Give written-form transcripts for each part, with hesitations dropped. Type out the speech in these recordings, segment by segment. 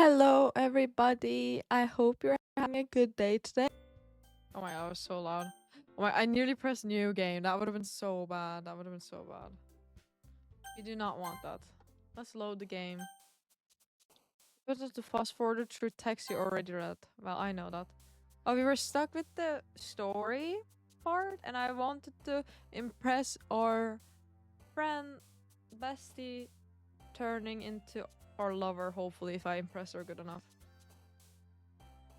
Hello, everybody. I hope you're having a good day today. Oh my god, I was so loud. Oh my, I nearly pressed new game. That would have been so bad. That would have been so bad. You do not want that. Let's load the game. What is the fast forward through text you already read? Well, I know that. Oh, we were stuck with the story part, and I wanted to impress our friend, bestie, turning into our lover, hopefully, if I impress her good enough.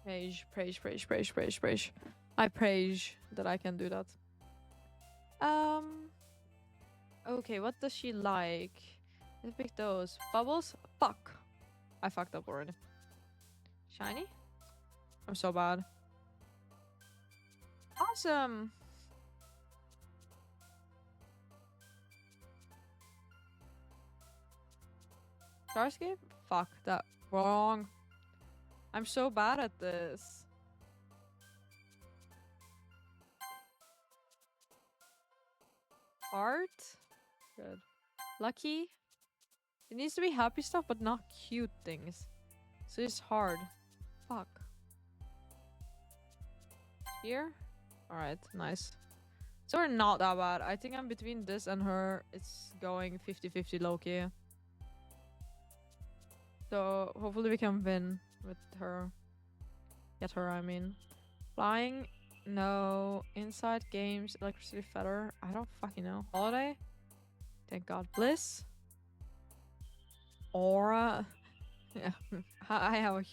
Praise. I praise that I can do that. Um. Okay, what does she like? Let's pick those. Bubbles? Fuck. I fucked up already. Shiny? I'm so bad. Awesome. Starscape? Fuck, that wrong. I'm so bad at this. Heart? Good. Lucky? It needs to be happy stuff, but not cute things. So it's hard. Fuck. Here? Alright, nice. So we're not that bad. I think I'm between this and her. It's going 50-50 low-key. So hopefully we can win with her. Get her, I mean. Flying? No. Inside games, electricity feather. I don't fucking know. Holiday? Thank God. Bliss? Aura? Yeah. I have a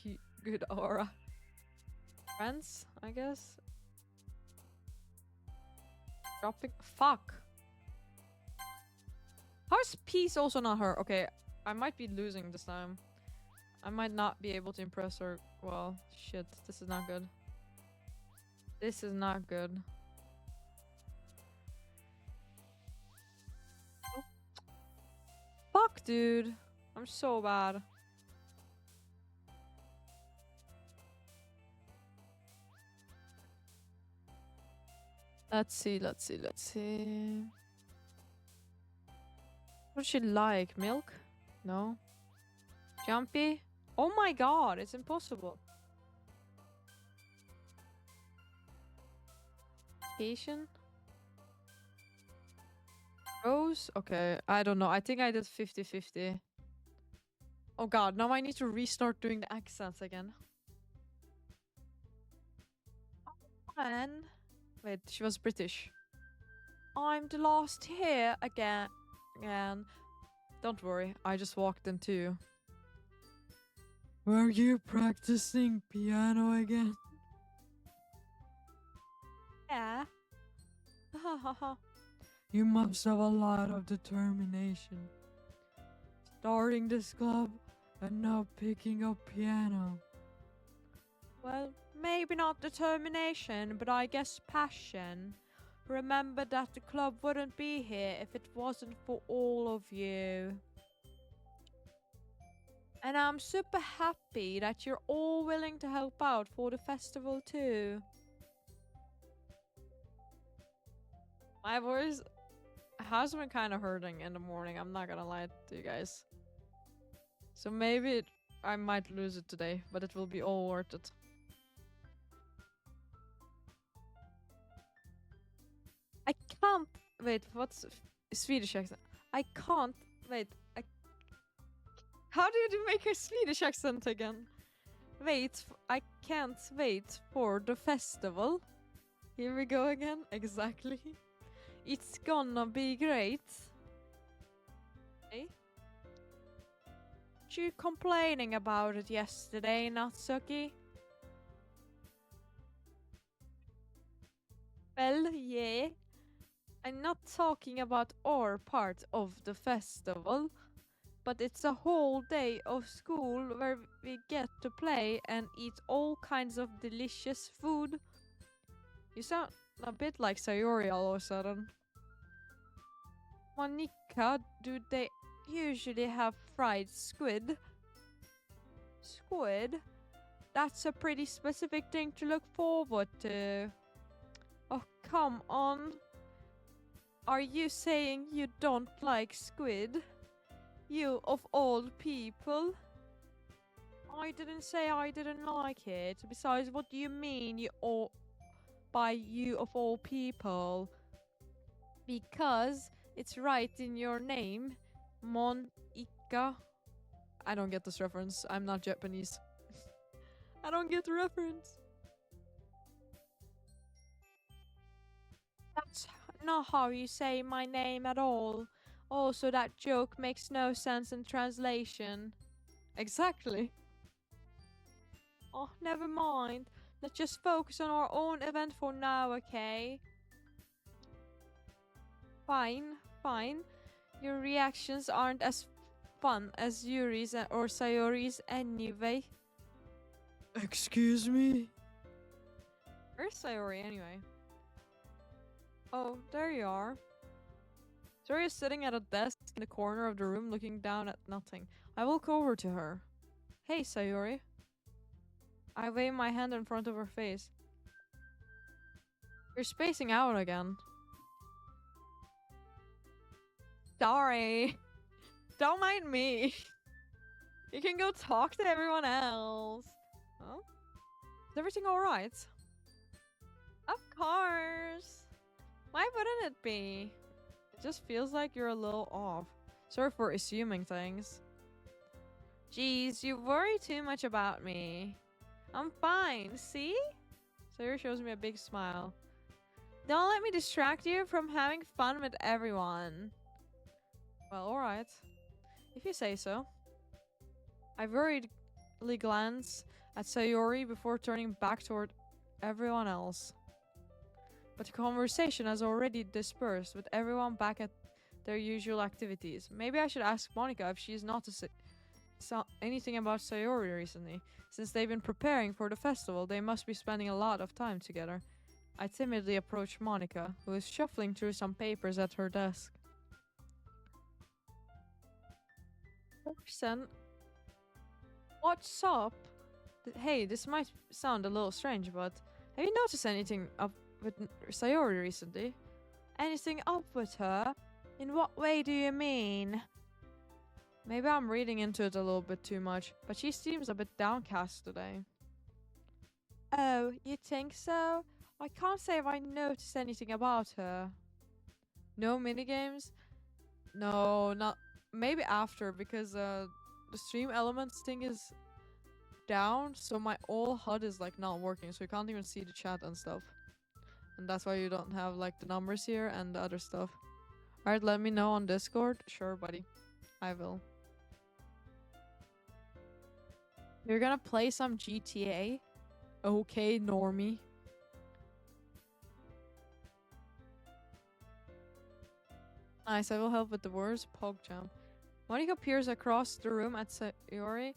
good aura. Friends, I guess. Dropping. Fuck. How is peace also not her? Okay, I might be losing this time. I might not be able to impress her. Well, shit. This is not good. This is not good. Oh. Fuck, dude. I'm so bad. Let's see. What does she like? Milk? No. Jumpy? Oh my god, it's impossible. Patient? Rose? Okay, I don't know. I think I did 50-50. Oh god, now I need to restart doing the accents again. And wait, she was British. I'm the last here again. Don't worry, I just walked in too. Were you practicing piano again? Yeah. You must have a lot of determination. Starting this club and now picking up piano. Well, maybe not determination, but I guess passion. Remember that the club wouldn't be here if it wasn't for all of you. And I'm super happy that you're all willing to help out for the festival too. My voice has been kind of hurting in the morning, I'm not gonna lie to you guys. So maybe I might lose it today, but it will be all worth it. I can't wait. What's Swedish accent? I can't wait. How do you make a Swedish accent again? Wait, I can't wait for the festival. Here we go again. Exactly. It's gonna be great. Hey? You complaining about it yesterday, Natsuki? Well, yeah. I'm not talking about our part of the festival, but it's a whole day of school where we get to play and eat all kinds of delicious food. You sound a bit like Sayori all of a sudden. Monica, do they usually have fried squid? Squid? That's a pretty specific thing to look forward to. Oh, come on. Are you saying you don't like squid? You of all people? I I didn't say I didn't like it. Besides, what do you mean, you all by you of all people? Because it's right in your name, Monika. I don't get this reference. I'm not Japanese. I don't get the reference. That's not how you say my name at all. Also, that joke makes no sense in translation. Exactly. Oh, never mind. Let's just focus on our own event for now, okay? Fine, fine. Your reactions aren't as fun as Yuri's or Sayori's anyway. Excuse me? Where's Sayori anyway? Oh, there you are. Sayori is sitting at a desk in the corner of the room looking down at nothing. I walk over to her. Hey, Sayori. I wave my hand in front of her face. You're spacing out again. Sorry. Don't mind me. You can go talk to everyone else. Oh? Is everything alright? Of course. Why wouldn't it be? It just feels like you're a little off. Sorry for assuming things. Jeez, you worry too much about me. I'm fine, see? Sayori shows me a big smile. Don't let me distract you from having fun with everyone. Well, alright. If you say so. I worriedly glance at Sayori before turning back toward everyone else. But the conversation has already dispersed, with everyone back at their usual activities. Maybe I should ask Monika if she's noticed anything about Sayori recently. Since they've been preparing for the festival, they must be spending a lot of time together. I timidly approach Monika, who is shuffling through some papers at her desk. Person, what's up? Hey, this might sound a little strange, but have you noticed anything up with Sayori recently? Anything up with her? In what way do you mean? Maybe I'm reading into it a little bit too much, but she seems a bit downcast today. Oh, you think so? I can't say if I noticed anything about her. No minigames? No, not... Maybe after, because the stream elements thing is down, so my whole HUD is like not working, so you can't even see the chat and stuff. And that's why you don't have like the numbers here and the other stuff. Alright, let me know on Discord. Sure, buddy. I will. You're gonna play some GTA? Okay, normie. Nice, I will help with the words. PogChamp. Monika peers across the room at Sayori,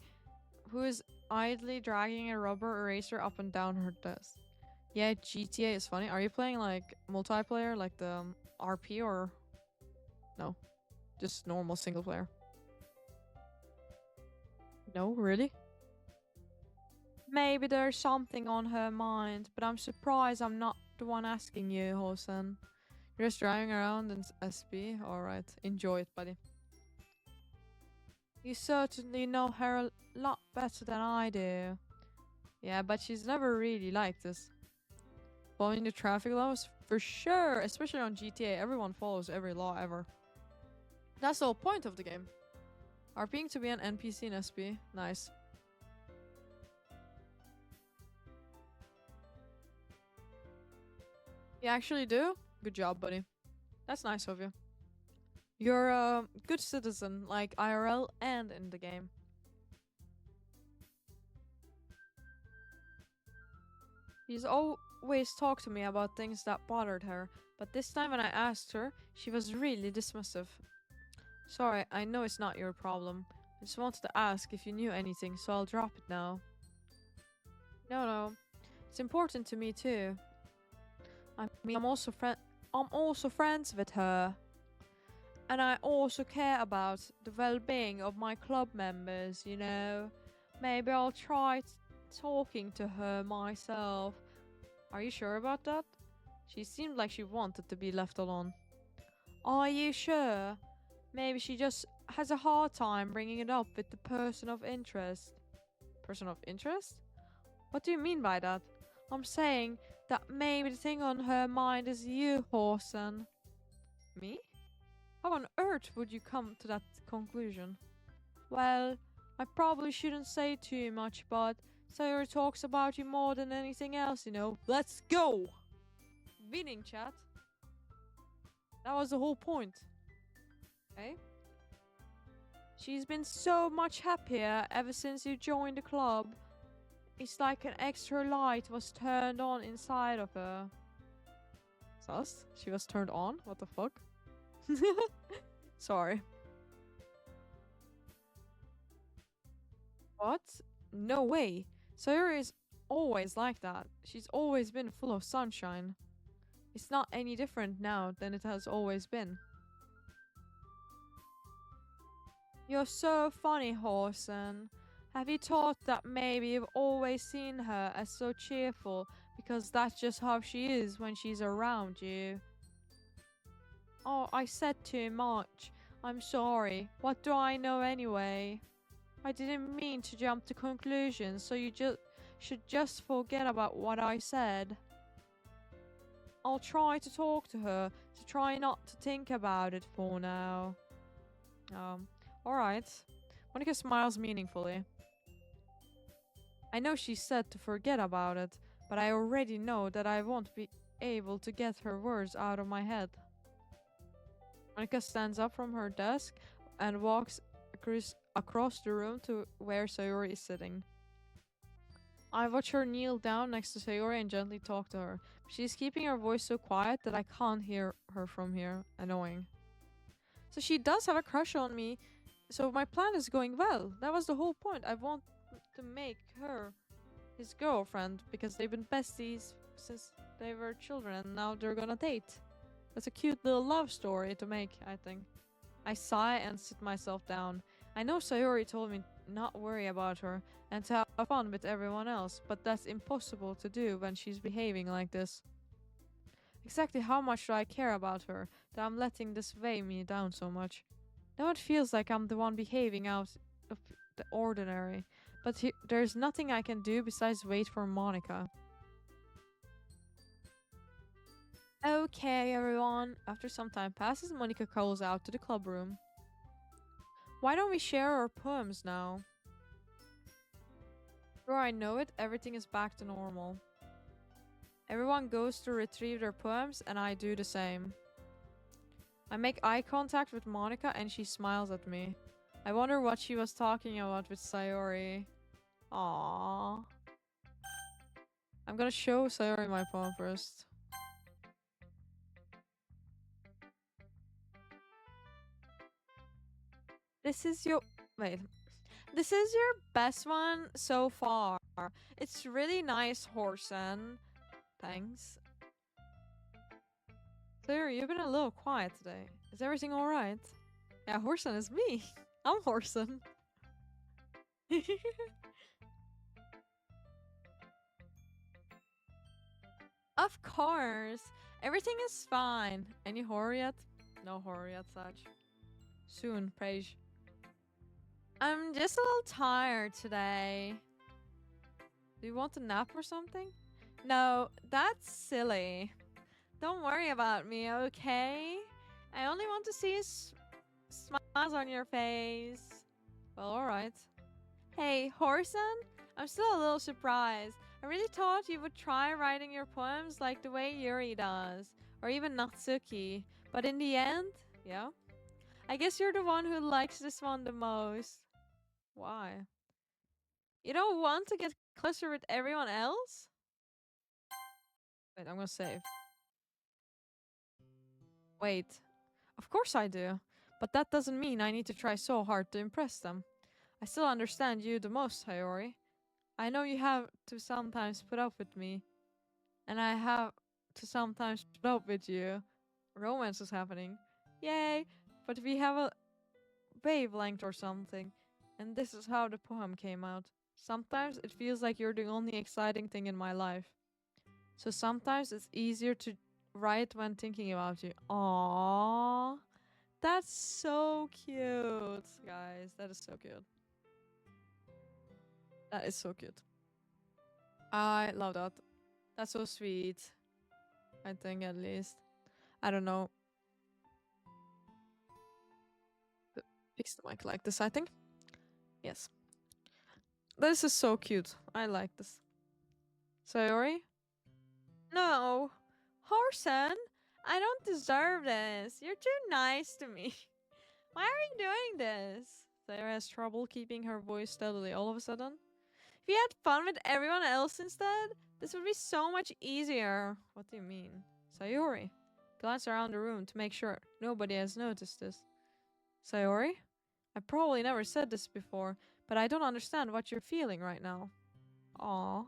who is idly dragging a rubber eraser up and down her desk. Yeah, GTA is funny. Are you playing like multiplayer, like the RP, or no? Just normal single player? No, really? Maybe there's something on her mind, but I'm surprised I'm not the one asking you, Hosen. You're just driving around in SB? Alright, enjoy it, buddy. You certainly know her a lot better than I do. Yeah, but she's never really like this. Following the traffic laws? For sure! Especially on GTA, everyone follows every law ever. That's the whole point of the game. RPing to be an NPC in SB. Nice. You actually do? Good job, buddy. That's nice of you. You're a good citizen, like IRL and in the game. She's always talked to me about things that bothered her, but this time when I asked her, she was really dismissive. Sorry, I know it's not your problem. I just wanted to ask if you knew anything, so I'll drop it now. No. It's important to me too. I mean, I'm also friends with her. And I also care about the well-being of my club members, you know. Maybe I'll try talking to her myself. Are you sure about that? She seemed like she wanted to be left alone. Are you sure? Maybe she just has a hard time bringing it up with the person of interest. Person of interest? What do you mean by that? I'm saying that maybe the thing on her mind is you, Horsen. Me? How on earth would you come to that conclusion? Well, I probably shouldn't say too much, but Sayori talks about you more than anything else, you know. Let's go! Winning, chat. That was the whole point. Okay? She's been so much happier ever since you joined the club. It's like an extra light was turned on inside of her. Sus? She was turned on? What the fuck? Sorry. What? No way. Sayori is always like that. She's always been full of sunshine. It's not any different now than it has always been. You're so funny, Horsen. Have you thought that maybe you've always seen her as so cheerful because that's just how she is when she's around you? Oh, I said too much. I'm sorry. What do I know anyway? I didn't mean to jump to conclusions, so you should just forget about what I said. I'll try to talk to her, to try not to think about it for now. Alright. Monica smiles meaningfully. I know she said to forget about it, but I already know that I won't be able to get her words out of my head. Monica stands up from her desk and walks across the room to where Sayori is sitting. I watch her kneel down next to Sayori and gently talk to her. She's keeping her voice so quiet that I can't hear her from here. Annoying. So she does have a crush on me, so my plan is going well. That was the whole point. I want to make her his girlfriend because they've been besties since they were children and now they're gonna date. That's a cute little love story to make, I think. I sigh and sit myself down. I know Sayori told me not worry about her and to have fun with everyone else, but that's impossible to do when she's behaving like this. Exactly how much do I care about her that I'm letting this weigh me down so much? Now it feels like I'm the one behaving out of the ordinary, but there's nothing I can do besides wait for Monica. Okay, everyone. After some time passes, Monica calls out to the club room. Why don't we share our poems now? Before I know it, everything is back to normal. Everyone goes to retrieve their poems, and I do the same. I make eye contact with Monica, and she smiles at me. I wonder what she was talking about with Sayori. Aww. I'm gonna show Sayori my poem first. This is your... Wait. This is your best one so far. It's really nice, Horsen. Thanks. Sayori, you've been a little quiet today. Is everything alright? Yeah, Horsen is me. I'm Horsen. Of course. Everything is fine. Any horror yet? No horror yet, Saj. Soon, Paige. I'm just a little tired today. Do you want a nap or something? No, that's silly. Don't worry about me, okay? I only want to see smiles on your face. Well, alright. Hey, Horsen? I'm still a little surprised. I really thought you would try writing your poems like the way Yuri does. Or even Natsuki. But in the end, yeah? I guess you're the one who likes this one the most. Why? You don't want to get closer with everyone else? Wait, I'm gonna save. Wait. Of course I do. But that doesn't mean I need to try so hard to impress them. I still understand you the most, Hayori. I know you have to sometimes put up with me. And I have to sometimes put up with you. Romance is happening. Yay! But we have a wavelength or something. And this is how the poem came out. Sometimes it feels like you're the only exciting thing in my life. So sometimes it's easier to write when thinking about you. Aww. That's so cute, guys. That is so cute. That is so cute. I love that. That's so sweet. I think at least. I don't know. Fix the mic like this, I think. Yes. This is so cute. I like this. Sayori? No. Horsen, I don't deserve this. You're too nice to me. Why are you doing this? Sayori has trouble keeping her voice steadily all of a sudden. If you had fun with everyone else instead, this would be so much easier. What do you mean? Sayori, glance around the room to make sure nobody has noticed this. Sayori? I probably never said this before, but I don't understand what you're feeling right now. Aww.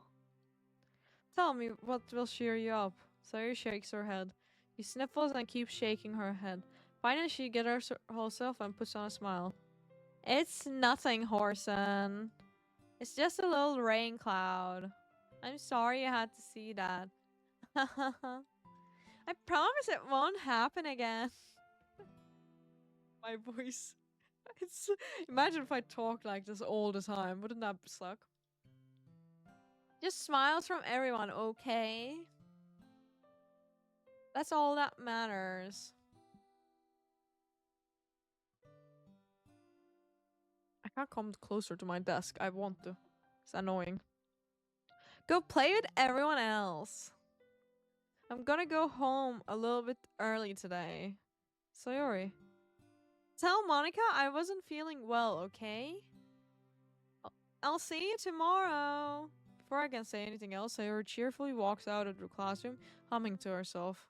Tell me what will cheer you up. Sayori shakes her head. She sniffles and keeps shaking her head. Finally, she gathers herself and puts on a smile. It's nothing, Horsen. It's just a little rain cloud. I'm sorry you had to see that. I promise it won't happen again. My voice. It's imagine if I talked like this all the time. Wouldn't that suck? Just smiles from everyone, okay? That's all that matters. I can't come closer to my desk. I want to. It's annoying. Go play with everyone else. I'm gonna go home a little bit early today. Sayori. Tell Monica I wasn't feeling well, okay? I'll see you tomorrow. Before I can say anything else, Sayori cheerfully walks out of the classroom, humming to herself.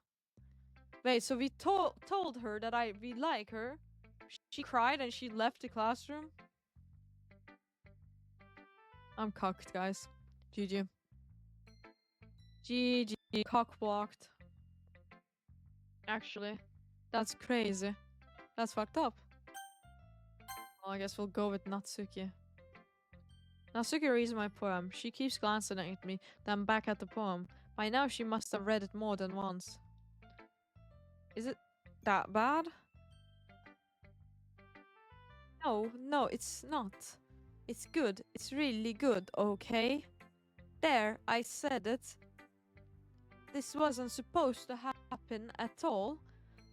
Wait, so we told her that we like her. She cried and she left the classroom? I'm cocked, guys. GG. GG. Cock blocked. Actually, that's crazy. That's fucked up. Well, I guess we'll go with Natsuki. Natsuki reads my poem. She keeps glancing at me, then back at the poem. By now she must have read it more than once. Is it that bad? No, it's not. It's good. It's really good, okay? There, I said it. This wasn't supposed to happen at all.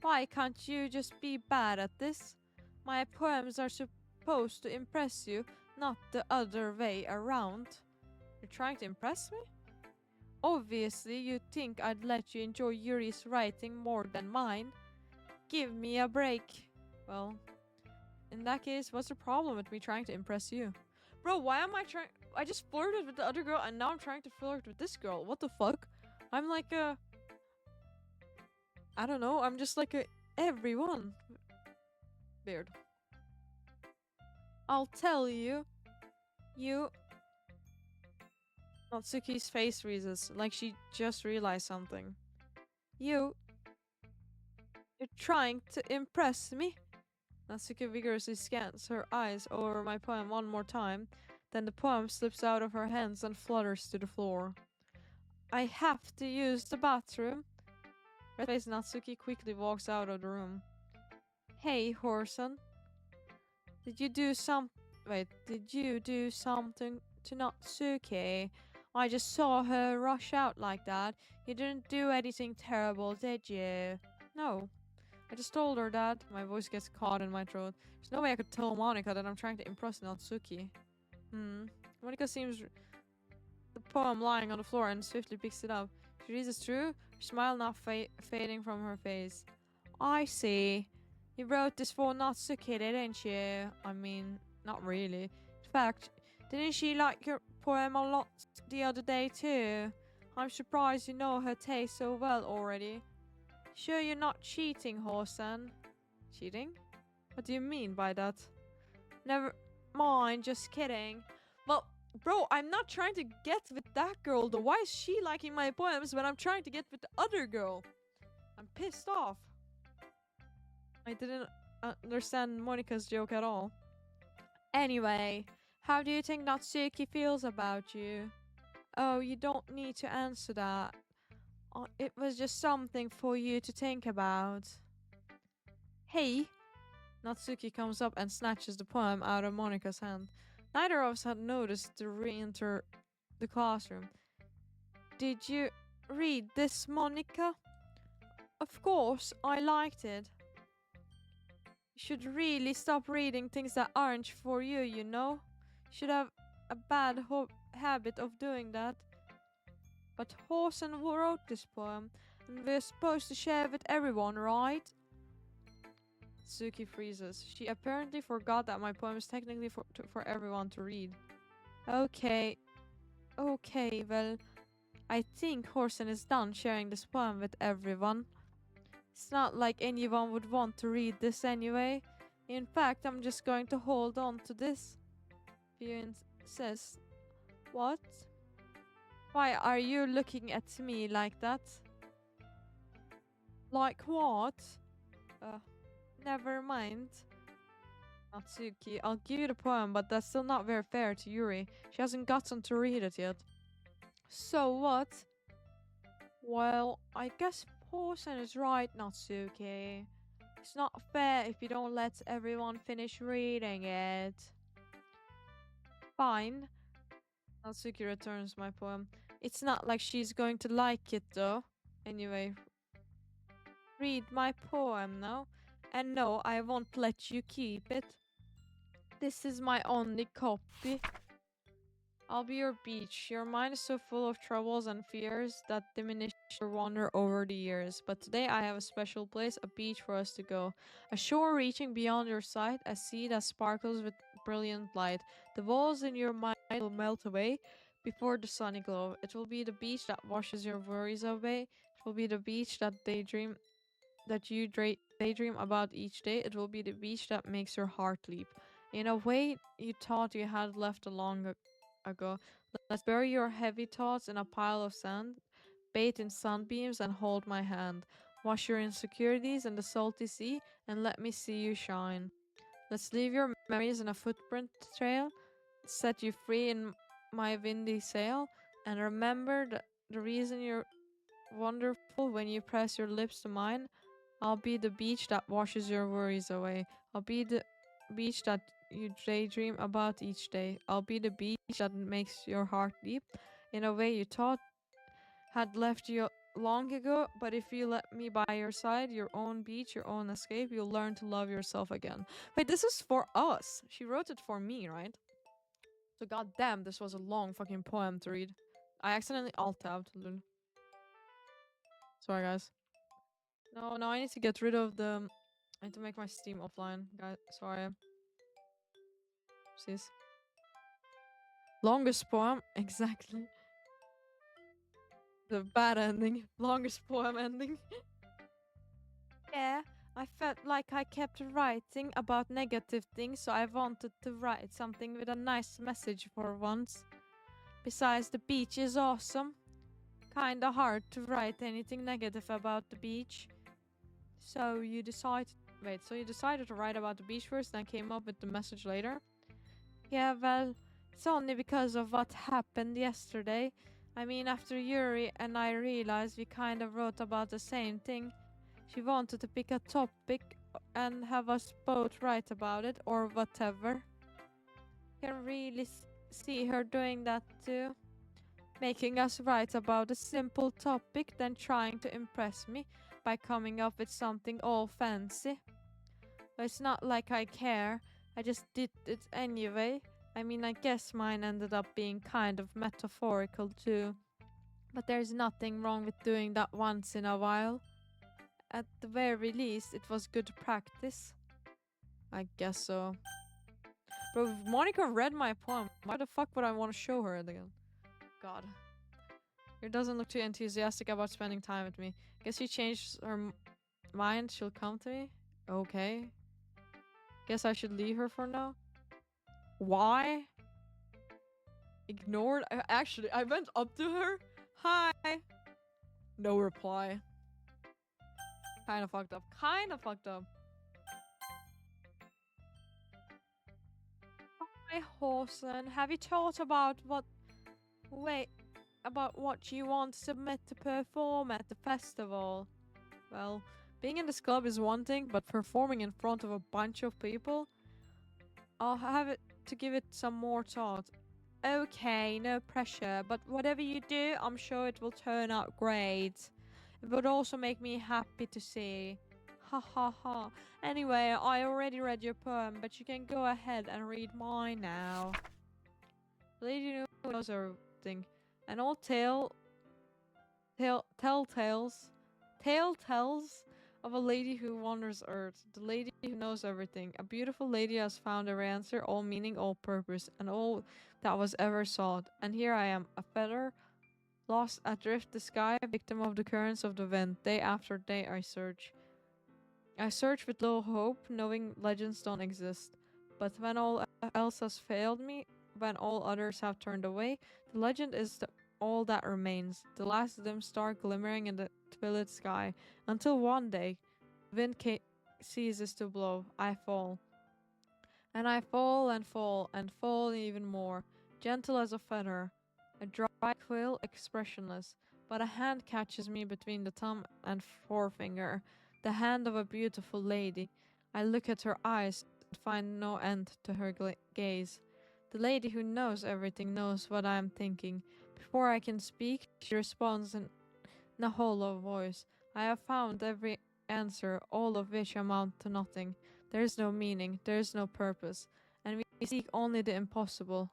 Why can't you just be bad at this? My poems are supposed to impress you, not the other way around. You're trying to impress me? Obviously, you think I'd let you enjoy Yuri's writing more than mine. Give me a break. Well, in that case, what's the problem with me trying to impress you? Bro, why am I trying? I just flirted with the other girl and now I'm trying to flirt with this girl. What the fuck? I'm like a... I don't know, I'm just like a... everyone. Weird. I'll tell you. You... Natsuki's face freezes, like she just realized something. You're trying to impress me? Natsuki vigorously scans her eyes over my poem one more time, then the poem slips out of her hands and flutters to the floor. I have to use the bathroom. Red-faced Natsuki quickly walks out of the room. Hey, Horsen. Did you do something to Natsuki? I just saw her rush out like that. You didn't do anything terrible, did you? No. I just told her that. My voice gets caught in my throat. There's no way I could tell Monica that I'm trying to impress Natsuki. Monica seems the poem lying on the floor and swiftly picks it up. She reads it through, her smile not fading from her face. I see. You wrote this for Natsuki, didn't you? I mean, not really. In fact, didn't she like your poem a lot the other day too? I'm surprised you know her taste so well already. Sure you're not cheating, Horsen? Cheating? What do you mean by that? Never mind, just kidding. Well, bro, I'm not trying to get with that girl though. Why is she liking my poems when I'm trying to get with the other girl? I'm pissed off. I didn't understand Monica's joke at all. Anyway, how do you think Natsuki feels about you? Oh, you don't need to answer that. It was just something for you to think about. Hey! Natsuki comes up and snatches the poem out of Monica's hand. Neither of us had noticed to re-enter the classroom. Did you read this, Monica? Of course, I liked it. You should really stop reading things that aren't for you, you know? You should have a bad habit of doing that. But Horsen wrote this poem, and we're supposed to share with everyone, right? Suki freezes. She apparently forgot that my poem is technically for everyone to read. Okay, well, I think Horsen is done sharing this poem with everyone. It's not like anyone would want to read this anyway. In fact, I'm just going to hold on to this. Fion says, What? Why are you looking at me like that? Like what? Never mind. Natsuki, I'll give you the poem, but that's still not very fair to Yuri. She hasn't gotten to read it yet. So what? Well, I guess Porson is right, Natsuki. It's not fair if you don't let everyone finish reading it. Fine. Natsuki returns my poem. It's not like she's going to like it though. Anyway, read my poem now. And no, I won't let you keep it. This is my only copy. I'll be your beach. Your mind is so full of troubles and fears that diminish your wonder over the years. But today I have a special place, a beach for us to go. A shore reaching beyond your sight, a sea that sparkles with brilliant light. The walls in your mind will melt away before the sunny glow. It will be the beach that washes your worries away. It will be the beach that you daydream about each day. It will be the beach that makes your heart leap. In a way you thought you had left long ago. Let's bury your heavy thoughts in a pile of sand, bathe in sunbeams and hold my hand. Wash your insecurities in the salty sea and let me see you shine. Let's leave your memories in a footprint trail, set you free in my windy sail, and remember the reason you're wonderful when you press your lips to mine. I'll be the beach that washes your worries away. I'll be the beach that you daydream about each day. I'll be the beach that makes your heart leap in a way you thought had left you long ago. But if you let me by your side, your own beach, your own escape, you'll learn to love yourself again. Wait, this is for us. She wrote it for me, right? So goddamn, this was a long fucking poem to read. I accidentally alt-tabbed. Lol. Sorry, guys. No, I need to get rid of the... I need to make my Steam offline, guys. Sorry. Sis. Longest poem? Exactly. The bad ending. Longest poem ending. Yeah, I felt like I kept writing about negative things, so I wanted to write something with a nice message for once. Besides, the beach is awesome. Kinda hard to write anything negative about the beach. So you decided... Wait, so you decided to write about the beach first, then came up with the message later? Yeah, well, it's only because of what happened yesterday. I mean, after Yuri and I realized we kind of wrote about the same thing. She wanted to pick a topic and have us both write about it, or whatever. Can really see her doing that too. Making us write about a simple topic, then trying to impress me by coming up with something all fancy. But it's not like I care, I just did it anyway. I mean, I guess mine ended up being kind of metaphorical too. But there's nothing wrong with doing that once in a while. At the very least, it was good practice. I guess so. Bro, if Monica read my poem, why the fuck would I want to show her it again? God. She doesn't look too enthusiastic about spending time with me. Guess she changed her mind, she'll come to me? Okay. Guess I should leave her for now. Why? Ignored? I went up to her. Hi. No reply. Kinda fucked up. Hi, Horsen. Have you thought about what you want to submit to perform at the festival? Well, being in this club is one thing, but performing in front of a bunch of people, I'll have it to give it some more thought. Okay, no pressure, but whatever you do, I'm sure it will turn out great. It would also make me happy to see. Ha ha ha. Anyway, I already read your poem, but you can go ahead and read mine now. The lady who knows everything. An old tale tells of a lady who wanders earth. The lady who knows everything. A beautiful lady has found every answer, all meaning, all purpose, and all that was ever sought. And here I am, a feather, lost adrift the sky, victim of the currents of the wind. Day after day I search. I search with little hope, knowing legends don't exist. But when all else has failed me, when all others have turned away, the legend is all that remains, the last dim star glimmering in the twilit sky, until one day, the wind ceases to blow, I fall. And I fall and fall and fall even more, gentle as a feather, a dry quill expressionless, but a hand catches me between the thumb and forefinger, the hand of a beautiful lady. I look at her eyes and find no end to her gaze. The lady who knows everything knows what I am thinking. Before I can speak, she responds in a hollow voice. I have found every answer, all of which amount to nothing. There is no meaning, there is no purpose, and we seek only the impossible.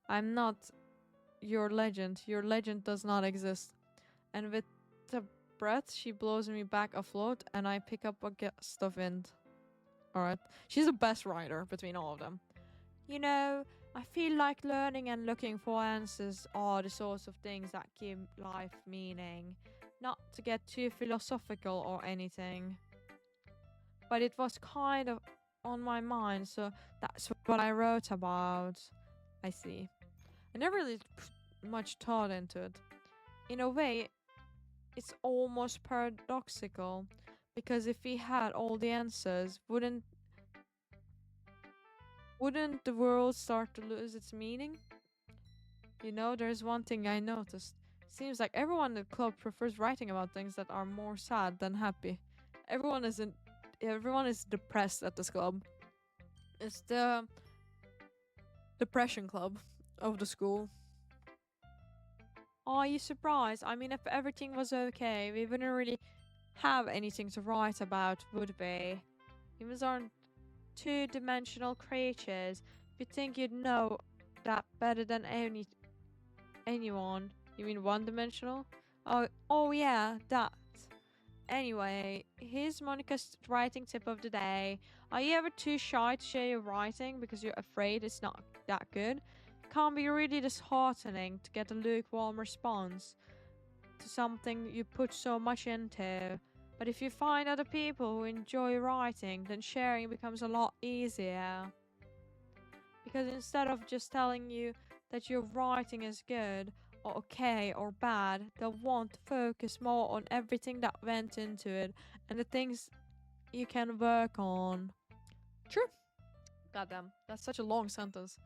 I am not your legend does not exist. And with a breath, she blows me back afloat, and I pick up a gust of wind. Alright, she's the best writer between all of them. You know, I feel like learning and looking for answers are the sorts of things that give life meaning. Not to get too philosophical or anything. But it was kind of on my mind, so that's what I wrote about. I see. I never really put much thought into it. In a way, it's almost paradoxical, because if we had all the answers, wouldn't the world start to lose its meaning? You know, there's one thing I noticed. Seems like everyone in the club prefers writing about things that are more sad than happy. Everyone is depressed at this club. It's the depression club of the school. Are you surprised? I mean, if everything was okay, we wouldn't really have anything to write about, would we? Humans aren't two-dimensional creatures. You'd think you'd know that better than anyone. You mean one-dimensional? Oh yeah, that. Anyway, here's Monica's writing tip of the day. Are you ever too shy to share your writing because you're afraid it's not that good? It can be really disheartening to get a lukewarm response to something you put so much into. But if you find other people who enjoy writing, then sharing becomes a lot easier. Because instead of just telling you that your writing is good, or okay, or bad, they'll want to focus more on everything that went into it and the things you can work on. True. Goddamn, that's such a long sentence.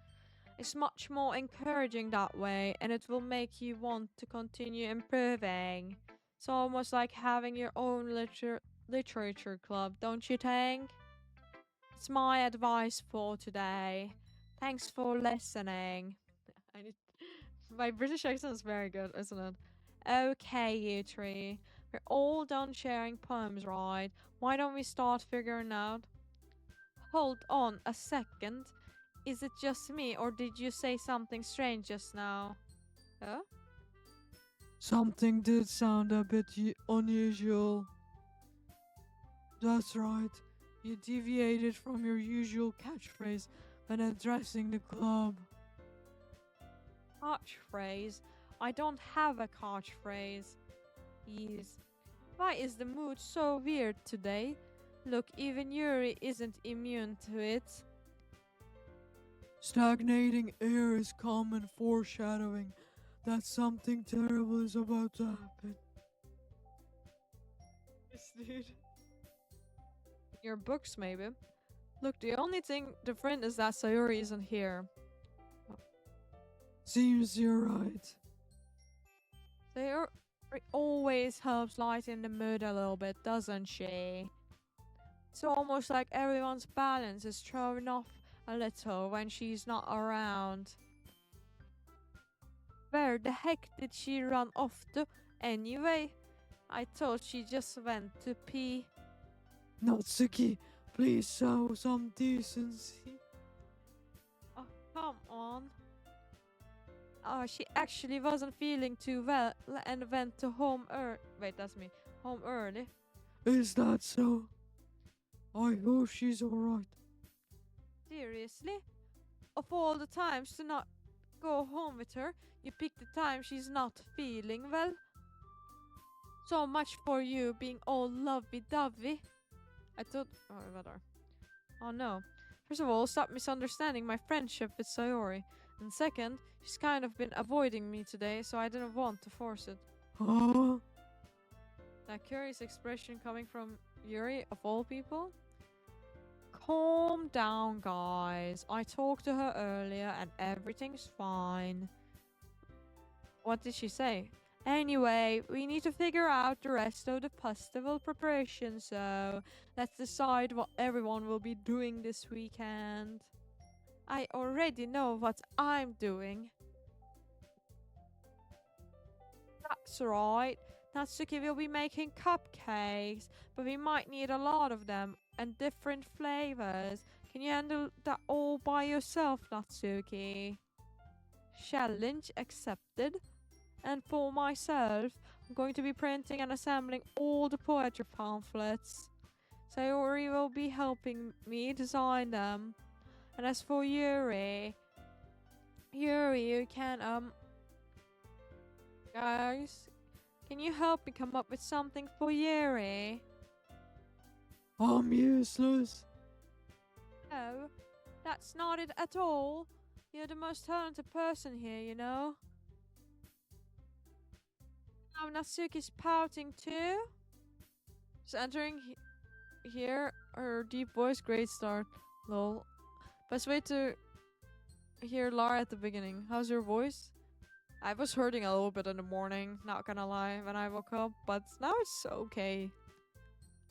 It's much more encouraging that way, and it will make you want to continue improving. It's almost like having your own literature club, don't you think? It's my advice for today. Thanks for listening. I need My British accent is very good, isn't it? Okay, you three. We're all done sharing poems, right? Why don't we start figuring out? Hold on a second. Is it just me, or did you say something strange just now? Huh? Something did sound a bit unusual. That's right. You deviated from your usual catchphrase when addressing the club. Catchphrase? I don't have a catchphrase. Yes. Why is the mood so weird today? Look, even Yuri isn't immune to it. Stagnating air is common foreshadowing that something terrible is about to happen. Yes, dude. Your books, maybe. Look, the only thing different is that Sayuri isn't here. Seems you're right. Sayuri always helps lighten the mood a little bit, doesn't she? It's almost like everyone's balance is thrown off a little when she's not around. Where the heck did she run off to anyway? I thought she just went to pee. Natsuki, please show some decency. Oh, come on. She actually wasn't feeling too well and went to home early. Wait, that's me. Home early. Is that so? I hope she's alright. Seriously? Of all the times to not go home with her, you picked the time she's not feeling well? So much for you being all lovey-dovey. I thought... Oh, whatever. Oh no. First of all, stop misunderstanding my friendship with Sayori. And second, she's kind of been avoiding me today, so I didn't want to force it. Huh? That curious expression coming from Yuri, of all people? Calm down, guys. I talked to her earlier and everything's fine. What did she say? Anyway, we need to figure out the rest of the festival preparation, so let's decide what everyone will be doing this weekend. I already know what I'm doing. That's right. Natsuki will be making cupcakes, but we might need a lot of them and different flavors. Can you handle that all by yourself, Natsuki? Challenge accepted. And for myself, I'm going to be printing and assembling all the poetry pamphlets. Sayori will be helping me design them. And as for Yuri, you can, guys, can you help me come up with something for Yuri? I'm useless. No, that's not it at all. You're the most talented person here, you know. Now Natsuki's pouting too. Just entering here, her deep voice, great start. Lol. Best way to hear Lara at the beginning. How's your voice? I was hurting a little bit in the morning, not gonna lie, when I woke up, but now it's okay.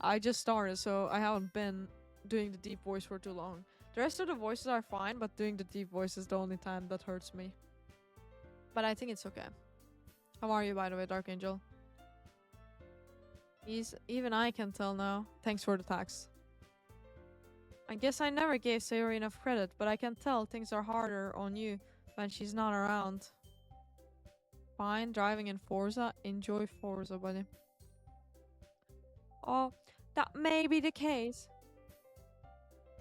I just started, so I haven't been doing the deep voice for too long. The rest of the voices are fine, but doing the deep voice is the only time that hurts me. But I think it's okay. How are you, by the way, Dark Angel? Even I can tell now. Thanks for the tax. I guess I never gave Sayori enough credit, but I can tell things are harder on you when she's not around. Fine, driving in Forza. Enjoy Forza, buddy. Oh, that may be the case.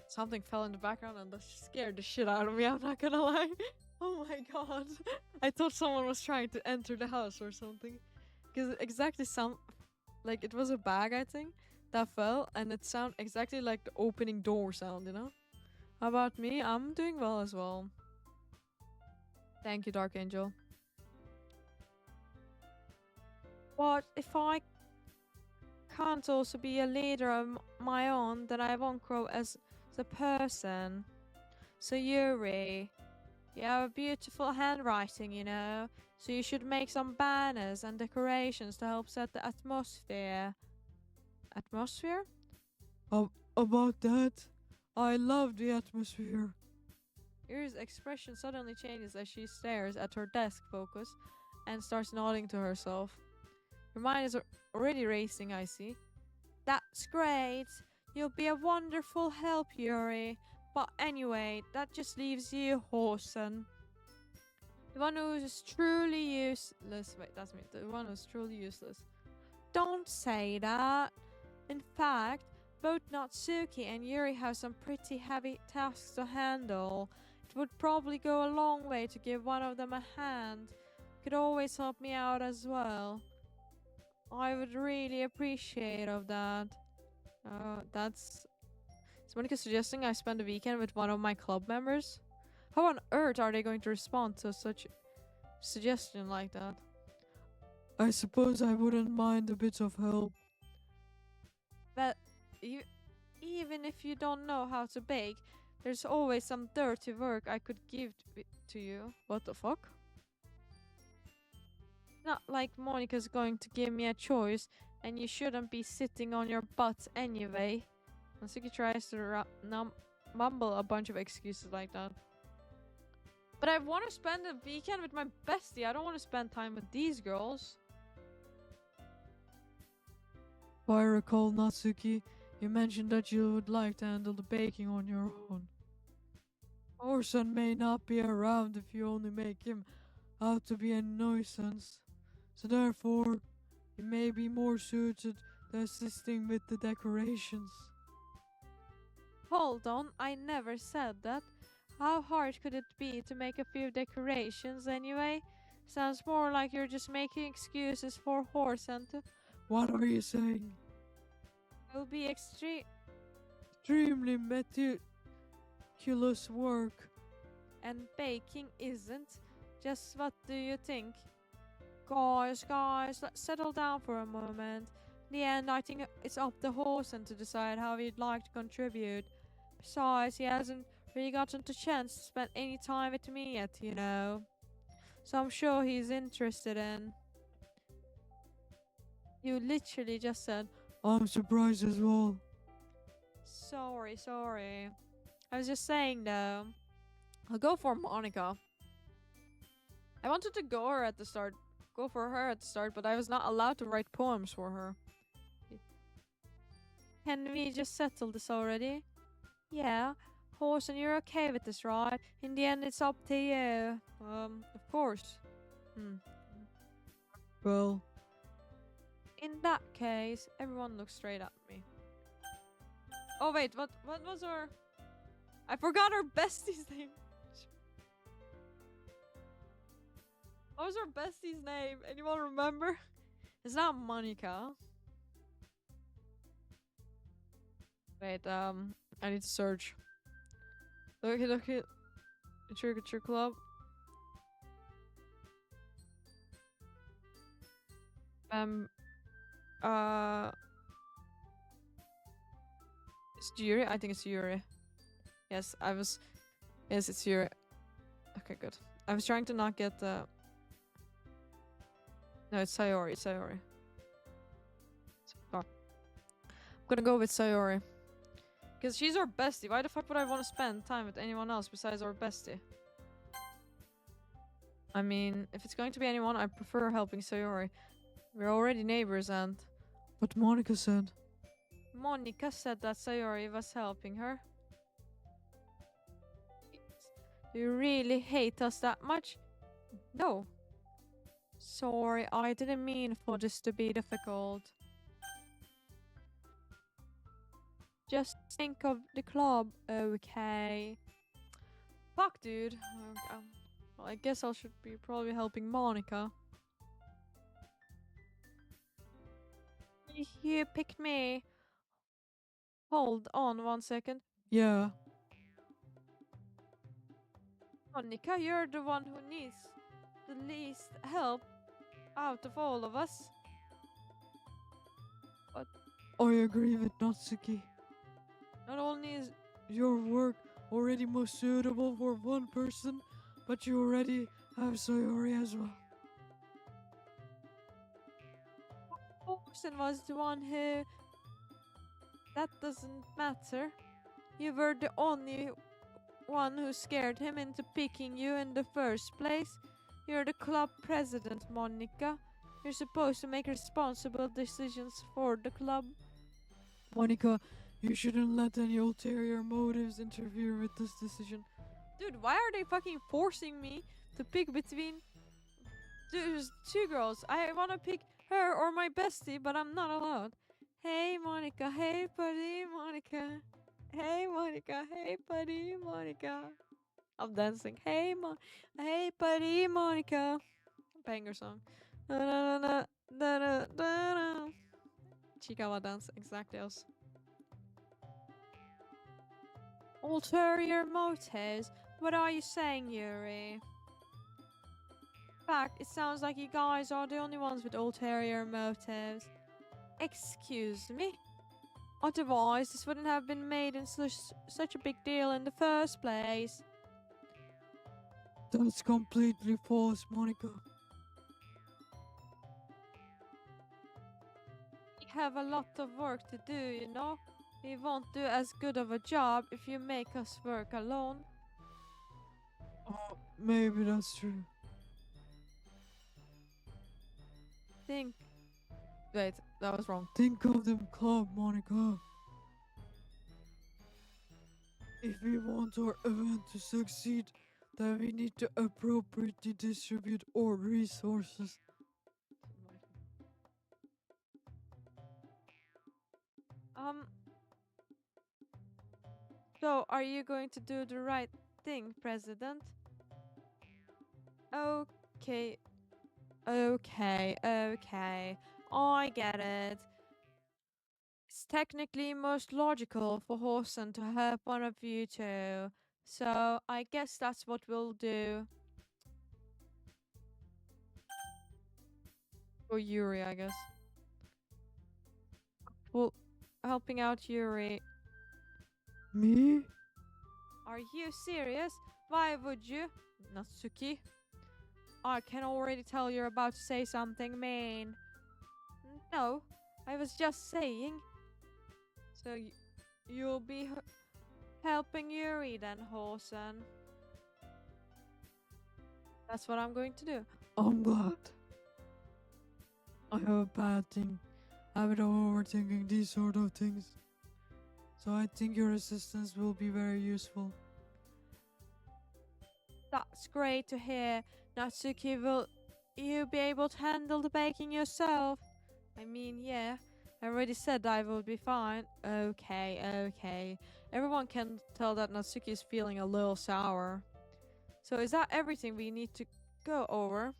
Something fell in the background and that scared the shit out of me, I'm not gonna lie. Oh my god. I thought someone was trying to enter the house or something. Because exactly like it was a bag, I think, that fell and it sounded exactly like the opening door sound, you know? How about me? I'm doing well as well. Thank you, Dark Angel. What if I can't also be a leader of my own, then I won't grow as a person. So Yuri, you have a beautiful handwriting, you know, so you should make some banners and decorations to help set the atmosphere. Atmosphere? About that, I love the atmosphere. Yuri's expression suddenly changes as she stares at her desk focus and starts nodding to herself. Her mind is already racing, I see. That's great. You'll be a wonderful help, Yuri. But anyway, that just leaves you, Horsen. The one who is truly useless. Wait, that's me. The one who's truly useless. Don't say that. In fact, both Natsuki and Yuri have some pretty heavy tasks to handle. It would probably go a long way to give one of them a hand. You could always help me out as well. I would really appreciate of that. That's... Is Monica suggesting I spend the weekend with one of my club members? How on earth are they going to respond to such suggestion like that? I suppose I wouldn't mind a bit of help. But even if you don't know how to bake, there's always some dirty work I could give to you. What the fuck? Not like Monica's going to give me a choice, and you shouldn't be sitting on your butt anyway. Natsuki tries to mumble a bunch of excuses like that. But I want to spend a weekend with my bestie. I don't want to spend time with these girls. If I recall, Natsuki, you mentioned that you would like to handle the baking on your own. Orson may not be around if you only make him out to be a nuisance, so therefore, he may be more suited to assisting with the decorations. Hold on, I never said that. How hard could it be to make a few decorations anyway? Sounds more like you're just making excuses for horse and to. What are you saying? It will be Extremely meticulous work. and baking isn't. Just what do you think? Guys, let's settle down for a moment. In the end, I think it's up to Horsen to decide how he'd like to contribute. Besides, he hasn't really gotten the chance to spend any time with me yet, you know. So I'm sure he's interested in. You literally just said, I'm surprised as well. sorry. I was just saying though. I'll go for Monica. I wanted to go for her at the start, but I was not allowed to write poems for her. Can we just settle this already? Yeah. Horse, and you're okay with this, right? In the end, it's up to you. Of course. Well, In that case, everyone looks straight at me. Oh wait, what was our... I forgot our bestie's name. What was our bestie's name? Anyone remember? It's not Monica. Wait, I need to search. Doki Doki Literature Club. It's Yuri? I think it's Yuri. Yes, Yes, it's Yuri. Okay, good. I was trying to not get the... No, it's Sayori. I'm gonna go with Sayori. Because she's our bestie. Why the fuck would I want to spend time with anyone else besides our bestie? I mean, if it's going to be anyone, I prefer helping Sayori. We're already neighbors and... what Monica said. Monica said that Sayori was helping her. Do you really hate us that much? No. Sorry, I didn't mean for this to be difficult. Just think of the club, okay? Fuck, dude. Well, I guess I should be probably helping Monica. You picked me. Hold on 1 second. Yeah. Monica, you're the one who needs the least help out of all of us. I agree with Natsuki. Not only is Your work already most suitable for one person, but you already have Sayori as well. Orson was the one who... That doesn't matter. You were the only one who scared him into picking you in the first place. You're the club president, Monica. You're supposed to make responsible decisions for the club. Monica, you shouldn't let any ulterior motives interfere with this decision. Dude, why are they fucking forcing me to pick between... There's two girls. I want to pick her or my bestie, but I'm not allowed. Hey, Monica. Hey, buddy, Monica. Hey, Monica. Hey, buddy, Monica. I'm dancing. Hey, buddy, Monica. Banger song. Da da da da da da da. Chikawa dance, exactly else. Ulterior motives? What are you saying, Yuri? In fact, it sounds like you guys are the only ones with ulterior motives. Excuse me? Otherwise, this wouldn't have been made in such a big deal in the first place. That's completely false, Monica. We have a lot of work to do, you know? We won't do as good of a job if you make us work alone. Oh, maybe that's true. Think. Wait, that was wrong. Think of the club, Monica. If we want our event to succeed, then we need to appropriately distribute our resources. Um. So, are you going to do the right thing, President? Okay. Okay. I get it. It's technically most logical for Horsen to help one of you two. So, I guess that's what we'll do. Or Yuri, I guess. Well, helping out Yuri. Me? Are you serious? Why would you? Natsuki? I can already tell you're about to say something mean. No, I was just saying. So you'll be helping Yuri then, Horsen. That's what I'm going to do. I'm glad. I have a bad thing. Habit of overthinking these sort of things. So I think your assistance will be very useful. That's great to hear. Natsuki, will you be able to handle the baking yourself? I mean, yeah. I already said I will be fine. Okay. Everyone can tell that Natsuki is feeling a little sour. So is that everything we need to go over?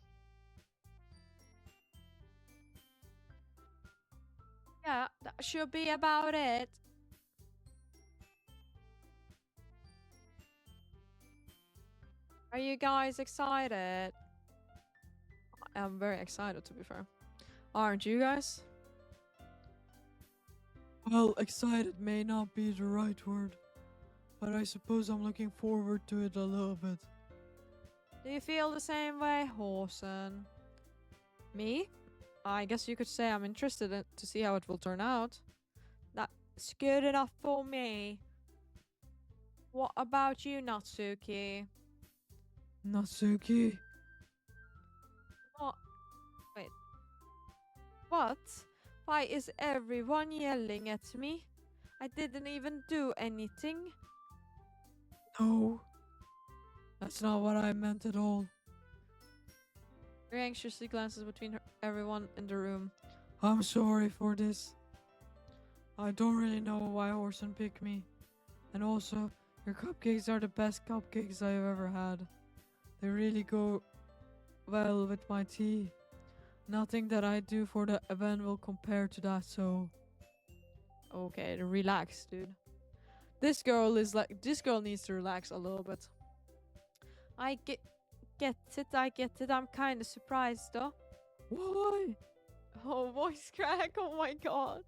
Yeah, that should be about it. Are you guys excited? I'm very excited, to be fair. Aren't you guys? Well, excited may not be the right word, but I suppose I'm looking forward to it a little bit. Do you feel the same way, Horsen? Me? I guess you could say I'm interested to see how it will turn out. That's good enough for me. What about you, Natsuki? Natsuki? What? Wait. What? Why is everyone yelling at me? I didn't even do anything. No. That's not what I meant at all. Very anxiously glances between everyone in the room. I'm sorry for this. I don't really know why Orson picked me. And also, your cupcakes are the best cupcakes I've ever had. They really go well with my tea. Nothing that I do for the event will compare to that, so... Okay, relax, dude. This girl needs to relax a little bit. I get it. I'm kind of surprised though. Why? Oh, voice crack. Oh my god.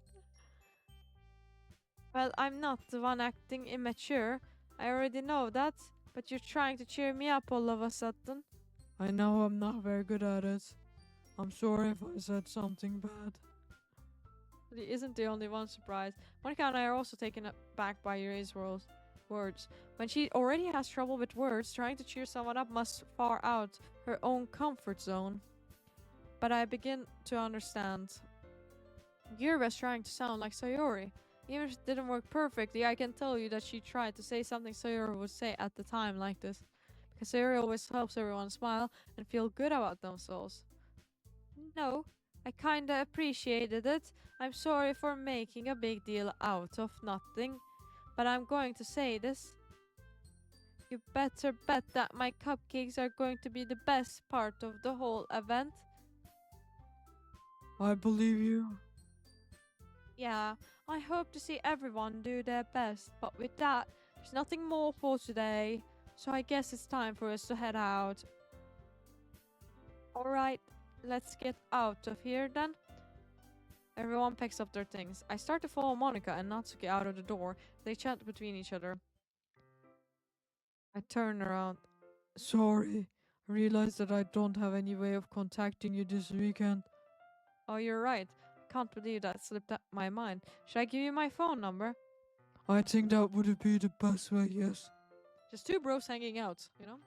Well, I'm not the one acting immature. I already know that. But you're trying to cheer me up all of a sudden. I know I'm not very good at it. I'm sorry if I said something bad. But he isn't the only one surprised. Monica and I are also taken aback by Yuri's words. When she already has trouble with words, trying to cheer someone up must far out her own comfort zone. But I begin to understand. Yuri was trying to sound like Sayori. Even if it didn't work perfectly, I can tell you that she tried to say something Sayori would say at the time like this. Because Sayori always helps everyone smile and feel good about themselves. No, I kinda appreciated it. I'm sorry for making a big deal out of nothing. But I'm going to say this. You better bet that my cupcakes are going to be the best part of the whole event. I believe you. Yeah, I hope to see everyone do their best. But with that, there's nothing more for today. So I guess it's time for us to head out. Alright, let's get out of here then. Everyone picks up their things. I start to follow Monica and Natsuki out of the door. They chat between each other. I turn around. Sorry. I realized that I don't have any way of contacting you this weekend. Oh, you're right. I can't believe that slipped out my mind. Should I give you my phone number? I think that would be the best way, yes. Just two bros hanging out, you know?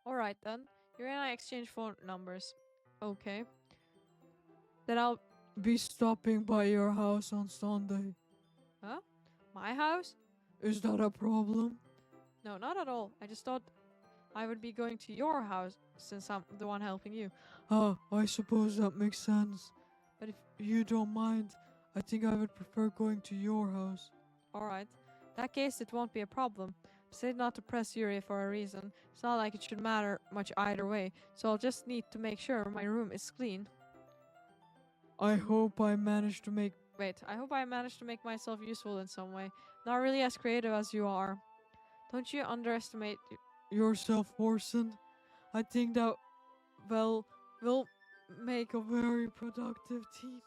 Alright then. You and I exchange phone numbers. Okay. Then I'll. Be stopping by your house on Sunday. Huh? My house? Is that a problem? No, not at all. I just thought I would be going to your house since I'm the one helping you. I suppose that makes sense. But if. You don't mind, I think I would prefer going to your house. Alright. In that case, it won't be a problem. I said not to press Yuri for a reason. It's not like it should matter much either way, so I'll just need to make sure my room is clean. I hope I managed to make. Wait, I hope I managed to make myself useful in some way. Not really as creative as you are. Don't you underestimate yourself, Orson. I think that, well, will make a very productive team.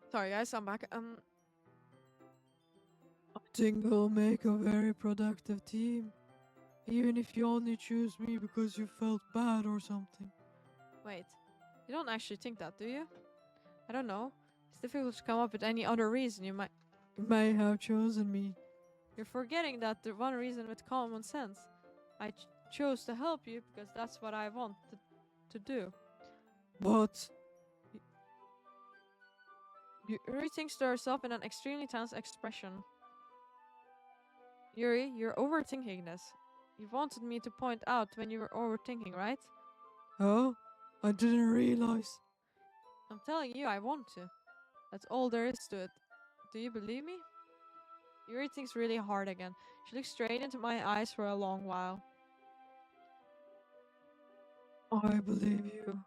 Sorry guys, I'm back. I think we'll make a very productive team. Even if you only choose me because you felt bad or something. Wait. You don't actually think that, do you? I don't know. It's difficult to come up with any other reason you may have chosen me. You're forgetting that the one reason with common sense. I chose to help you because that's what I wanted to do. But Yuri stirs up in an extremely tense expression. Yuri, you're overthinking this. You wanted me to point out when you were overthinking, right? Oh, I didn't realize. I'm telling you, I want to. That's all there is to it. Do you believe me? Yuri thinks really hard again. She looks straight into my eyes for a long while. I believe you.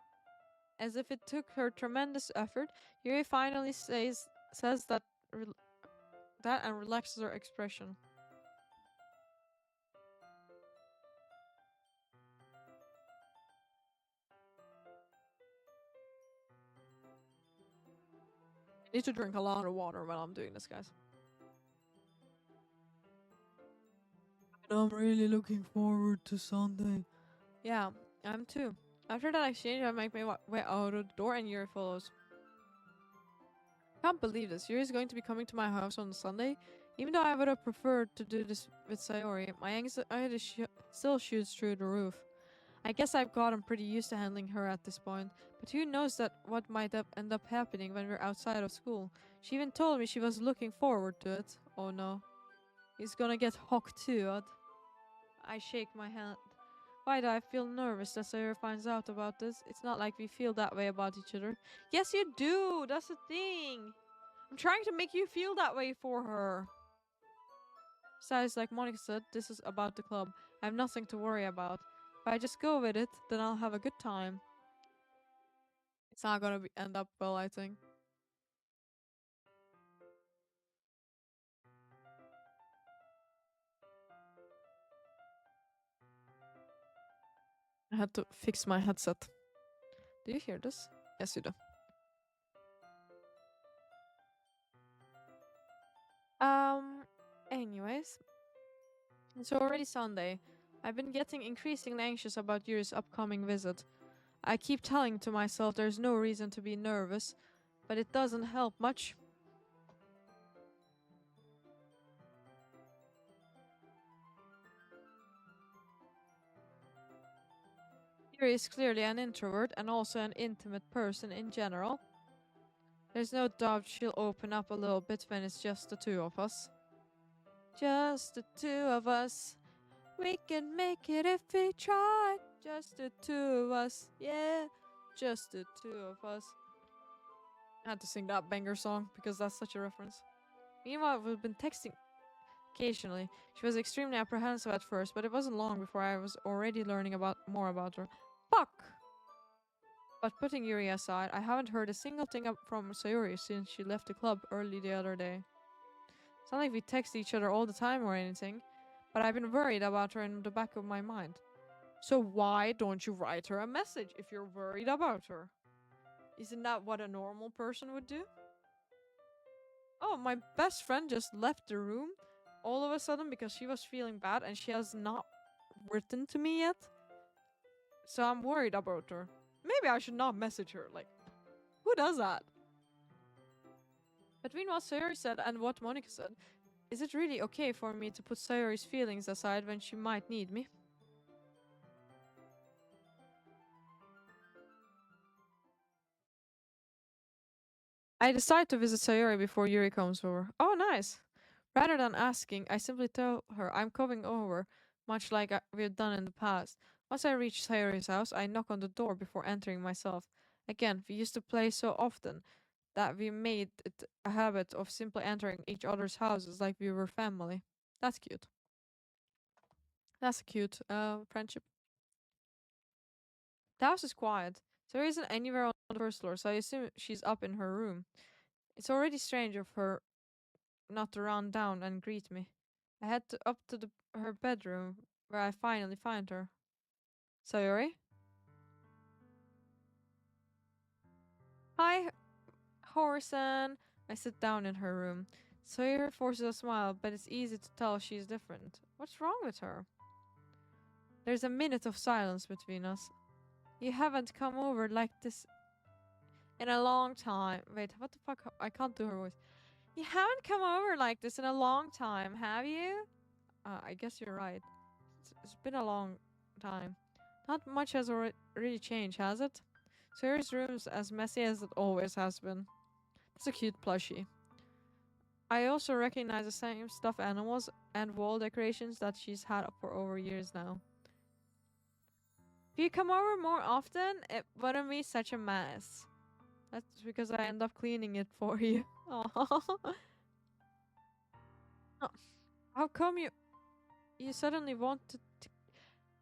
As if it took her tremendous effort, Yuri finally says that and relaxes her expression. I need to drink a lot of water while I'm doing this, guys. And I'm really looking forward to Sunday. Yeah, I'm too. After that exchange, I make my way out of the door and Yuri follows. I can't believe this. Yuri's going to be coming to my house on Sunday. Even though I would have preferred to do this with Sayori, my anxiety still shoots through the roof. I guess I've gotten pretty used to handling her at this point, but who knows what might end up happening when we're outside of school. She even told me she was looking forward to it. Oh no. He's gonna get hooked too. I shake my hand. Why do I feel nervous that Sayori finds out about this? It's not like we feel that way about each other. Yes, you do! That's the thing! I'm trying to make you feel that way for her. Besides, like Monica said, this is about the club. I have nothing to worry about. If I just go with it, then I'll have a good time. It's not gonna end up well, I think. I had to fix my headset. Do you hear this? Yes, you do. Anyways. It's already Sunday. I've been getting increasingly anxious about Yuri's upcoming visit. I keep telling to myself there's no reason to be nervous, but it doesn't help much. Yuri is clearly an introvert and also an intimate person in general. There's no doubt she'll open up a little bit when it's just the two of us. Just the two of us. We can make it if we try. Just the two of us. Yeah, just the two of us. I had to sing that banger song because that's such a reference. Meanwhile, we've been texting occasionally. She was extremely apprehensive at first, but it wasn't long before I was already learning more about her. Fuck! But putting Yuri aside, I haven't heard a single thing from Sayuri since she left the club early the other day. It's not like we text each other all the time or anything, but I've been worried about her in the back of my mind. So why don't you write her a message if you're worried about her? Isn't that what a normal person would do? Oh, my best friend just left the room all of a sudden because she was feeling bad and she has not written to me yet. So I'm worried about her. Maybe I should not message her. Like, who does that? Between what Sayori said and what Monica said, is it really okay for me to put Sayori's feelings aside when she might need me? I decide to visit Sayori before Yuri comes over. Oh, nice! Rather than asking, I simply tell her I'm coming over, much like we've done in the past. Once I reach Sayori's house, I knock on the door before entering myself. Again, we used to play so often that we made it a habit of simply entering each other's houses like we were family. That's cute. That's a cute friendship. The house is quiet. There isn't anywhere on the first floor, so I assume she's up in her room. It's already strange of her not to run down and greet me. I head up to her bedroom, where I finally find her. Sayori? Hi, Horson. I sit down in her room. Sayori forces a smile, but it's easy to tell she's different. What's wrong with her? There's a minute of silence between us. You haven't come over like this in a long time. Wait, what the fuck? I can't do her voice. You haven't come over like this in a long time, have you? I guess you're right. It's been a long time. Not much has really changed, has it? Sarah's room's as messy as it always has been. It's a cute plushie. I also recognize the same stuffed animals and wall decorations that she's had for over years now. If you come over more often, it wouldn't be such a mess. That's because I end up cleaning it for you. Aww. How come you suddenly wanted to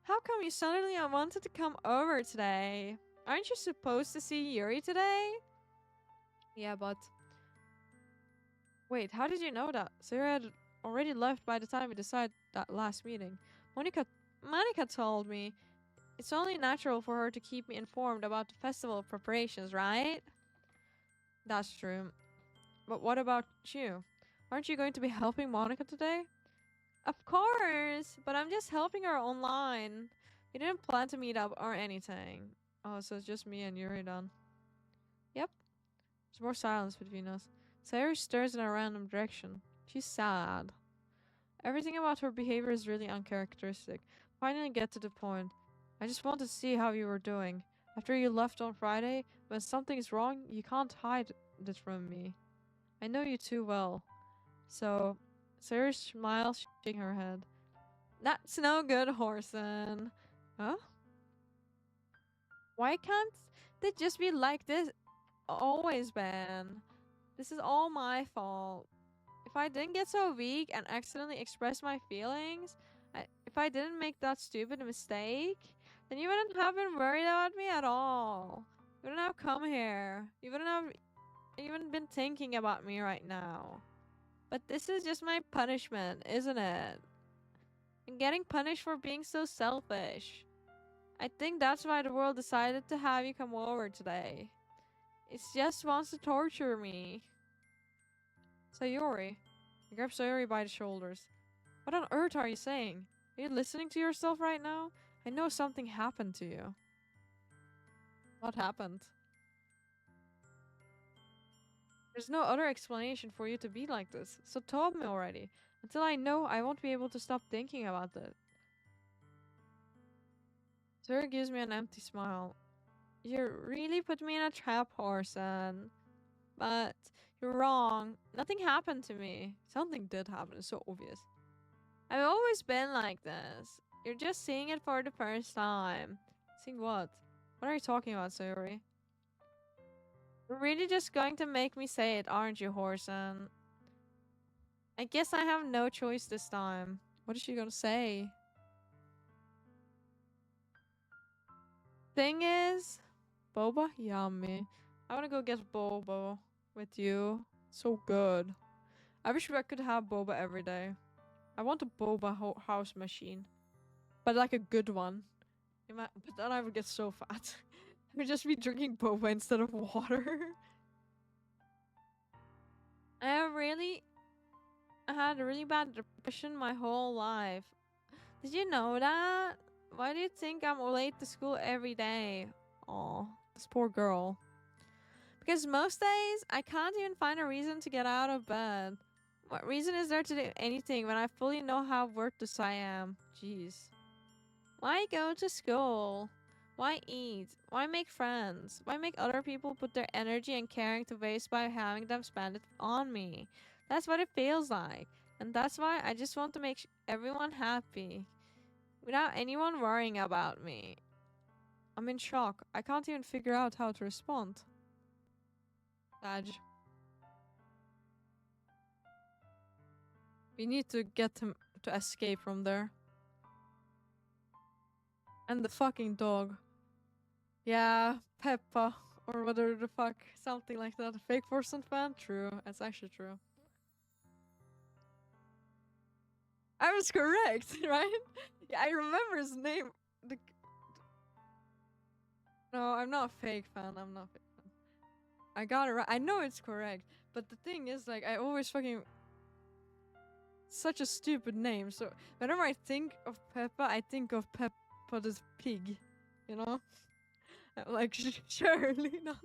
How come you suddenly wanted to come over today? Aren't you supposed to see Yuri today? Yeah, but wait, how did you know that? Sarah had already left by the time we decided that last meeting. Monica told me. It's only natural for her to keep me informed about the festival preparations, right? That's true. But what about you? Aren't you going to be helping Monica today? Of course, but I'm just helping her online. We didn't plan to meet up or anything. Oh, so it's just me and Yuri then. Yep. There's more silence between us. Sayuri stares in a random direction. She's sad. Everything about her behavior is really uncharacteristic. Finally get to the point. I just want to see how you were doing. After you left on Friday, when something is wrong, you can't hide it from me. I know you too well. So, Sayuri smiles, shaking her head. That's no good, Horson. Huh? Why can't they just be like this always been? This is all my fault. If I didn't get so weak and accidentally express my feelings, if I didn't make that stupid mistake, then you wouldn't have been worried about me at all. You wouldn't have come here. You wouldn't have even been thinking about me right now. But this is just my punishment, isn't it? I'm getting punished for being so selfish. I think that's why the world decided to have you come over today. It just wants to torture me. Sayori. I grab Sayori by the shoulders. What on earth are you saying? Are you listening to yourself right now? I know something happened to you. What happened? There's no other explanation for you to be like this, so tell me already. Until I know, I won't be able to stop thinking about it. Sayori gives me an empty smile. You really put me in a trap, Horson. But you're wrong. Nothing happened to me. Something did happen. It's so obvious. I've always been like this. You're just seeing it for the first time. Seeing what? What are you talking about, Sayori? You're really just going to make me say it, aren't you, Horson? I guess I have no choice this time. What is she gonna say? thing is, boba, yummy. I want to go get boba with you. So good. I wish I could have boba every day. I want a boba house machine, but like a good one. But then I would get so fat. I would just be drinking boba instead of water. I had a really bad depression my whole life. Did you know that? Why do you think I'm late to school every day? Aw, this poor girl. Because most days, I can't even find a reason to get out of bed. What reason is there to do anything when I fully know how worthless I am? Jeez. Why go to school? Why eat? Why make friends? Why make other people put their energy and caring to waste by having them spend it on me? That's what it feels like. And that's why I just want to make everyone happy. Without anyone worrying about me. I'm in shock. I can't even figure out how to respond. Sad. We need to get him to escape from there. And the fucking dog. Yeah, Peppa. Or whatever the fuck. Something like that. Fake Forsen fan? True. That's actually true. I was correct, right? Yeah, I remember his name. No, I'm not a fake fan. I'm not a fake fan. I got it right. I know it's correct. But the thing is, like, I always fucking... Such a stupid name. So whenever I think of Peppa, I think of Peppa the pig. You know? I'm like, surely not.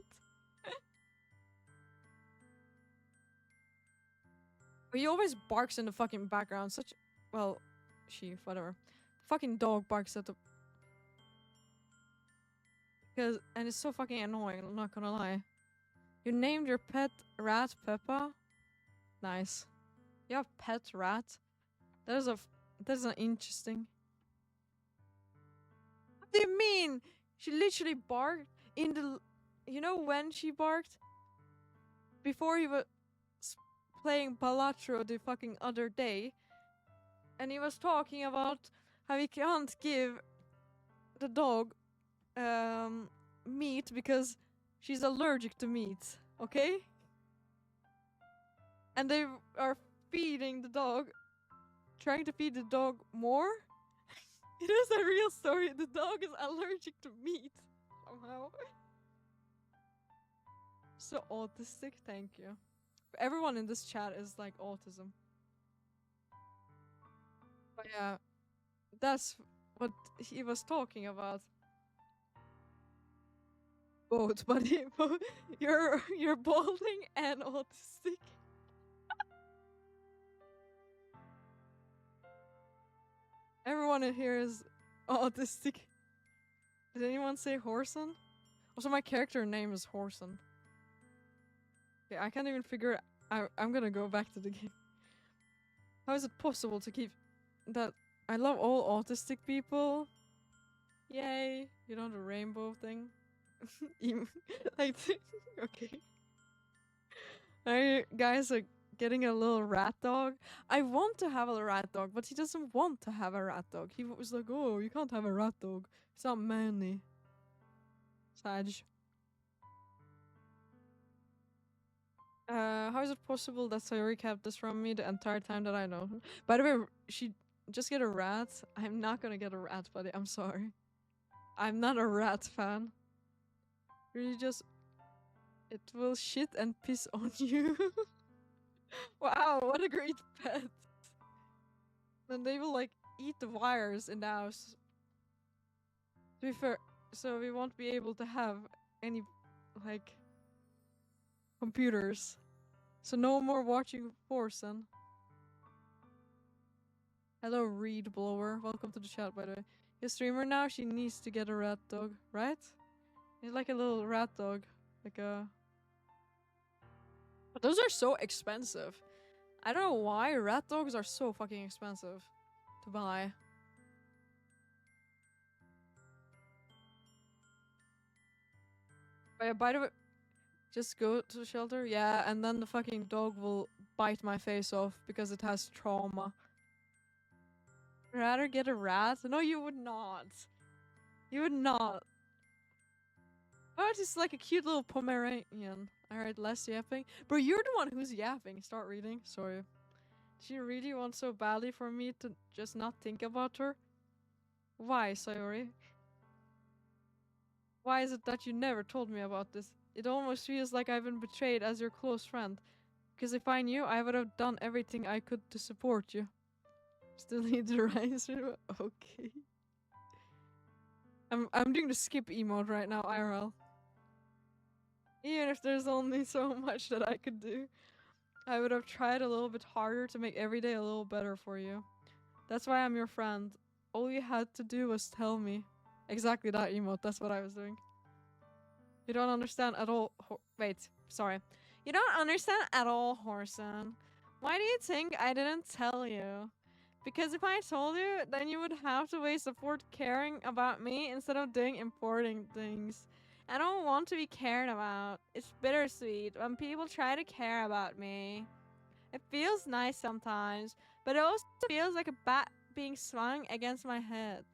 But he always barks in the fucking background. Such... Well, she, whatever. Fucking dog barks at the... And it's so fucking annoying, I'm not gonna lie. You named your pet rat Peppa? Nice. You have pet rat? That is an interesting. What do you mean? She literally barked in the... You know when she barked? Before he was playing Balatro the fucking other day. And he was talking about how he can't give the dog meat because she's allergic to meat. Okay? And they are feeding the dog, trying to feed the dog more. It is a real story. The dog is allergic to meat somehow. So autistic, thank you. Everyone in this chat is like autism. But yeah, that's what he was talking about. Both, but you're balding and autistic. Everyone in here is autistic. Did anyone say Horson? Also, my character name is Horson. Okay, I can't even figure out. I'm gonna go back to the game. How is it possible to keep that? I love all autistic people. Yay! You know the rainbow thing? Like, okay. Alright, guys are getting a little rat dog. I want to have a rat dog, but he doesn't want to have a rat dog. He was like, oh, you can't have a rat dog. It's not manly. Sag. How is it possible that Sayori kept this from me the entire time that I know her? By the way, she just get a rat. I'm not gonna get a rat, buddy. I'm sorry. I'm not a rat fan. Really just... It will shit and piss on you. Wow, what a great pet. Then they will like eat the wires in the house. To be fair, so we won't be able to have any like computers. So no more watching Forsen. Hello, Reed Blower. Welcome to the chat, by the way. You're a streamer now. She needs to get a rat dog, right? It's like a little rat dog, like a. But those are so expensive. I don't know why rat dogs are so fucking expensive to buy. But yeah, by the way, just go to the shelter, yeah, and then the fucking dog will bite my face off because it has trauma. Rather get a rat? No, you would not. You would not. Oh, it's just like a cute little Pomeranian. Alright, less yapping. Bro, you're the one who's yapping. Start reading. Sorry. She really wants so badly for me to just not think about her. Why, Sayori? Why is it that you never told me about this? It almost feels like I've been betrayed as your close friend. Because if I knew, I would have done everything I could to support you. Still need the rise. Okay. I'm doing the skip emote right now, IRL. Even if there's only so much that I could do, I would have tried a little bit harder to make every day a little better for you. That's why I'm your friend. All you had to do was tell me. Exactly that emote, that's what I was doing. You don't understand at all. Wait, sorry. You don't understand at all, Horson. Why do you think I didn't tell you? Because if I told you, then you would have to waste effort caring about me instead of doing important things. I don't want to be cared about. It's bittersweet when people try to care about me. It feels nice sometimes, but it also feels like a bat being swung against my head.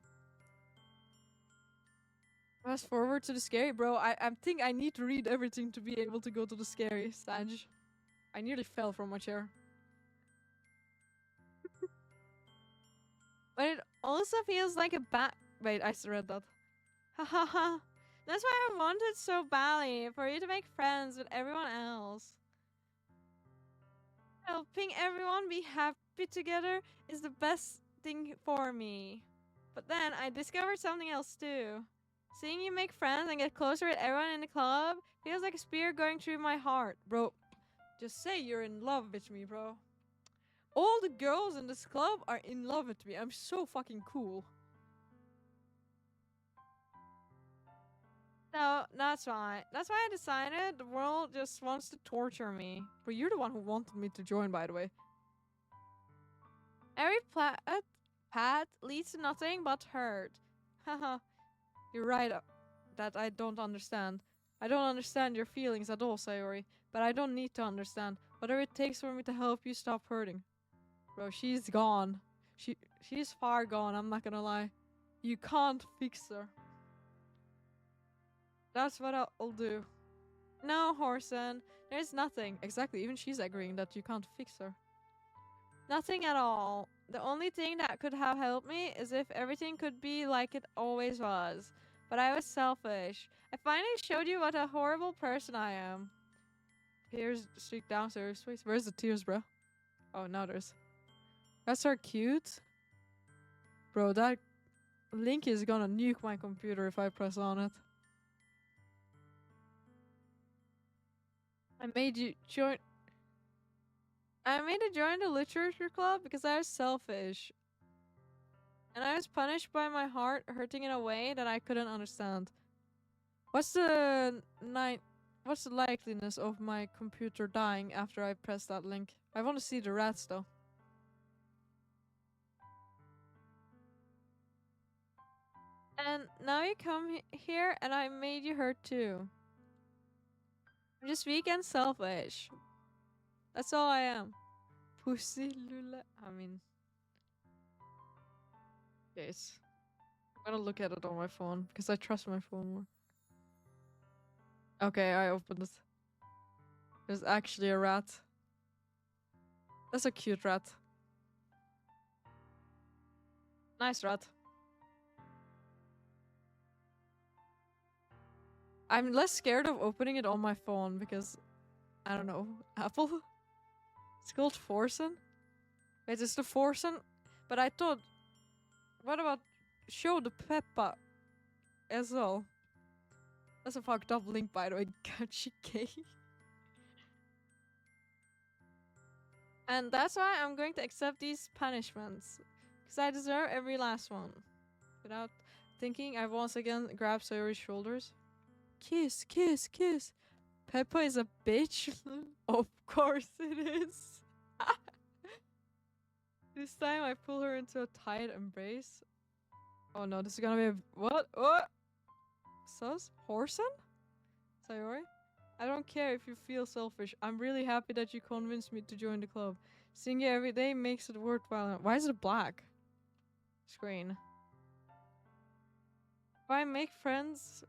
Fast forward to the scary, bro. I think I need to read everything to be able to go to the scary stage. I nearly fell from my chair. But it also feels like a bat. Wait, I read that. Hahaha. That's why I wanted so badly for you to make friends with everyone else. Helping everyone be happy together is the best thing for me. But then I discovered something else too. Seeing you make friends and get closer with everyone in the club feels like a spear going through my heart. Bro, just say you're in love with me, bro. All the girls in this club are in love with me. I'm so fucking cool. No, that's fine. That's why I decided the world just wants to torture me. But you're the one who wanted me to join, by the way. Every path leads to nothing but hurt. Haha, you're right that I don't understand. I don't understand your feelings at all, Sayori. But I don't need to understand. Whatever it takes for me to help you stop hurting. Bro, she's gone. She's far gone, I'm not gonna lie. You can't fix her. That's what I'll do. No, Horson. There's nothing. Exactly, even she's agreeing that you can't fix her. Nothing at all. The only thing that could have helped me is if everything could be like it always was. But I was selfish. I finally showed you what a horrible person I am. Here's streak downstairs. Where's the tears, bro? Oh, now there's. That's so cute. Bro, that link is gonna nuke my computer if I press on it. I made you join the literature club because I was selfish. And I was punished by my heart hurting in a way that I couldn't understand. What's the likeliness of my computer dying after I press that link? I want to see the rats though. And now you come here and I made you hurt too. I'm just weak and selfish. That's all I am. Pussy lula. I mean. Yes. I'm gonna look at it on my phone because I trust my phone more. Okay, I opened it. There's actually a rat. That's a cute rat. Nice rat. I'm less scared of opening it on my phone because, I don't know, Apple? It's called Forsen? Wait, it's the Forsen? But I thought, what about show the Peppa as well? That's a fucked up link, by the way. Gachi K. And that's why I'm going to accept these punishments. Because I deserve every last one. Without thinking, I once again grab Sayori's shoulders. Kiss, kiss, kiss. Peppa is a bitch. Of course it is. This time I pull her into a tight embrace. Oh no, this is gonna be a what? What? Sus? Horson? Sayori? I don't care if you feel selfish. I'm really happy that you convinced me to join the club. Seeing you every day makes it worthwhile. Why is it black? Screen. If I make friends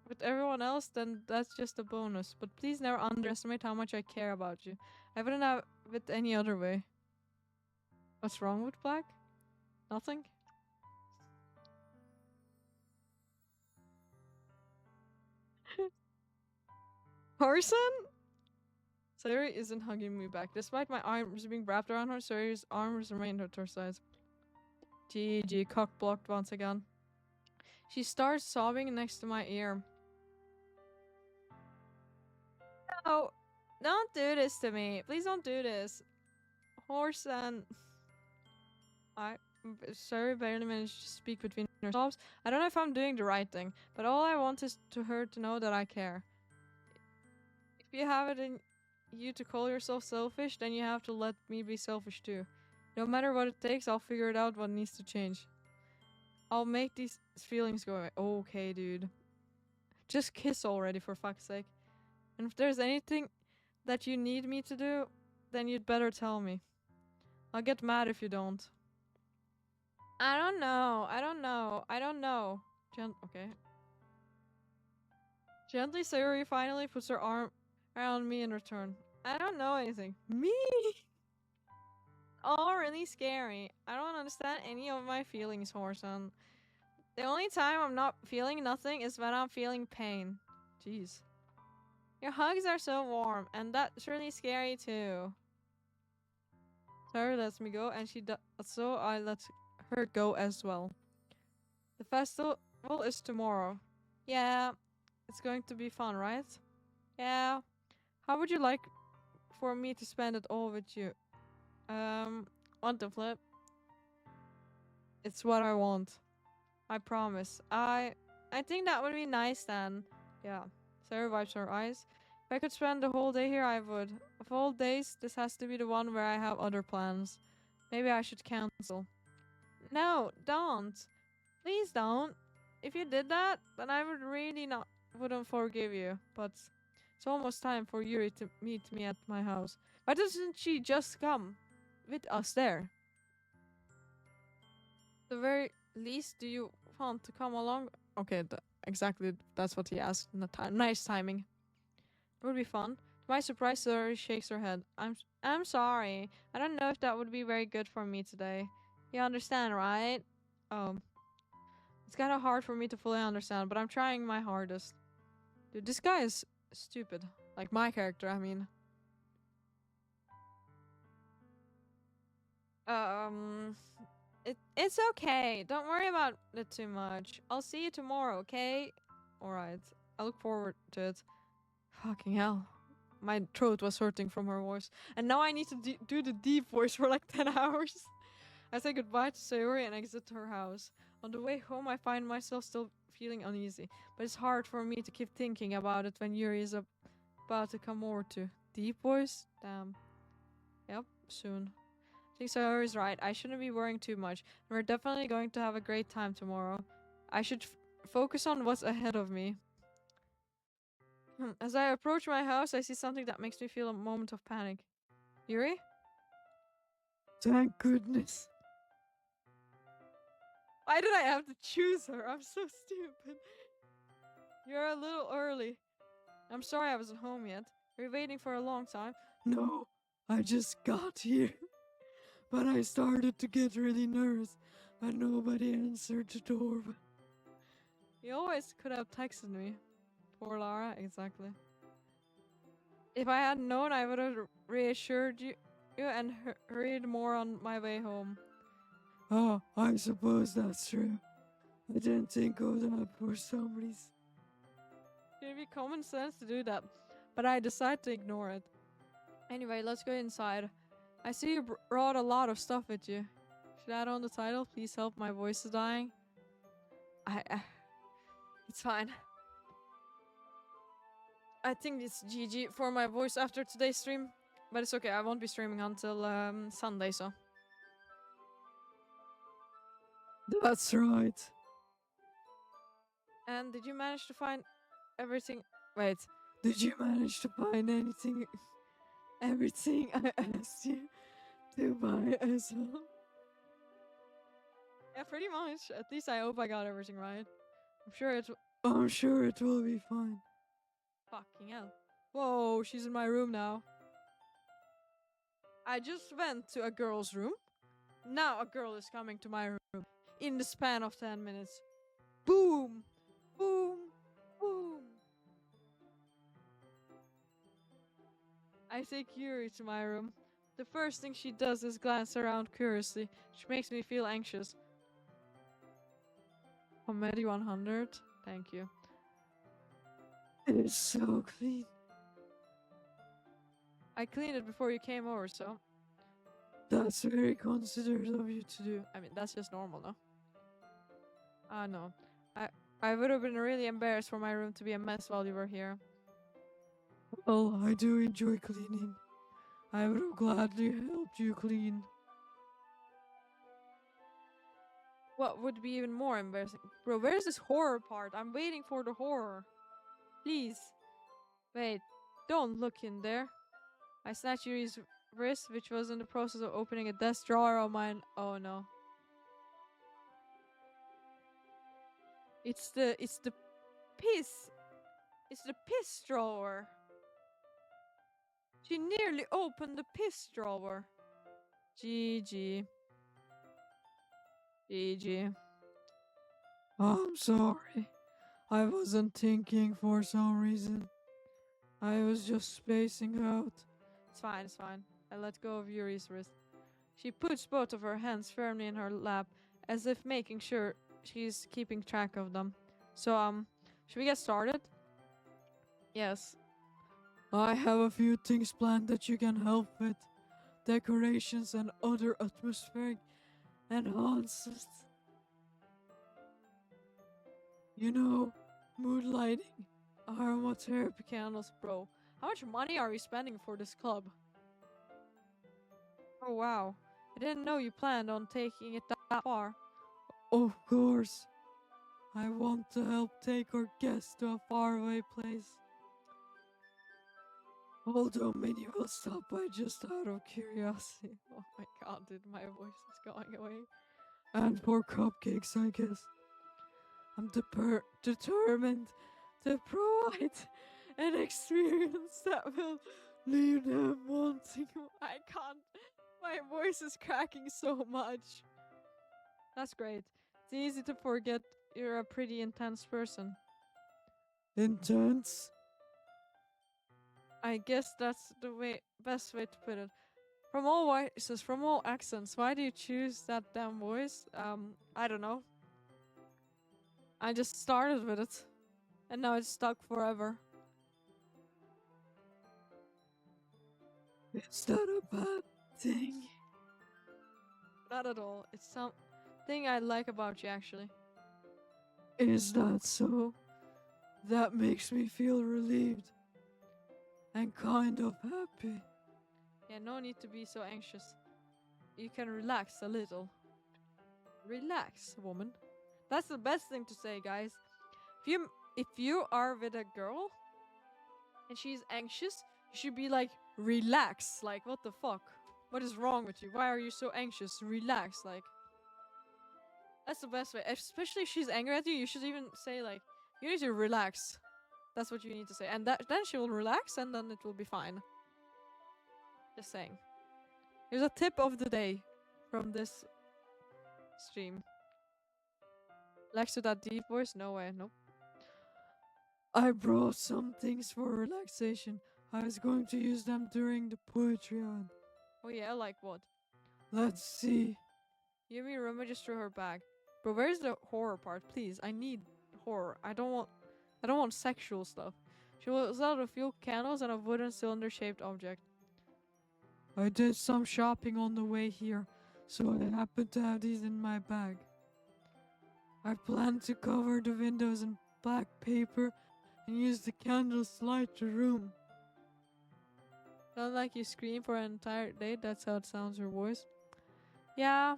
with everyone else, then that's just a bonus. But please never underestimate how much I care about you. I wouldn't have it any other way. What's wrong with Black? Nothing? Harrison? Sayuri isn't hugging me back. Despite my arms being wrapped around her, Sayuri's arms remained at her sides. GG, cock blocked once again. She starts sobbing next to my ear. No, don't do this to me. Please don't do this. Horse and... Sayuri barely managed to speak between her sobs. I don't know if I'm doing the right thing, but all I want is to her to know that I care. If you have it in you to call yourself selfish, then you have to let me be selfish too. No matter what it takes, I'll figure it out what needs to change. I'll make these feelings go away. Okay, dude. Just kiss already, for fuck's sake. And if there's anything that you need me to do, then you'd better tell me. I'll get mad if you don't. I don't know. Okay. Gently, Sayuri finally puts her arm around me in return. I don't know anything. Me? All really scary. I don't understand any of my feelings, Horson. The only time I'm not feeling nothing is when I'm feeling pain. Jeez. Your hugs are so warm, and that's really scary too. Sayuri lets me go, and she does, so I let her go as well. The festival is tomorrow. Yeah, it's going to be fun, right? Yeah. How would you like for me to spend it all with you? Want to flip? It's what I want. I promise. I think that would be nice then. Yeah. Sarah wipes her eyes. If I could spend the whole day here, I would. Of all days, this has to be the one where I have other plans. Maybe I should cancel. No, don't. Please don't. If you did that, then I would really wouldn't forgive you. But it's almost time for Yuri to meet me at my house. Why doesn't she just come with us there? The very least, do you want to come along? Okay, exactly. That's what he asked. Nice timing. It would be fun. To my surprise, Sayuri shakes her head. I'm sorry. I don't know if that would be very good for me today. You understand, right? Oh. It's kind of hard for me to fully understand, but I'm trying my hardest. Dude, this guy is stupid. Like my character, I mean. It's okay. Don't worry about it too much. I'll see you tomorrow, okay? Alright. I look forward to it. Fucking hell. My throat was hurting from her voice. And now I need to do the deep voice for like 10 hours. I say goodbye to Sayuri and exit her house. On the way home, I find myself still feeling uneasy. But it's hard for me to keep thinking about it when Yuri is about to come over to. Deep voice? Damn. Yep, soon. I think Sayuri's right. I shouldn't be worrying too much. We're definitely going to have a great time tomorrow. I should focus on what's ahead of me. As I approach my house, I see something that makes me feel a moment of panic. Yuri? Thank goodness. Why did I have to choose her? I'm so stupid. You're a little early. I'm sorry I wasn't home yet. We're waiting for a long time. No, I just got here. But I started to get really nervous and nobody answered the door. You always could have texted me. Poor Lara, exactly. If I had known, I would have reassured you and hurried more on my way home. Oh, I suppose that's true. I didn't think of that for some reason. It'd be common sense to do that, but I decided to ignore it. Anyway, let's go inside. I see you brought a lot of stuff with you. Should I add on the title? Please help, my voice is dying. It's fine. I think it's GG for my voice after today's stream. But it's okay, I won't be streaming until Sunday, so. That's right. And did you manage to find everything? Wait. Did you manage to find anything? Everything I asked you to buy as well? Yeah, pretty much. At least I hope I got everything right. I'm sure it I'm sure it will be fine. Fucking hell. Whoa, she's in my room now. I just went to a girl's room. Now a girl is coming to my room. In the span of 10 minutes. Boom! Boom! Boom! I take Yuri to my room. The first thing she does is glance around curiously, which makes me feel anxious. Comedy 100. Thank you. It's so clean. I cleaned it before you came over, so... That's very considerate of you to do. I mean, that's just normal, no? No. I would have been really embarrassed for my room to be a mess while you were here. Well, I do enjoy cleaning. I would have gladly helped you clean. What would be even more embarrassing? Bro, where's this horror part? I'm waiting for the horror. Please. Wait, don't look in there. I snatched Yuri's wrist, which was in the process of opening a desk drawer of mine. Oh no. It's the piss. It's the piss drawer. She nearly opened the piss drawer. GG. GG. I'm sorry. I wasn't thinking for some reason. I was just spacing out. It's fine, it's fine. I let go of Yuri's wrist. She puts both of her hands firmly in her lap, as if making sure she's keeping track of them. So, should we get started? Yes. I have a few things planned that you can help with. Decorations and other atmospheric enhancements. You know, mood lighting, aromatherapy. Candles, bro. How much money are we spending for this club? Oh wow. I didn't know you planned on taking it that far. Of course. I want to help take our guests to a faraway place. Although many will stop by just out of curiosity. Oh my god, dude, my voice is going away. And for cupcakes, I guess. I'm determined to provide an experience that will leave them wanting. I can't. My voice is cracking so much. That's great. It's easy to forget you're a pretty intense person. Intense? I guess that's the best way to put it. From all voices, from all accents, why do you choose that damn voice? I don't know. I just started with it, and now it's stuck forever. Is that a bad thing? Not at all. It's something I like about you, actually. Is that so? That makes me feel relieved. And kind of happy. Yeah, no need to be so anxious. You can relax a little. Relax, woman. That's the best thing to say, guys. If you are with a girl and she's anxious, you should be like, relax. Like, what the fuck? What is wrong with you? Why are you so anxious? Relax. Like, that's the best way. Especially if she's angry at you, you should even say like, you need to relax. That's what you need to say. And then she will relax and then it will be fine. Just saying. Here's a tip of the day from this stream. Relax to that deep voice? No way. Nope. I brought some things for relaxation. I was going to use them during the poetry on. Oh yeah, like what? Let's see. Yumi rummages through her bag. But where's the horror part? Please, I need horror. I don't want sexual stuff. She pulls out a few candles and a wooden cylinder-shaped object. I did some shopping on the way here, so I happen to have these in my bag. I plan to cover the windows in black paper and use the candles to light the room. Sound like you scream for an entire day? That's how it sounds, your voice. Yeah.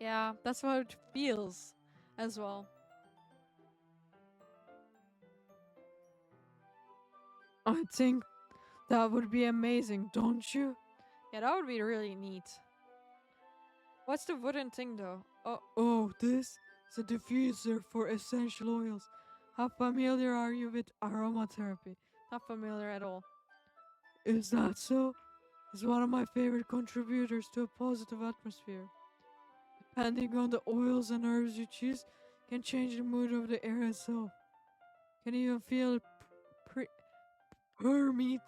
Yeah, that's how it feels as well. I think that would be amazing, don't you? Yeah, that would be really neat. What's the wooden thing though? Oh, this? It's a diffuser for essential oils. How familiar are you with aromatherapy? Not familiar at all. Is that so? It's one of my favorite contributors to a positive atmosphere. Depending on the oils and herbs you choose, can change the mood of the air itself. Can even feel it permeate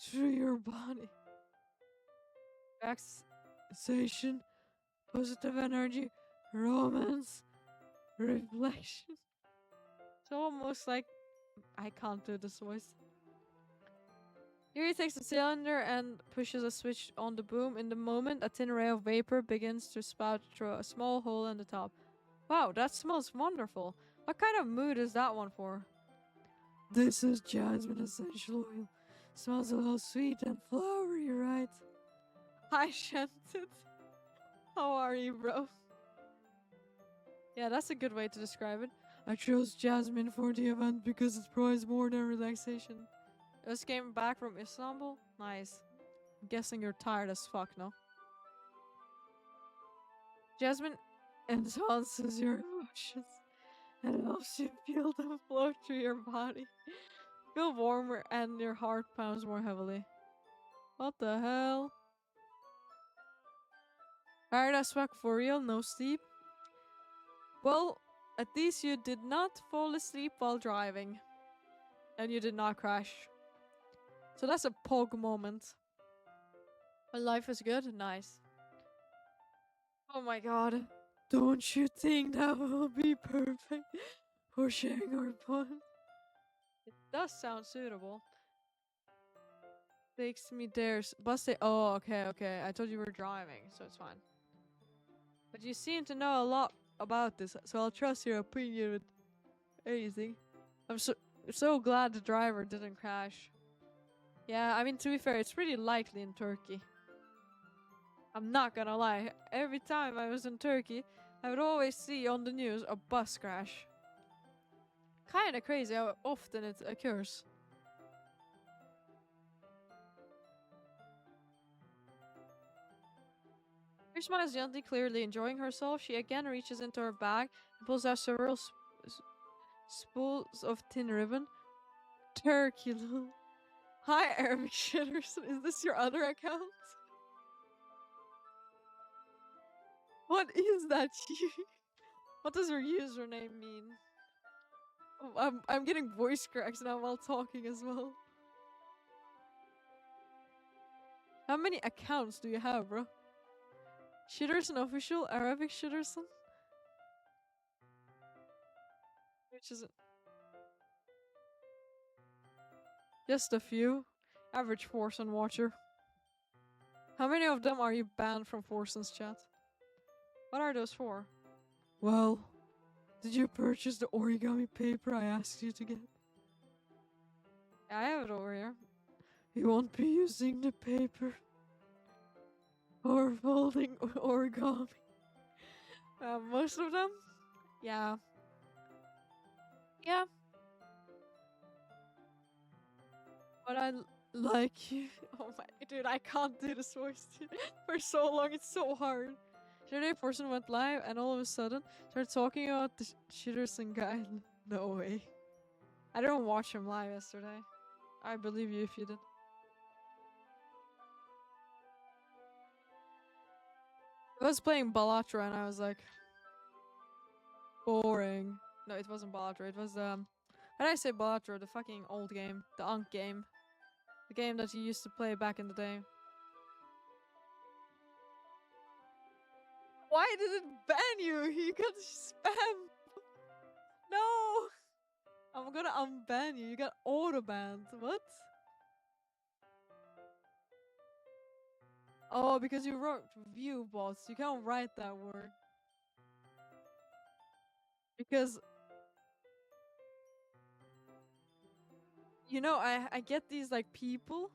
through your body. Relaxation, positive energy, romance, reflection. It's almost like I can't do this voice. Yuri takes the cylinder and pushes a switch on the boom. In the moment, a thin ray of vapor begins to spout through a small hole in the top. Wow, that smells wonderful. What kind of mood is that one for? This is jasmine essential oil. Smells a little sweet and flowery, right? Hi, Shanted. How are you, bro? Yeah, that's a good way to describe it. I chose jasmine for the event because it provides more than relaxation. Just came back from Istanbul? Nice. I'm guessing you're tired as fuck, no? Jasmine Enhances your emotions and helps you feel them flow through your body. feel warmer and your heart pounds more heavily. What the hell? Tired as fuck for real? No sleep? Well, at least you did not fall asleep while driving. And you did not crash. So that's a pog moment. When life is good? Nice. Oh my god. Don't you think that will be perfect for sharing our fun? It does sound suitable. Takes me there. Bus stay. Oh, okay. I told you were driving, so it's fine. But you seem to know a lot about this, so I'll trust your opinion with anything. I'm so glad the driver didn't crash. Yeah, I mean, to be fair, it's pretty likely in Turkey. I'm not gonna lie, every time I was in Turkey, I would always see on the news a bus crash. Kinda crazy how often it occurs. She smiles gently, clearly enjoying herself. She again reaches into her bag and pulls out several spools of thin ribbon. Turkey, lol. Hi, Arabic shitters. Is this your other account? What is that? What does your username mean? Oh, I'm getting voice cracks now while talking as well. How many accounts do you have, bro? Shitterson official, Arabic Shitterson? Which is it? Just a few. Average Forsen watcher. How many of them are you banned from Forsen's chat? What are those for? Well, did you purchase the origami paper I asked you to get? Yeah, I have it over here. You won't be using the paper or folding origami. Most of them? Yeah. Yeah. But I like you. Oh my, dude, I can't do this voice for so long. It's so hard. Yesterday, a person went live and all of a sudden started talking about the Shitterson guy. No way. I didn't watch him live yesterday. I believe you if you did. I was playing Balatra and I was like, boring. No, it wasn't Balatra. It was how did I say Balatra? The fucking old game, the Ankh game, the game that you used to play back in the day. Why did it ban you? You got spam. No, I'm gonna unban you. You got auto banned. What? Oh, because you wrote view bots. You can't write that word. Because you know, I get these like people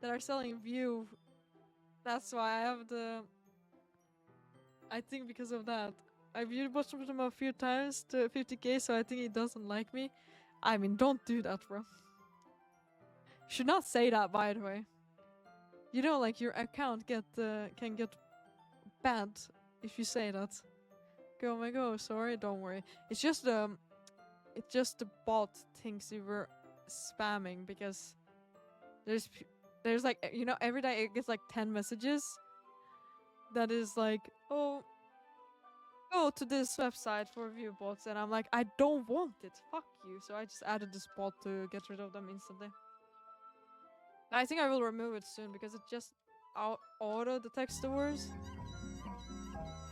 that are selling view. That's why I have the. I think because of that, I viewed both of them a few times to 50k, so I think he doesn't like me. I mean, don't do that, bro. You should not say that, by the way. You know, like your account can get banned if you say that. Oh my god, sorry, don't worry. It's just the bot thinks you were spamming because there's like every day it gets like 10 messages that is like, oh, go to this website for view bots, and I'm like, I don't want it, fuck you. So I just added this bot to get rid of them instantly. I think I will remove it soon because it just auto detects the words.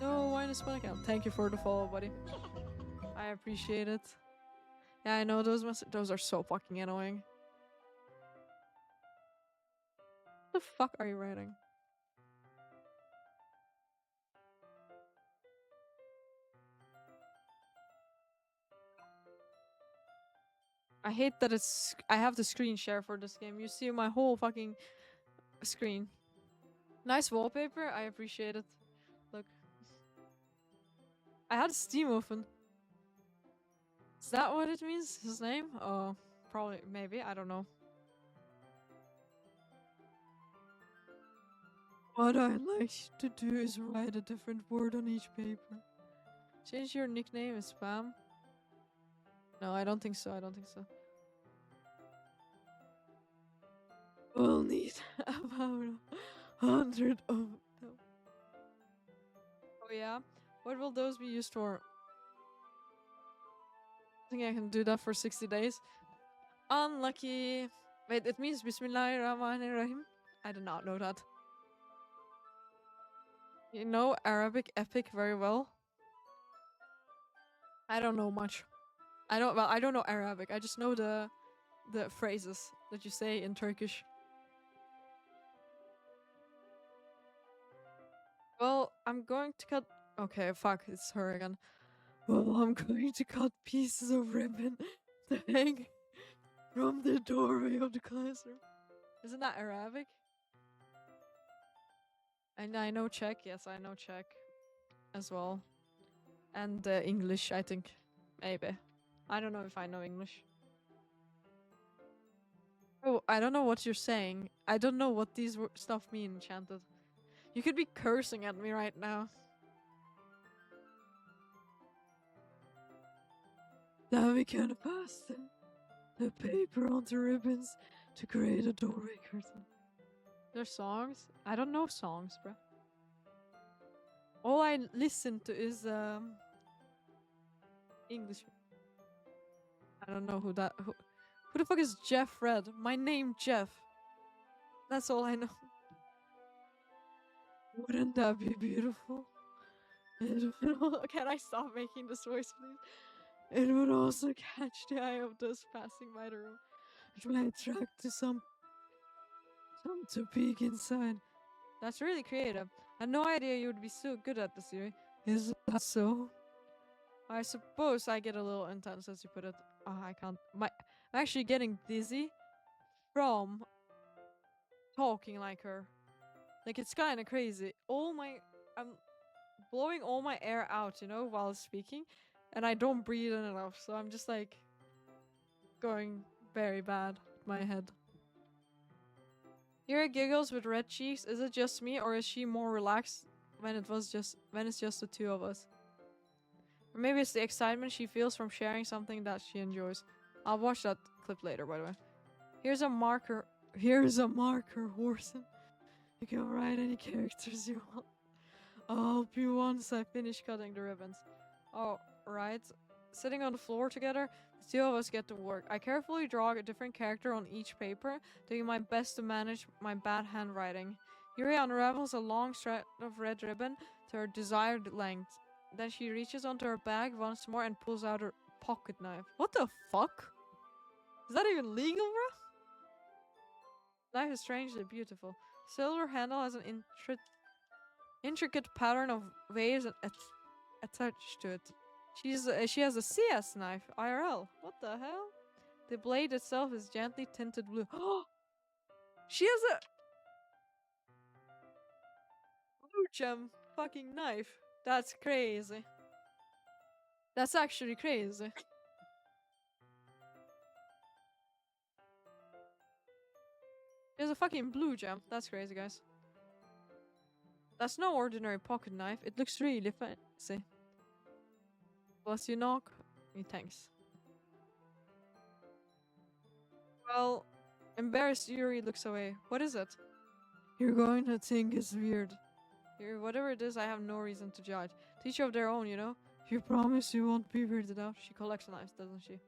No, why is one account? Thank you for the follow, buddy. I appreciate it. Yeah, I know those are so fucking annoying. What the fuck are you writing? I hate that I have the screen share for this game. You see my whole fucking screen. Nice wallpaper. I appreciate it. Look. I had Steam open. Is that what it means? His name? Oh, probably, maybe. I don't know. What I like to do is write a different word on each paper. Change your nickname is spam? No, I don't think so. I don't think so. We'll need about 100 of them. Oh yeah? What will those be used for? I think I can do that for 60 days. Unlucky. Wait, it means Bismillahirrahmanirrahim? I did not know that. You know Arabic epic very well? I don't know much. I don't know Arabic. I just know the phrases that you say in Turkish. Well, I'm going to cut. Okay, fuck, it's her again. Well, I'm going to cut pieces of ribbon to hang from the doorway of the classroom. Isn't that Arabic? And I know Czech. Yes, I know Czech as well. And English, I think. Maybe. I don't know if I know English. Oh, I don't know what you're saying. I don't know what these stuff mean, Enchanted. You could be cursing at me right now. Now we can pass the paper onto ribbons to create a doorway curtain. There's songs? I don't know songs, bro. All I listen to is English. I don't know who the fuck is Jeff Red? My name Jeff. That's all I know. Wouldn't that be beautiful? Can I stop making this voice, please? It would also catch the eye of those passing by the room. It might attract some to peek inside. That's really creative. I had no idea you would be so good at this, Yuri. Is that so? I suppose I get a little intense as you put it. Oh, I can't. I'm actually getting dizzy from talking like her. Like, it's kind of crazy. I'm blowing all my air out, while speaking, and I don't breathe in enough, so I'm just like going very bad with my head. Yuri giggles with red cheeks. Is it just me, or is she more relaxed when it's just the two of us? Or maybe it's the excitement she feels from sharing something that she enjoys. I'll watch that clip later, by the way. Here's a marker, Horson. You can write any characters you want. I'll help you once I finish cutting the ribbons. Alright. Sitting on the floor together, the two of us get to work. I carefully draw a different character on each paper, doing my best to manage my bad handwriting. Yuri unravels a long strand of red ribbon to her desired length. Then she reaches onto her bag once more and pulls out her pocket knife. What the fuck? Is that even legal, bro? Knife is strangely beautiful. Silver handle has an intricate pattern of waves attached to it. She has a CS knife, IRL. What the hell? The blade itself is gently tinted blue. She has a blue gem fucking knife. That's crazy. That's actually crazy. She has a fucking blue gem. That's crazy, guys. That's no ordinary pocket knife. It looks really fancy. Bless you, knock. Thanks. Well, embarrassed Yuri looks away. What is it? You're going to think it's weird. Yuri, whatever it is, I have no reason to judge. Teach of their own, you know? You promise you won't be weirded out? She collects knives, doesn't she?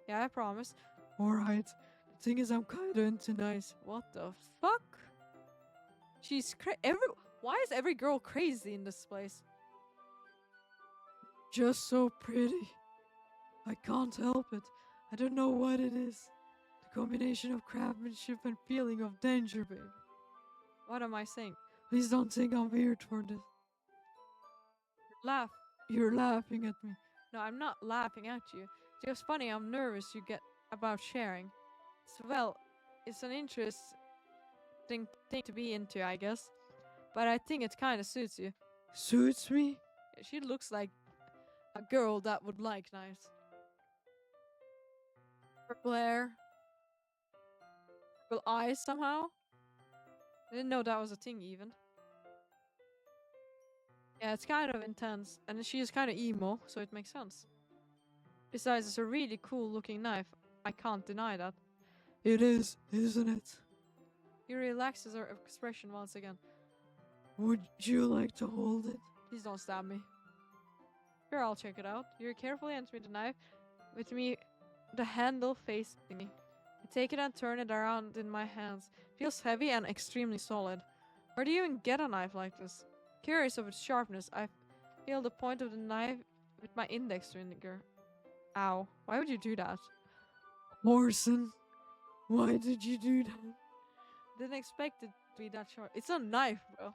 Yeah, I promise. Alright. The thing is, I'm kinda into knives. What the fuck? She's Why is every girl crazy in this place? Just so pretty. I can't help it. I don't know what it is. The combination of craftsmanship and feeling of danger, babe. What am I saying? Please don't think I'm weird for this. Laugh. You're laughing at me. No, I'm not laughing at you. It's just funny how nervous you get about sharing. Well, it's an interesting thing to be into, I guess. But I think it kind of suits you. Suits me? She looks like a girl that would like knives. Purple hair. Purple eyes somehow. I didn't know that was a thing even. Yeah, it's kind of intense. And she is kind of emo, so it makes sense. Besides, it's a really cool looking knife. I can't deny that. It is, isn't it? He relaxes her expression once again. Would you like to hold it? Please don't stab me. Here, I'll check it out. You carefully hands me the knife, with me the handle facing me. I take it and turn it around in my hands. Feels heavy and extremely solid. Where do you even get a knife like this? Curious of its sharpness, I feel the point of the knife with my index finger. Ow. Why would you do that? Morrison, why did you do that? Didn't expect it to be that sharp. It's a knife, bro.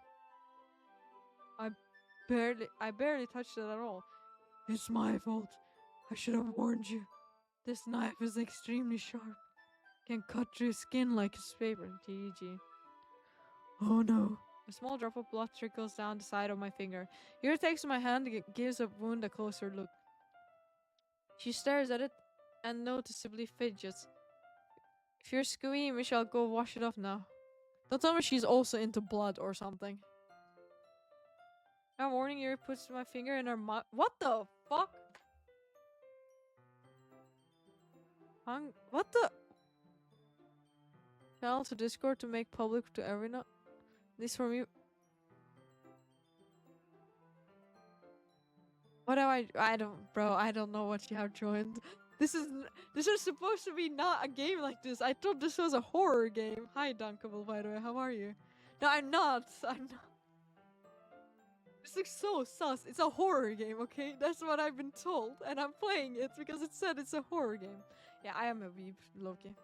I barely touched it at all. It's my fault. I should have warned you. This knife is extremely sharp. Can cut through skin like a paper. GG. Oh no. A small drop of blood trickles down the side of my finger. Yuri takes my hand and gives the wound a closer look. She stares at it and noticeably fidgets. If you're squeamish, I'll go wash it off now. Don't tell me she's also into blood or something. Now warning, Yuri puts my finger in her mouth. What the fuck? What the? Channel to Discord to make public to everyone. This from you. What have I don't know what you have joined. This is supposed to be not a game like this. I thought this was a horror game. Hi Dunkable, by the way, how are you? No, I'm not. This looks so sus. It's a horror game, okay? That's what I've been told. And I'm playing it because it said it's a horror game. Yeah, I am a weeb, Loki.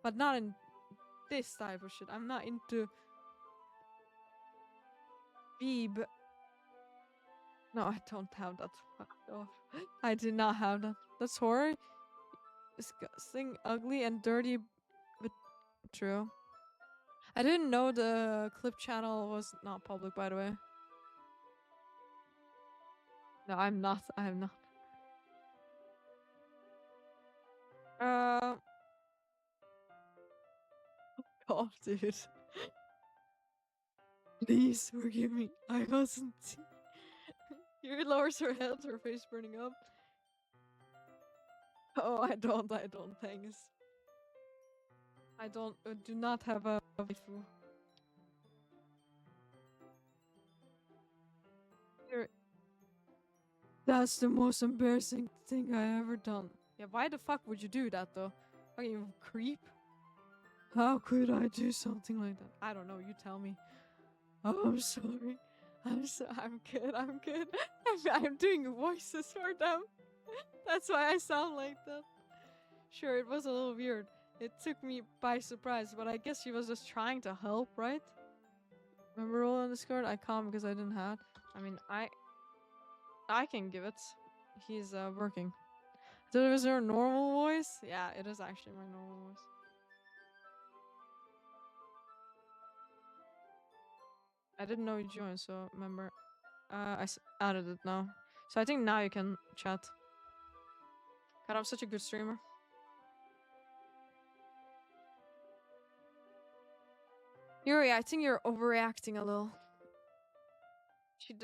But not in this type of shit. I'm not into weeb. No, I don't have that. Oh, I did not have that. That's horror. Disgusting, ugly, and dirty, but true. I didn't know the clip channel was not public, by the way. No, I'm not. I am not. God, dude. Please forgive me. I wasn't. Yuri lowers her head, her face burning up. Oh, I don't, thanks. I do not have a waifu. That's the most embarrassing thing I ever done. Yeah, why the fuck would you do that though? Fucking creep. How could I do something like that? I don't know, you tell me. Oh, I'm sorry. I'm good, I'm good. I'm doing voices for them. That's why I sound like that. Sure, it was a little weird. It took me by surprise, but I guess she was just trying to help, right? Remember roll on Discord? I can't because I didn't have. I mean, I can give it. He's working. So is there a normal voice? Yeah, it is actually my normal voice. I didn't know you joined, so remember. I added it now. So I think now you can chat. God, I'm such a good streamer. Yuri, I think you're overreacting a little. She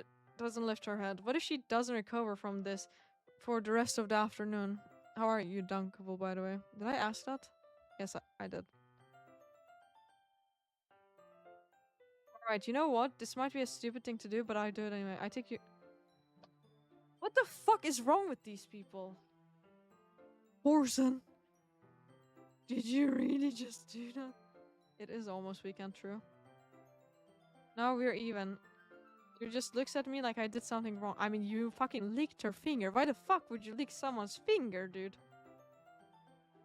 doesn't lift her head. What if she doesn't recover from this for the rest of the afternoon? How are you, Dunkable, by the way? Did I ask that? Yes, I did. Alright, you know what? This might be a stupid thing to do, but I do it anyway. I take you... What the fuck is wrong with these people? Orson, did you really just do that? It is almost weekend, true. Now we're even. You just looks at me like I did something wrong. I mean, you fucking licked her finger. Why the fuck would you lick someone's finger, dude?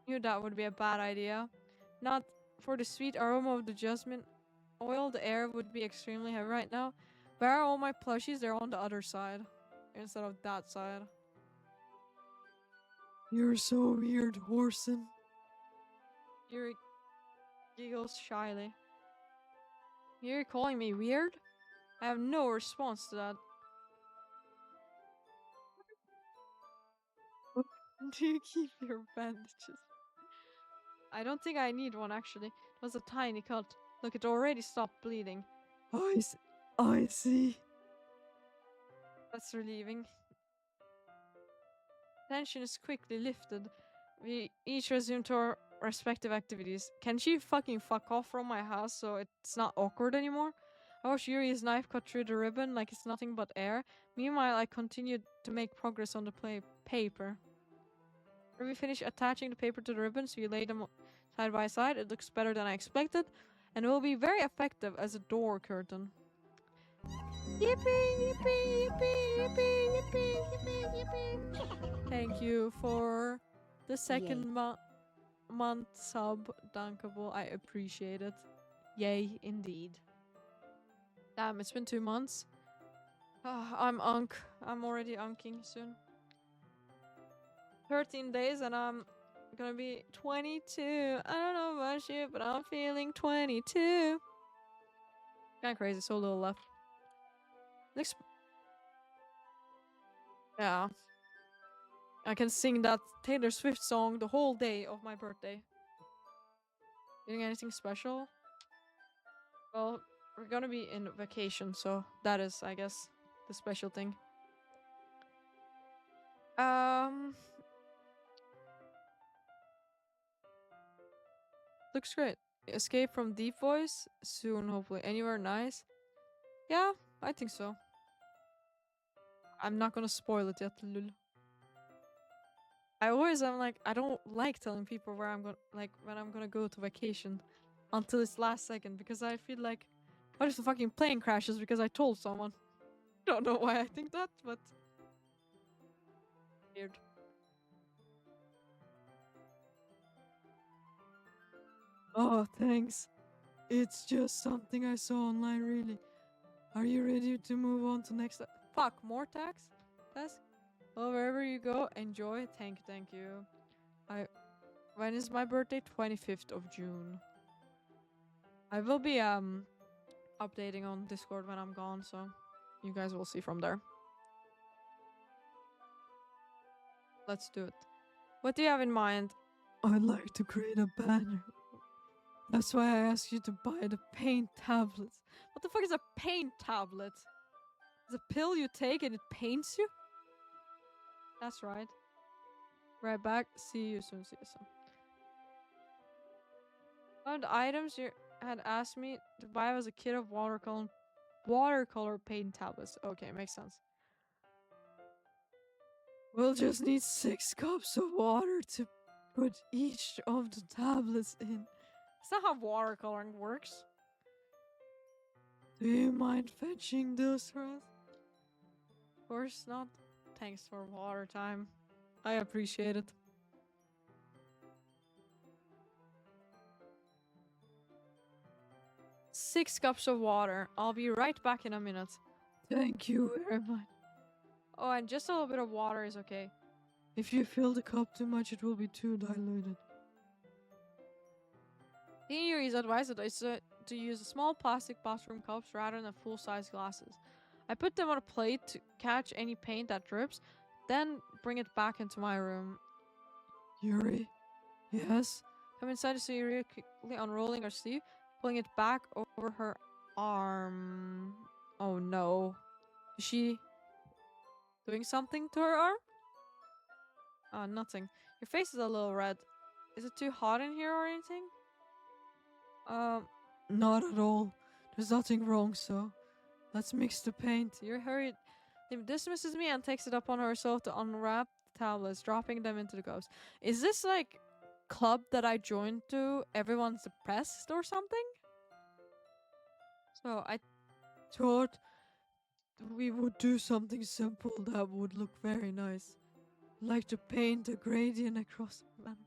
Knew that would be a bad idea. Not for the sweet aroma of the jasmine oil, the air would be extremely heavy right now. Where are all my plushies? They're on the other side. Instead of that side. You're so weird, Orson. Yuri giggles shyly. You're calling me weird? I have no response to that. Do you keep your bandages? I don't think I need one, actually. It was a tiny cut. Look, it already stopped bleeding. I see. That's relieving. Tension is quickly lifted. We each resume to our respective activities. Can she fucking fuck off from my house so it's not awkward anymore? I watch Yuri's knife cut through the ribbon like it's nothing but air. Meanwhile, I continue to make progress on the paper. When we finish attaching the paper to the ribbons, we lay them side by side. It looks better than I expected, and will be very effective as a door curtain. Yippee, yippee, yippee, yippee, yippee, yippee, yippee. Thank you for the second month sub, Dunkable. I appreciate it. Yay, indeed. Damn, it's been 2 months. I'm already unking soon. 13 days and I'm gonna be 22. I don't know about you, but I'm feeling 22. Kinda crazy, so little left. Yeah. I can sing that Taylor Swift song the whole day of my birthday. Doing anything special? Well, we're gonna be in vacation, so that is, I guess, the special thing. Looks great. Escape from Deep Voice soon, hopefully. Anywhere nice? Yeah, I think so. I'm not gonna spoil it yet, lul. I'm like, I don't like telling people where I'm gonna, like, when I'm gonna go to vacation until it's last second, because I feel like, what if the fucking plane crashes because I told someone? Don't know why I think that, but weird. Oh, thanks. It's just something I saw online, really. Are you ready to move on to next? Fuck, more task? Well, wherever you go, enjoy. Thank you. When is my birthday? 25th of June. I will be updating on Discord when I'm gone, so you guys will see from there. Let's do it. What do you have in mind? I'd like to create a banner. That's why I asked you to buy the paint tablets. What the fuck is a paint tablet? It's a pill you take and it paints you? That's right. Right back. See you soon. One of the items you had asked me to buy was a kit of watercolor paint tablets. Okay, makes sense. We'll just need 6 cups of water to put each of the tablets in. It's not how watercoloring works. Do you mind fetching those for us? Of course not. Thanks for water time. I appreciate it. Six cups of water. I'll be right back in a minute. Thank you very much. Oh, and just a little bit of water is okay. If you fill the cup too much, it will be too diluted. Yuri's advice is to use small plastic bathroom cups rather than full-size glasses. I put them on a plate to catch any paint that drips, then bring it back into my room. Yuri? Yes? Come inside to see Yuri quickly unrolling her sleeve, pulling it back over her arm. Oh no. Is she Doing something to her arm? Nothing. Your face is a little red. Is it too hot in here or anything? Not at all. There's nothing wrong, so let's mix the paint. You're hurried. He dismisses me and takes it upon herself to unwrap the tablets, dropping them into the cups. Is this like club that I joined to? Everyone's depressed or something? So I Thought we would do something simple that would look very nice. Like to paint a gradient across the banner.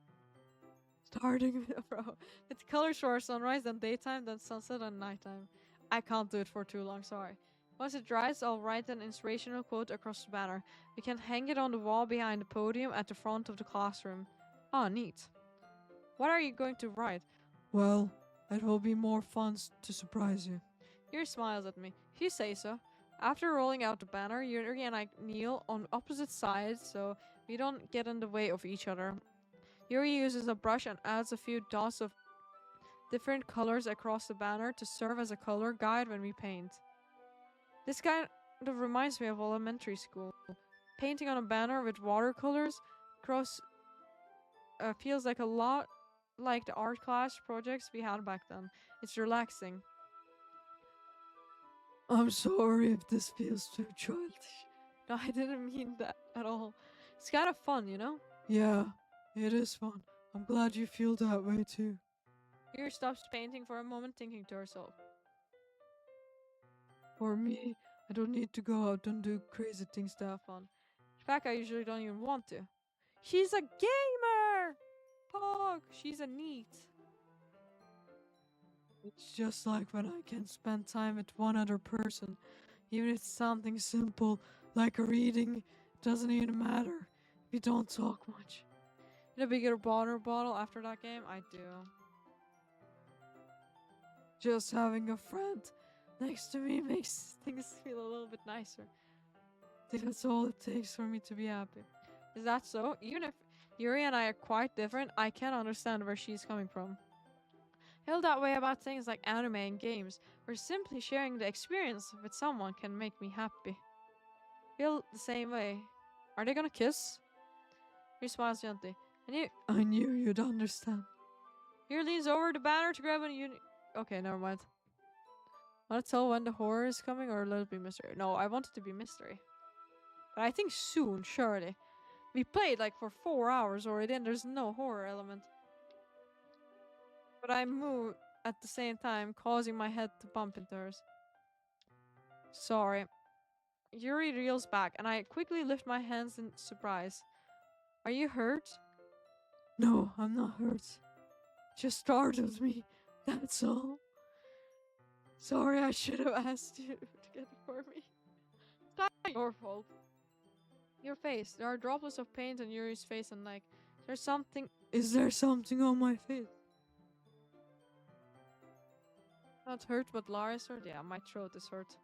starting with bro. It's colors for sunrise, then daytime, then sunset, and nighttime. I can't do it for too long, sorry. Once it dries, I'll write an inspirational quote across the banner. We can hang it on the wall behind the podium at the front of the classroom. Oh, neat. What are you going to write? Well, it will be more fun to surprise you. Yuri smiles at me. If you say so. After rolling out the banner, Yuri and I kneel on opposite sides so we don't get in the way of each other. Yuri uses a brush and adds a few dots of different colors across the banner to serve as a color guide when we paint. This kind of reminds me of elementary school. Painting on a banner with watercolors across feels like a lot like the art class projects we had back then. It's relaxing. I'm sorry if this feels too childish. No, I didn't mean that at all. It's kind of fun, you know? Yeah, it is fun. I'm glad you feel that way too. Yuri stops painting for a moment, thinking to herself. For me, I don't need to go out and do crazy things to have fun. In fact, I usually don't even want to. She's a gamer! Pog! She's a neat. It's just like when I can spend time with one other person. Even if it's something simple, like a reading, it doesn't even matter if you don't talk much. Need a bigger water bottle after that game? I do. Just having a friend next to me Makes things feel a little bit nicer. I think that's all it takes for me to be happy. Is that so? Even if Yuri and I are quite different, I can understand where she's coming from. I feel that way about things like anime and games, where simply sharing the experience with someone can make me happy. Feel the same way. Are they gonna kiss? He smiles gently. I knew you'd understand. Yuri leans over the banner to grab a Okay, never mind. Want to tell when the horror is coming or let it be mystery? No, I want it to be mystery. But I think soon, surely. We played like for 4 hours already and there's no horror element. But I move at the same time, causing my head to bump into hers. Sorry. Yuri reels back and I quickly lift my hands in surprise. Are you hurt? No, I'm not hurt. Just startled me, that's all. Sorry, I should have asked you to get it for me. It's not your fault. Your face. There are droplets of paint on Yuri's face and neck. There's something. Is there something on my face? Not hurt, but Lara's hurt. Yeah, my throat is hurt.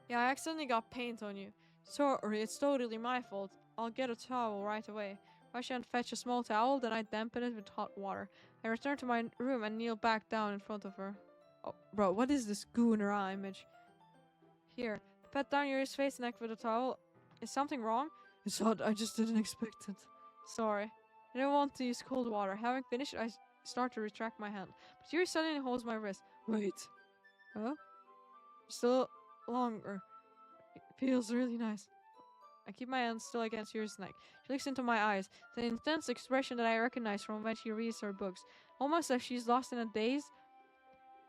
Yeah, I accidentally got paint on you. Sorry, it's totally my fault. I'll get a towel right away. Rush and fetch a small towel, then I dampen it with hot water. I return to my room and kneel back down in front of her. Oh, bro, what is this goo in her eye image? Here, pat down Yuri's face and neck with a towel. Is something wrong? It's hot, I just didn't expect it. Sorry. I didn't want to use cold water. Having finished, I start to retract my hand. But Yuri suddenly holds my wrist. Wait. Huh? Still longer. It feels really nice. I keep my hand still against Yuri's neck. She looks into my eyes. It's an intense expression that I recognize from when she reads her books. Almost as she's lost in a daze,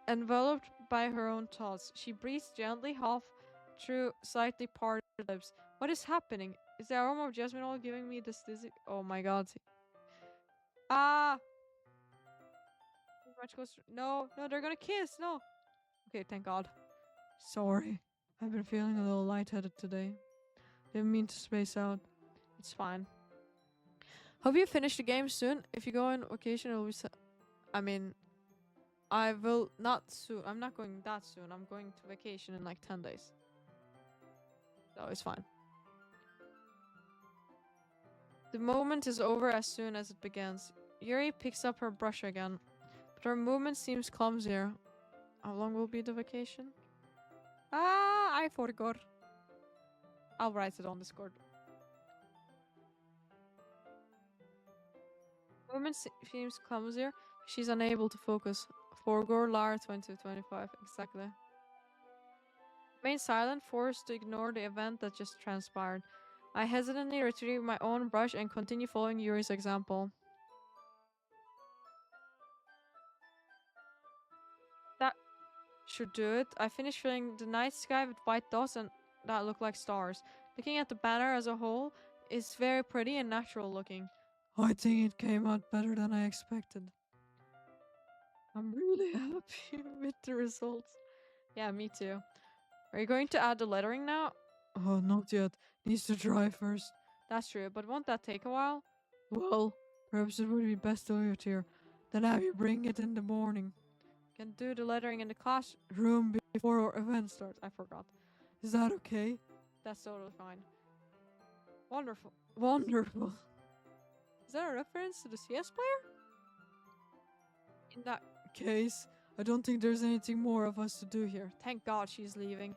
enveloped by her own thoughts. She breathes gently, half through slightly parted lips. What is happening? Is the aroma of jasmine oil giving me this dizzy? Oh my god. Ah! No, they're gonna kiss. No. Okay, thank god. Sorry. I've been feeling a little lightheaded today. Didn't mean to space out. It's fine. Hope you finish the game soon. If you go on vacation, it'll be I mean, I will not soon. I'm not going that soon. I'm going to vacation in like 10 days. So it's fine. The moment is over as soon as it begins. Yuri picks up her brush again, but her movement seems clumsier. How long will be the vacation? Ah, I forgot. I'll write it on Discord. Woman seems clumsier. She's unable to focus. Forgore Lara 2025. Exactly. Remain silent, forced to ignore the event that just transpired. I hesitantly retrieve my own brush and continue following Yuri's example. That should do it. I finished filling the night sky with white dots and that look like stars. Looking at the banner as a whole, it's very pretty and natural looking. I think it came out better than I expected. I'm really happy with the results. Yeah, me too. Are you going to add the lettering now? Oh, not yet. Needs to dry first. That's true, but won't that take a while? Well, perhaps it would be best to leave it here. Then have you bring it in the morning. Can do the lettering in the classroom. Room before our event starts. I forgot. Is that okay? That's totally fine. Wonderful. Wonderful. Is that a reference to the CS player? In that Case, I don't think there's anything more of us to do here. Thank God she's leaving.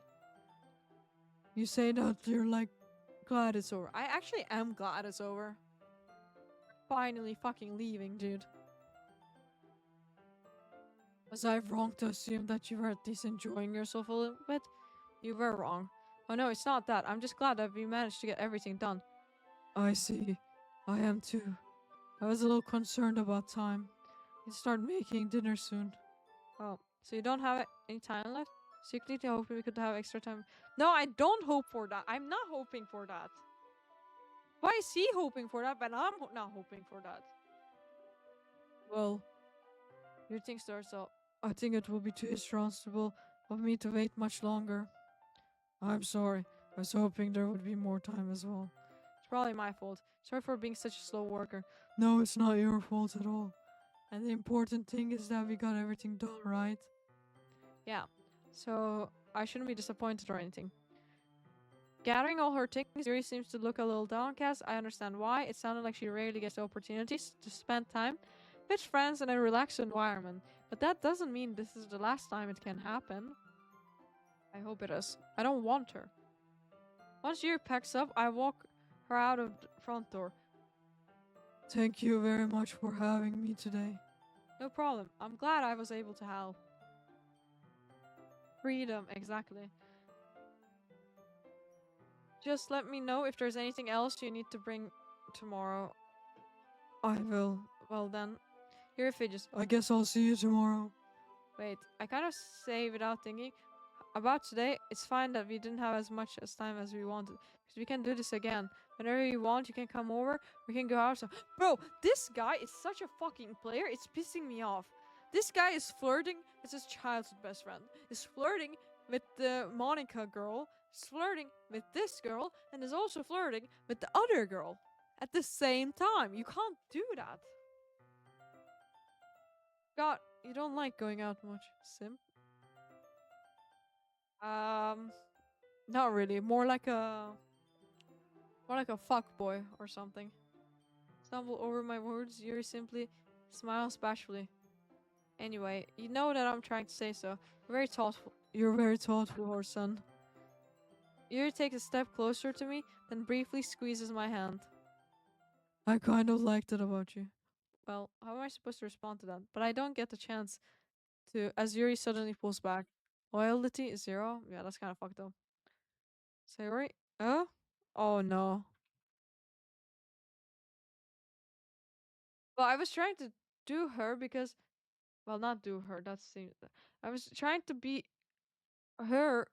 You say that you're like glad it's over. I actually am glad it's over. Finally fucking leaving, dude. Was I wrong to assume that you were at least enjoying yourself A little bit? You were wrong. Oh no, it's not that. I'm just glad that we managed to get everything done. I see. I am too. I was a little concerned about time. We'd start making dinner soon. Oh, so you don't have any time left? Secretly hoping we could have extra time. No, I don't hope for that. I'm not hoping for that. Why is he hoping for that, but I'm not hoping for that? Well, You think so? I think it will be too irresponsible of me to wait much longer. I'm sorry. I was hoping there would be more time as well. It's probably my fault. Sorry for being such a slow worker. No, it's not your fault at all. And the important thing is that we got everything done, right? Yeah, so I shouldn't be disappointed or anything. Gathering all her things, Yuri seems to look a little downcast. I understand why. It sounded like she rarely gets opportunities to spend time with friends in a relaxed environment. But that doesn't mean this is the last time it can happen. I hope it is. I don't want her. Once Yuri packs up, I walk her out of the front door. Thank you very much for having me today. No problem. I'm glad I was able to help. Freedom, exactly. Just let me know if there's anything else you need to bring tomorrow. I will. Well then, here fidgets. I guess I'll see you tomorrow. Wait, I kind of say without thinking. About today, it's fine that we didn't have as much as time as we wanted. Because we can do this again. Whenever you want, you can come over. We can go out. So, bro, this guy is such a fucking player. It's pissing me off. This guy is flirting with his childhood best friend. Is flirting with the Monica girl. Is flirting with this girl. And is also flirting with the other girl. At the same time. You can't do that. God, you don't like going out much, Sim? Not really. More like a fuck boy or something. Stumble over my words. Yuri simply smiles bashfully. Anyway, you know that I'm trying to say so. Very thoughtful. You're very thoughtful, Horson. Yuri takes a step closer to me, then briefly squeezes my hand. I kind of liked it about you. Well, how am I supposed to respond to that? But I don't get the chance to, as Yuri suddenly pulls back. Loyalty is 0? Yeah, that's kind of fucked up. Sayori? Oh? Oh no. Well, I was trying to do her because, well, not do her. I was trying to be her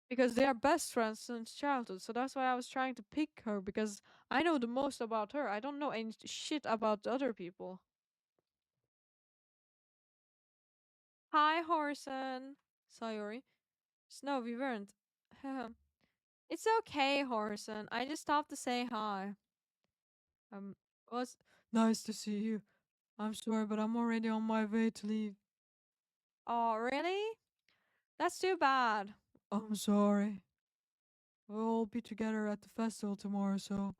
because they are best friends since childhood. So that's why I was trying to pick her because I know the most about her. I don't know any shit about the other people. Hi, Horson. Sayori. No, we weren't. It's okay, Horson. I just stopped to say hi. Um, was Nice to see you. I'm sorry, but I'm already on my way to leave. Oh, really? That's too bad. I'm sorry. We'll all be together at the festival tomorrow, so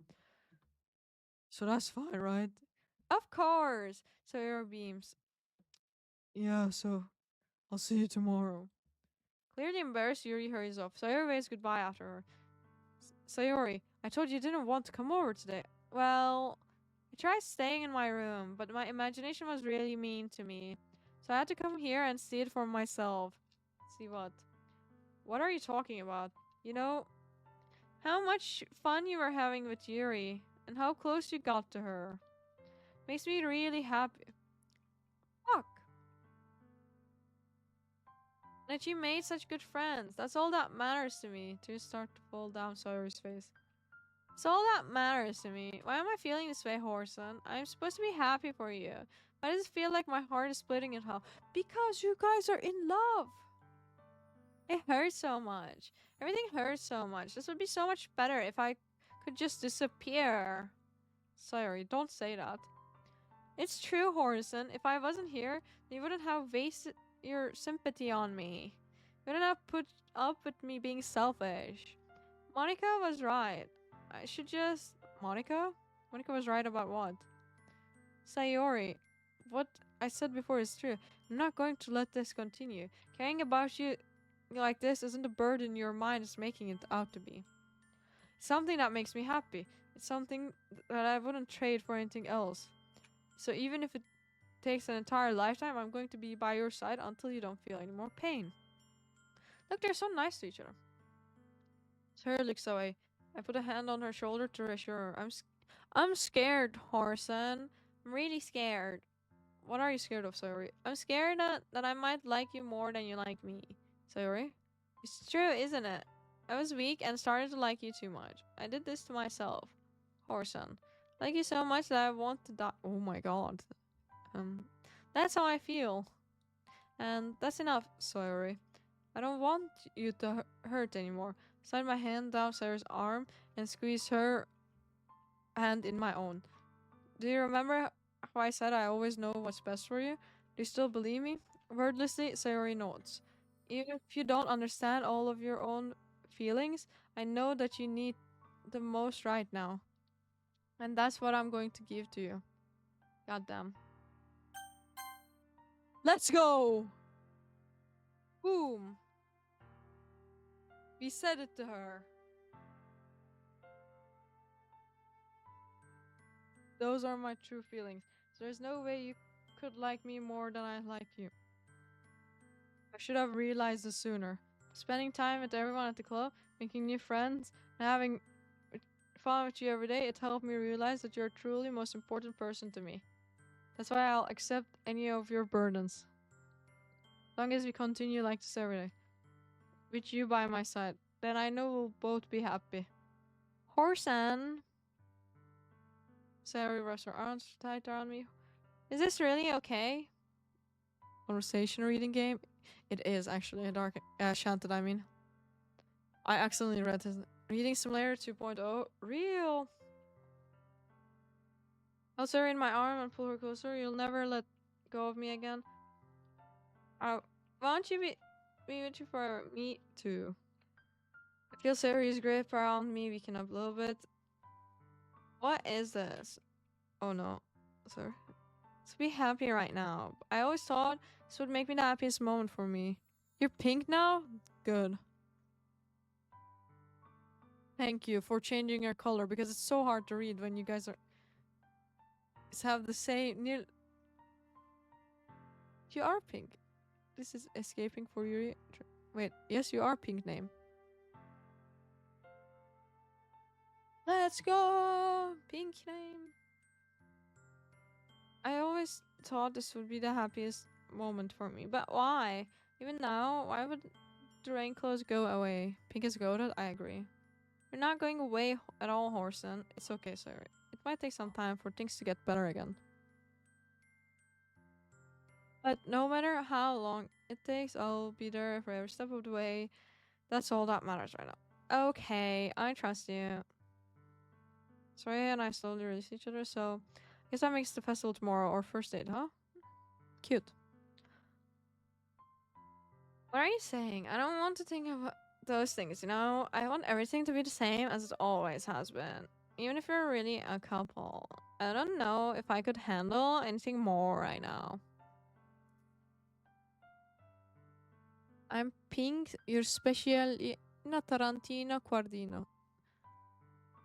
that's fine, right? Of course. Sayori beams. Yeah, so I'll see you tomorrow. Clearly embarrassed, Yuri hurries off. Sayori waves goodbye after her. Sayori, I told you didn't want to come over today. Well, I tried staying in my room, but my imagination was really mean to me. So I had to come here and see it for myself. See what? What are you talking about? You know, how much fun you were having with Yuri, and how close you got to her. Makes me really happy. Fuck. That you made such good friends. That's all that matters to me. Tears start to fall down Sawyer's face. It's all that matters to me. Why am I feeling this way, Horson? I'm supposed to be happy for you. Why does it feel like my heart is splitting in half? Because you guys are in love. It hurts so much. Everything hurts so much. This would be so much better if I could just disappear. Sorry, don't say that. It's true, Horson. If I wasn't here, you wouldn't have wasted your sympathy on me. You wouldn't have put up with me being selfish. Monica was right. I should just... Monica? Monica was right about what? Sayori, what I said before is true. I'm not going to let this continue. Caring about you like this isn't a burden your mind is making it out to be. It's something that makes me happy. It's something that I wouldn't trade for anything else. So even if it takes an entire lifetime, I'm going to be by your side until you don't feel any more pain. Look, they're so nice to each other. Sarah looks away. I put a hand on her shoulder to reassure her. I'm scared, Horson. I'm really scared. What are you scared of, Sayori? I'm scared that I might like you more than you like me. Sayori? It's true, isn't it? I was weak and started to like you too much. I did this to myself. Horson. I like you so much that I want to die. Oh my god. That's how I feel. And that's enough, Sayori. I don't want you to hurt anymore. Slide my hand down Sarah's arm and squeeze her hand in my own. Do you remember how I said I always know what's best for you? Do you still believe me? Wordlessly, Sayori nods. Even if you don't understand all of your own feelings, I know that you need the most right now. And that's what I'm going to give to you. Goddamn. Let's go! Boom! We said it to her. Those are my true feelings. So there's no way you could like me more than I like you. I should have realized this sooner. Spending time with everyone at the club, making new friends, and having fun with you every day, it helped me realize that you're truly the most important person to me. That's why I'll accept any of your burdens. As long as we continue like this every day. With you by my side. Then I know we'll both be happy. Horsan! Sarah wraps her arms tight around me. Is this really okay? Conversation reading game? It is actually a dark shanted, I mean. I accidentally read his reading simulator 2.0. Real. I'll Sarah in my arm and pull her closer. You'll never let go of me again. Why don't you be with you for me too? I feel Sarah's grip around me weaken up a little bit. What is this? Oh no. Sorry. Let's be happy right now. I always thought this would make me the happiest moment for me. You're pink now? Good. Thank you for changing your color because it's so hard to read when you guys have the same near. You are pink. This is escaping for you. Wait, yes, you are pink name. Let's go! Pink name. I always thought this would be the happiest moment for me. But why? Even now, why would the rain clothes go away? Pink is goaded? I agree. You're not going away at all, Horson. It's okay, sir. It might take some time for things to get better again. But no matter how long it takes, I'll be there for every step of the way. That's all that matters right now. Okay, I trust you. Sorry, and I slowly release each other, so I guess that makes the festival tomorrow or first date, huh? Cute. What are you saying? I don't want to think of those things, you know? I want everything to be the same as it always has been. Even if you're really a couple. I don't know if I could handle anything more right now. I'm pink, you're special in Tarantino Quardino.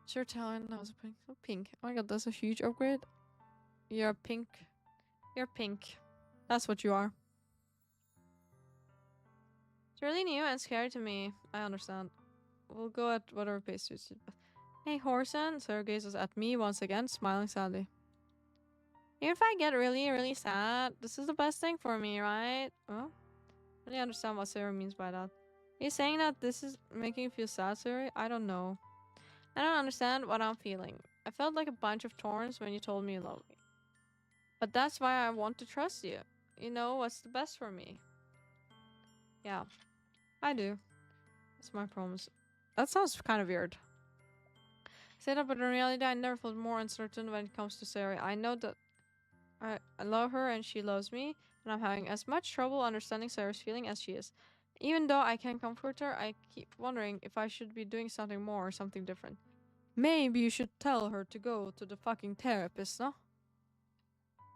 Sure, Talon, that was pink. Oh, pink. Oh my god, that's a huge upgrade. You're pink. You're pink. That's what you are. It's really new and scary to me. I understand. We'll go at whatever pace suits you. Hey, Horson. Sarah gazes at me once again, smiling sadly. Even if I get really, really sad, this is the best thing for me, right? Oh? I really understand what Sarah means by that. Are you saying that this is making you feel sad, Sarah? I don't know. I don't understand what I'm feeling. I felt like a bunch of thorns when you told me you love me. But that's why I want to trust you. You know what's the best for me. Yeah, I do. That's my promise. That sounds kind of weird. Say that, but in reality, I never felt more uncertain when it comes to Sarah. I know that I love her and she loves me, and I'm having as much trouble understanding Sarah's feeling as she is. Even though I can comfort her, I keep wondering if I should be doing something more or something different. Maybe you should tell her to go to the fucking therapist, no?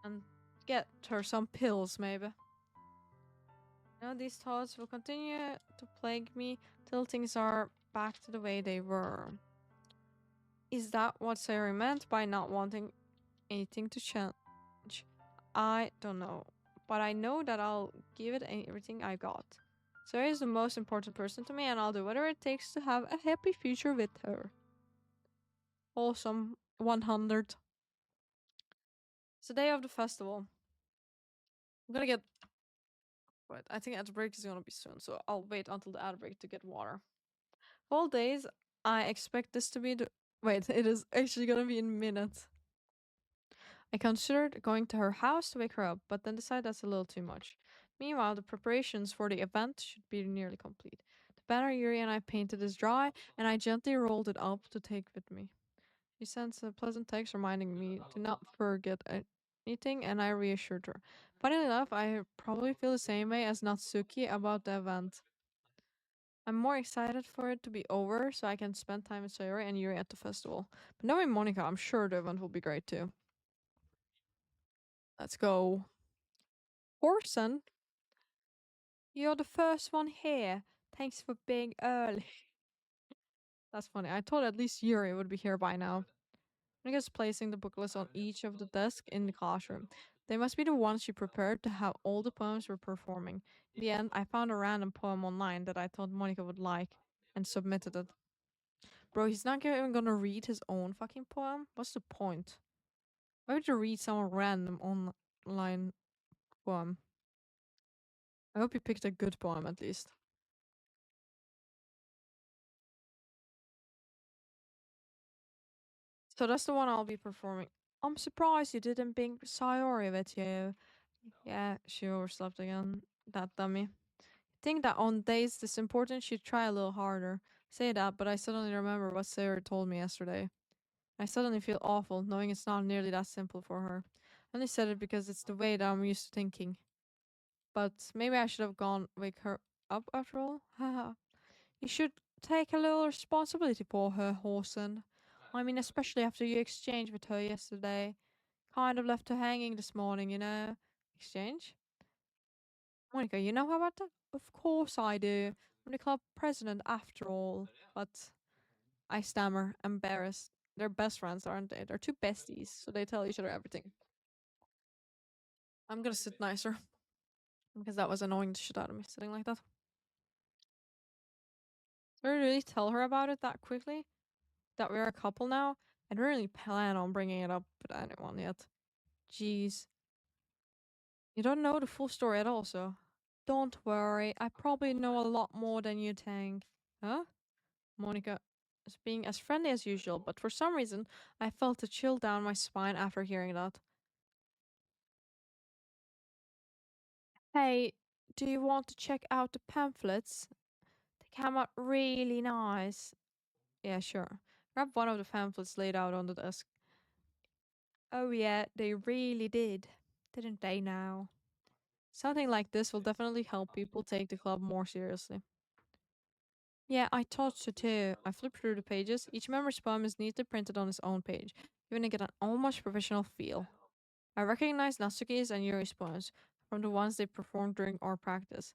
And get her some pills, maybe. These thoughts will continue to plague me till things are back to the way they were. Is that what Sarah meant by not wanting anything to change? I don't know. But I know that I'll give it everything I got. Sarah is the most important person to me, and I'll do whatever it takes to have a happy future with her. Awesome. 100. It's the day of the festival. I'm gonna get... Wait, I think ad break is gonna be soon, so I'll wait until the ad break to get water. All days, I expect this to be the... Wait, it is actually gonna be in minutes. I considered going to her house to wake her up, but then decided that's a little too much. Meanwhile, the preparations for the event should be nearly complete. The banner Yuri and I painted is dry, and I gently rolled it up to take with me. She sends a pleasant text reminding me to not forget anything, and I reassured her. Funny enough, I probably feel the same way as Natsuki about the event. I'm more excited for it to be over so I can spend time with Sayori and Yuri at the festival. But knowing Monica, I'm sure the event will be great too. Let's go. Orson, you're the first one here. Thanks for being early. That's funny. I thought at least Yuri would be here by now. Monica's placing the booklets on each of the desks in the classroom. They must be the ones she prepared to have all the poems we're performing. In the end, I found a random poem online that I thought Monica would like and submitted it. Bro, he's not even gonna read his own fucking poem? What's the point? Why would you read some random online poem? I hope you picked a good poem at least. So that's the one I'll be performing. I'm surprised you didn't bring Sayori with you. Yeah, she overslept again. That dummy. Think that on days this important she'd try a little harder. Say that, but I suddenly remember what Sarah told me yesterday. I suddenly feel awful, knowing it's not nearly that simple for her. I only said it because it's the way that I'm used to thinking. But maybe I should have gone wake her up after all. Haha. You should take a little responsibility for her, Horson. I mean, especially after you exchanged with her yesterday. Kind of left her hanging this morning, you know. Exchange? Monica, you know about that? Of course I do. I'm the club president after all. But I stammer, embarrassed. They're best friends, aren't they? They're two besties, so they tell each other everything. I'm gonna sit nicer. Because that was annoying the shit out of me, sitting like that. Did I really tell her about it that quickly? That we're a couple now? I didn't really plan on bringing it up with anyone yet. Jeez. You don't know the full story at all, so. Don't worry, I probably know a lot more than you think. Huh? Monica is being as friendly as usual, but for some reason, I felt a chill down my spine after hearing that. Hey, do you want to check out the pamphlets? They came out really nice. Yeah, sure. Grab one of the pamphlets laid out on the desk. Oh, yeah, they really did. Didn't they now? Something like this will definitely help people take the club more seriously. Yeah, I thought so too. I flipped through the pages. Each member's poem is neatly printed on its own page, giving it an almost professional feel. I recognize Natsuki's and Yuri's poems from the ones they performed during our practice.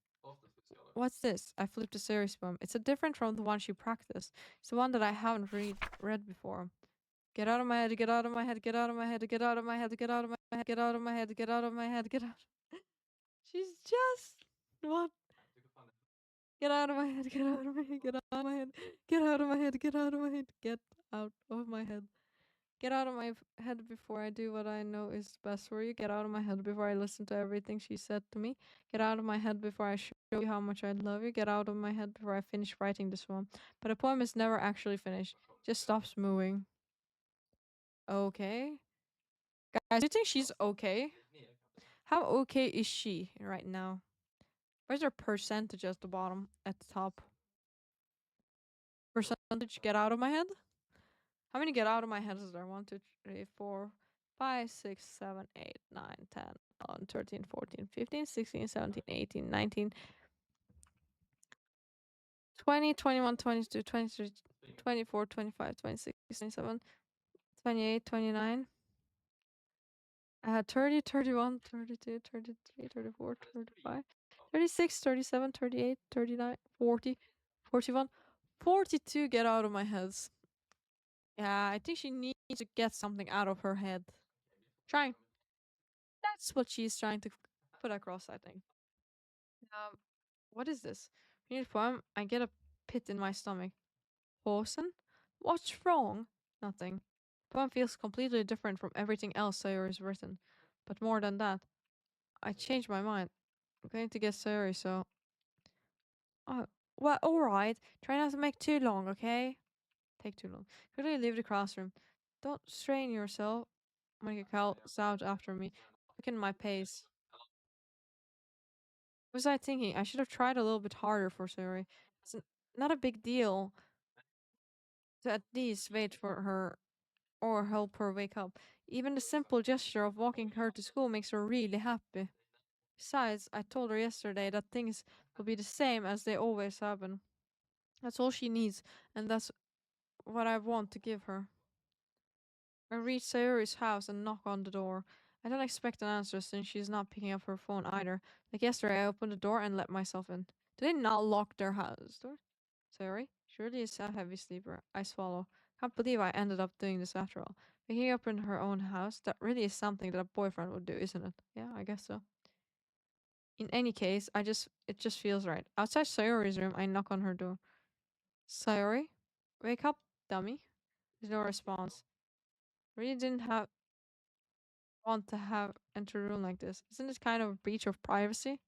What's this? I flipped the series poem. It's a different from the one she practiced. It's the one that I haven't read before. Get out of my head, get out of my head, get out of my head, get out of my head, get out of my my head, get out of my head, get out of my head, get out. She's just what? Get out of my head, get out of my head, get out of my head, get out of my head, get out of my head, get out of my head. Get out of my head before I do what I know is best for you. Get out of my head before I listen to everything she said to me. Get out of my head before I show you how much I love you. Get out of my head before I finish writing this poem. But the poem is never actually finished. Just stops moving. Okay. Guys, do you think she's okay? How okay is she right now? Where's her percentage at the bottom? At the top? Percentage get out of my head? How many get out of my head is there? 1, 2, 3, 4, 5, 6, 7, 8, 9, 10, 11, 13, 14, 15, 16, 17, 18, 19, 20, 21, 22, 23, 24, 25, 26, 27, 28, 29. 30, 31, 32, 33, 34, 35, 36, 37, 38, 39, 40, 41, 42 get out of my heads. Yeah, I think she needs to get something out of her head. Trying. That's what she's trying to put across, I think. What is this? Read poem. I get a pit in my stomach. Posen? What's wrong? Nothing. Poem feels completely different from everything else Sayori has written. But more than that, I changed my mind. I'm going to get Sayori, so... Oh, well, alright. Try not to make too long, okay? Take too long. Quickly leave the classroom. Don't strain yourself. Monica calls out after me. Look at my pace. What was I thinking? I should have tried a little bit harder for Sayori. It's not a big deal to at least wait for her or help her wake up. Even the simple gesture of walking her to school makes her really happy. Besides, I told her yesterday that things will be the same as they always have been. That's all she needs, and that's what I want to give her. I reach Sayori's house and knock on the door. I don't expect an answer since she's not picking up her phone either. Like yesterday, I opened the door and let myself in. Did they not lock their house door? Sayori? Surely is a heavy sleeper. I swallow. Can't believe I ended up doing this after all. Waking up in her own house, that really is something that a boyfriend would do, isn't it? Yeah, I guess so. In any case, it just feels right. Outside Sayori's room, I knock on her door. Sayori? Wake up, dummy. There's no response. Really didn't have want to have enter a room like this. Isn't it kind of a breach of privacy?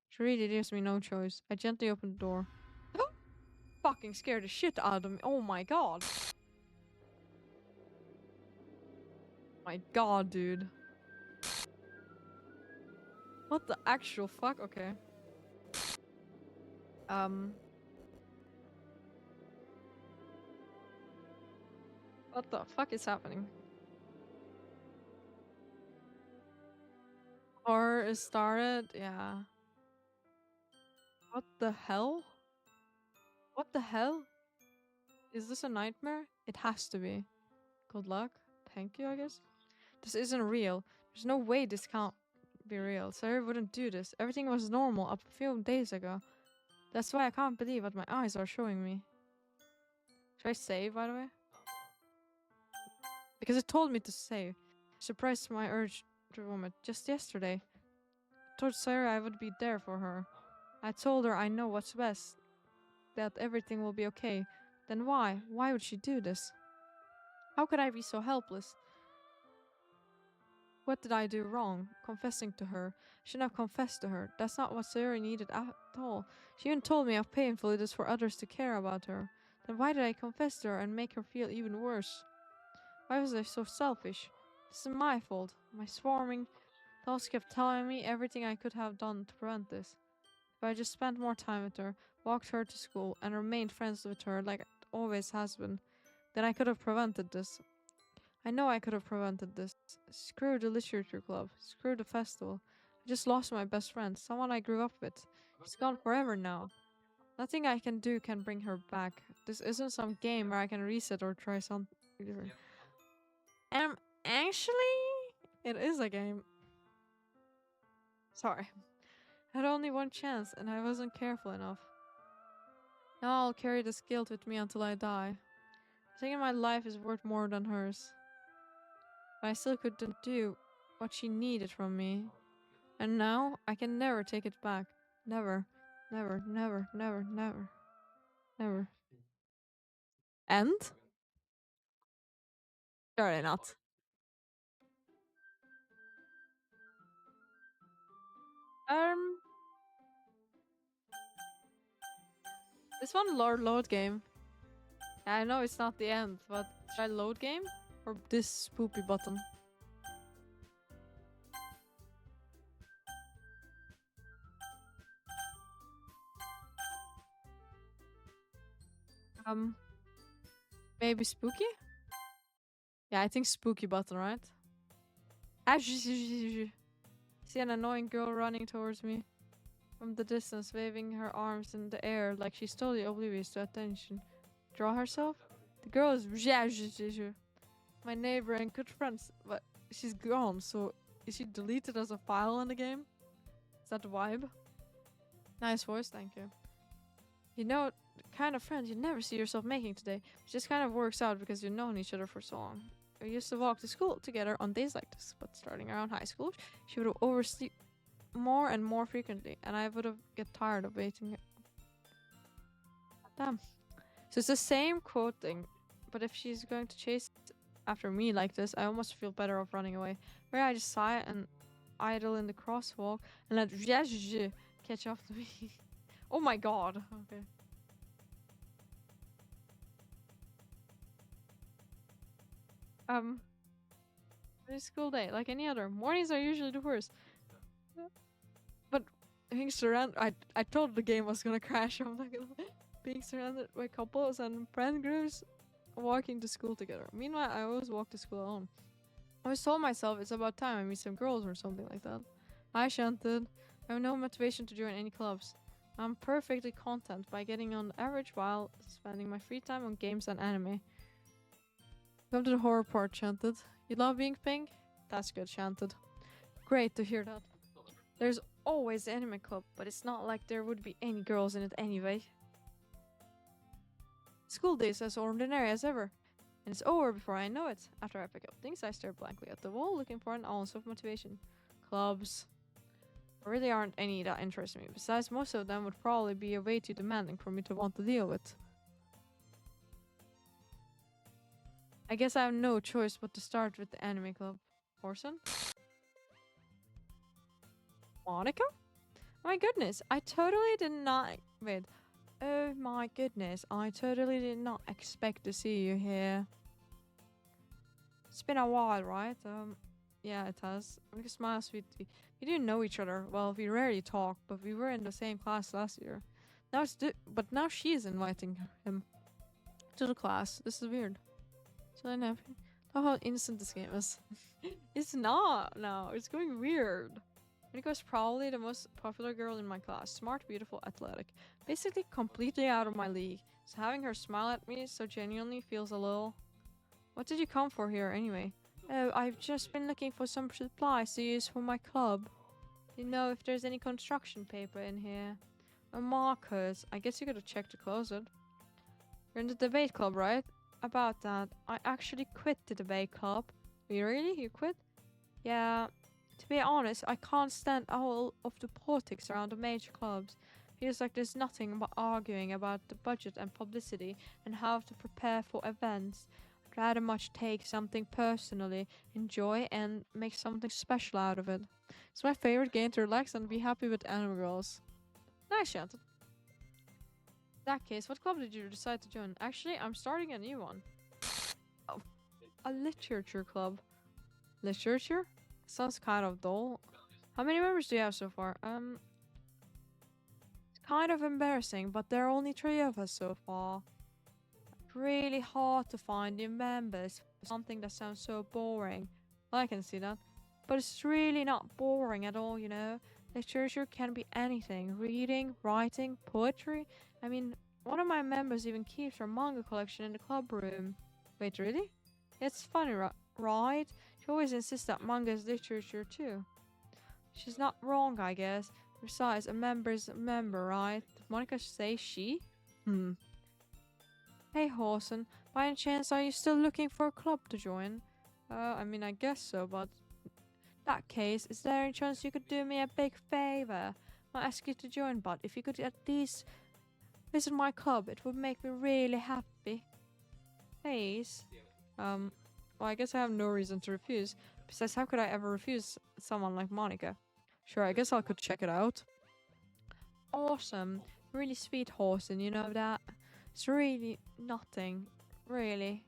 She really leaves me no choice. I gently open the door. Fucking scared the shit out of me. Oh my god. My god, dude. What the actual fuck? Okay. What the fuck is happening? Horror is started? Yeah. What the hell? What the hell? Is this a nightmare? It has to be. Good luck. Thank you, I guess. This isn't real. There's no way this can't be real. Sarah wouldn't do this. Everything was normal up a few days ago. That's why I can't believe what my eyes are showing me. Should I save, by the way? Because it told me to save. Surprised my urge to vomit. Just yesterday, I told Sarah I would be there for her. I told her I know what's best. That everything will be okay. Then why? Why would she do this? How could I be so helpless? What did I do wrong? Confessing to her. I shouldn't have confessed to her. That's not what Sarah needed at all. She even told me how painful it is for others to care about her. Then why did I confess to her and make her feel even worse? Why was I so selfish? This is my fault. My swarming thoughts kept telling me everything I could have done to prevent this. If I just spent more time with her, walked her to school, and remained friends with her like it always has been, then I could have prevented this. I know I could have prevented this. Screw the literature club. Screw the festival. I just lost my best friend, someone I grew up with. She's gone forever now. Nothing I can do can bring her back. This isn't some game where I can reset or try something different. Actually, it is a game. Sorry. I had only one chance and I wasn't careful enough. Now I'll carry this guilt with me until I die. I think my life is worth more than hers. But I still couldn't do what she needed from me. And now I can never take it back. Never. Never, never, never, never. Never. And? Surely not. Um, this one load game. I know it's not the end, but should I load game? Or this poopy button? Um, maybe spooky? Yeah, I think spooky button, right? Ah, see an annoying girl running towards me from the distance, waving her arms in the air like she's totally oblivious to attention. Draw herself? The girl is my neighbor and good friends, but she's gone, so is she deleted as a file in the game? Is that the vibe? Nice voice, thank you. You know, the kind of friend you never see yourself making today. It just kind of works out because you've known each other for so long. We used to walk to school together on days like this, but starting around high school, she would have oversleep more and more frequently, and I would have get tired of waiting. Damn. So it's the same quote thing, but if she's going to chase after me like this, I almost feel better off running away. Where I just sigh and idle in the crosswalk and let catch up to me. Oh my god. Okay. It's a school day, like any other. Mornings are usually the worst. But being surrounded, I told the game was gonna crash. I'm not gonna. Being surrounded by couples and friend groups walking to school together. Meanwhile, I always walk to school alone. I always told myself it's about time I meet some girls or something like that. I chanted. I have no motivation to join any clubs. I'm perfectly content by getting on average while spending my free time on games and anime. Come to the horror part, chanted. You love being pink? That's good, chanted. Great to hear that. There's always the anime club, but it's not like there would be any girls in it anyway. School days as ordinary as ever. And it's over before I know it. After I pick up things, I stare blankly at the wall, looking for an ounce of motivation. Clubs. There really aren't any that interest me. Besides, most of them would probably be way too demanding for me to want to deal with. I guess I have no choice but to start with the anime club. Orson? Monica? My goodness, I totally did not... Wait. Oh my goodness, I totally did not expect to see you here. It's been a while, right? Yeah, it has. Make a smile, sweetie. We didn't know each other. Well, we rarely talk, but we were in the same class last year. But now she's inviting him to the class. This is weird. So I know how innocent this game is. It's not. No, it's going weird. Monica's probably the most popular girl in my class. Smart, beautiful, athletic. Basically completely out of my league. So having her smile at me so genuinely feels a little... What did you come for here anyway? Oh, I've just been looking for some supplies to use for my club. You know if there's any construction paper in here. Or markers. I guess you gotta check to close it. You're in the debate club, right? About that, I actually quit the debate club. Really? You quit? Yeah. To be honest, I can't stand all of the politics around the major clubs. Feels like there's nothing but arguing about the budget and publicity and how to prepare for events. I'd rather much take something personally, enjoy, and make something special out of it. It's my favorite game to relax and be happy with anime girls. Nice, Shanton. In that case, what club did you decide to join? Actually, I'm starting a new one. Oh, a literature club. Literature? Sounds kind of dull. How many members do you have so far? It's kind of embarrassing, but there are only 3 of us so far. Really hard to find new members for something that sounds so boring. I can see that. But it's really not boring at all, you know? Literature can be anything. Reading, writing, poetry. I mean, one of my members even keeps her manga collection in the club room. Wait, really? It's funny, right? She always insists that manga is literature too. She's not wrong, I guess. Besides, a member's a member, right? Did Monica say she? Hey, Horson. By any chance, are you still looking for a club to join? I mean, I guess so, but... that case, is there any chance you could do me a big favor? I'll ask you to join, but if you could at least visit my club, it would make me really happy. Please. Well, I guess I have no reason to refuse. Besides, how could I ever refuse someone like Monica? Sure, I guess I could check it out. Awesome. Really sweet horse, and you know that? It's really nothing. Really.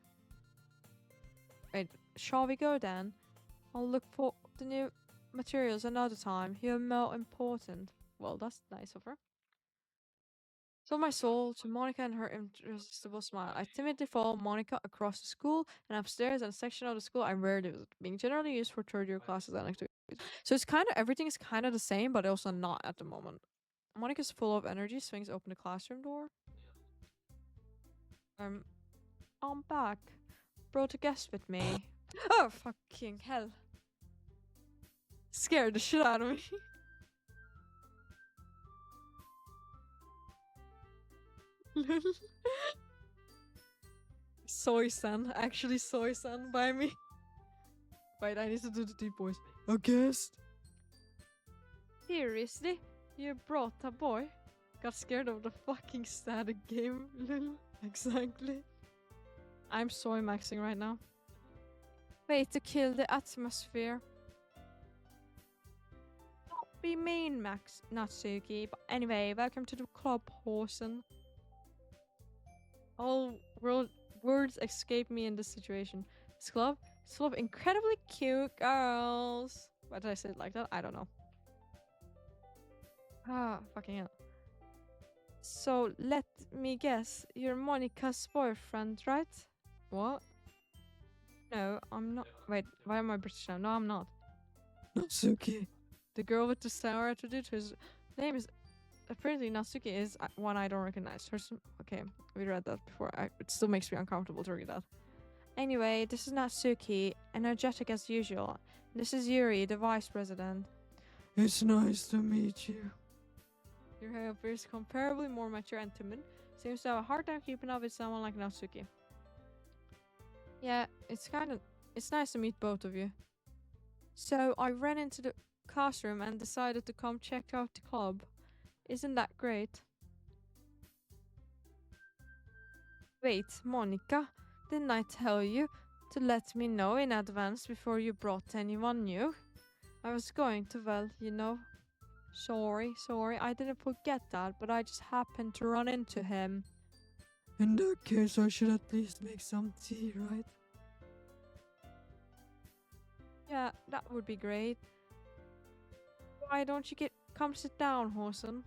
Wait, shall we go then? I'll look for the new materials another time. You're more important. Well, that's nice of her. Sold my soul to Monica and her irresistible smile. I timidly follow Monica across the school and upstairs in a section of the school I rarely visit, being generally used for third year classes and activities. So it's kind of everything is kind of the same, but also not at the moment. Monica's full of energy, swings open the classroom door. Um, I'm back. Brought a guest with me. Oh, fucking hell. Scared the shit out of me. Soy-san. Actually Soy-san by me. Wait, I need to do the deep voice. A guest? Seriously? You brought a boy? Got scared of the fucking static game. Exactly. I'm soy maxing right now. Wait to kill the atmosphere. Don't be mean, Max Natsuki. But anyway, welcome to the club, Horsen. All words escape me in this situation. This club is full of incredibly cute girls. Why did I say it like that? I don't know. Ah, fucking hell. So, let me guess. You're Monica's boyfriend, right? What? No, I'm not. Wait, why am I British now? No, I'm not. Natsuki. The girl with the sour attitude, whose name is apparently Natsuki, is one I don't recognize. Okay, we read that before. It still makes me uncomfortable to read that. Anyway, this is Natsuki, energetic as usual. This is Yuri, the vice president. It's nice to meet you. Your hair appears comparably more mature and timid. Seems to have a hard time keeping up with someone like Natsuki. Yeah, it's nice to meet both of you. So I ran into the classroom and decided to come check out the club. Isn't that great? Wait, Monica, didn't I tell you to let me know in advance before you brought anyone new? I was going to, well, you know. Sorry, I didn't forget that, but I just happened to run into him. In that case, I should at least make some tea, right? Yeah, that would be great. Why don't you come sit down, Horsen?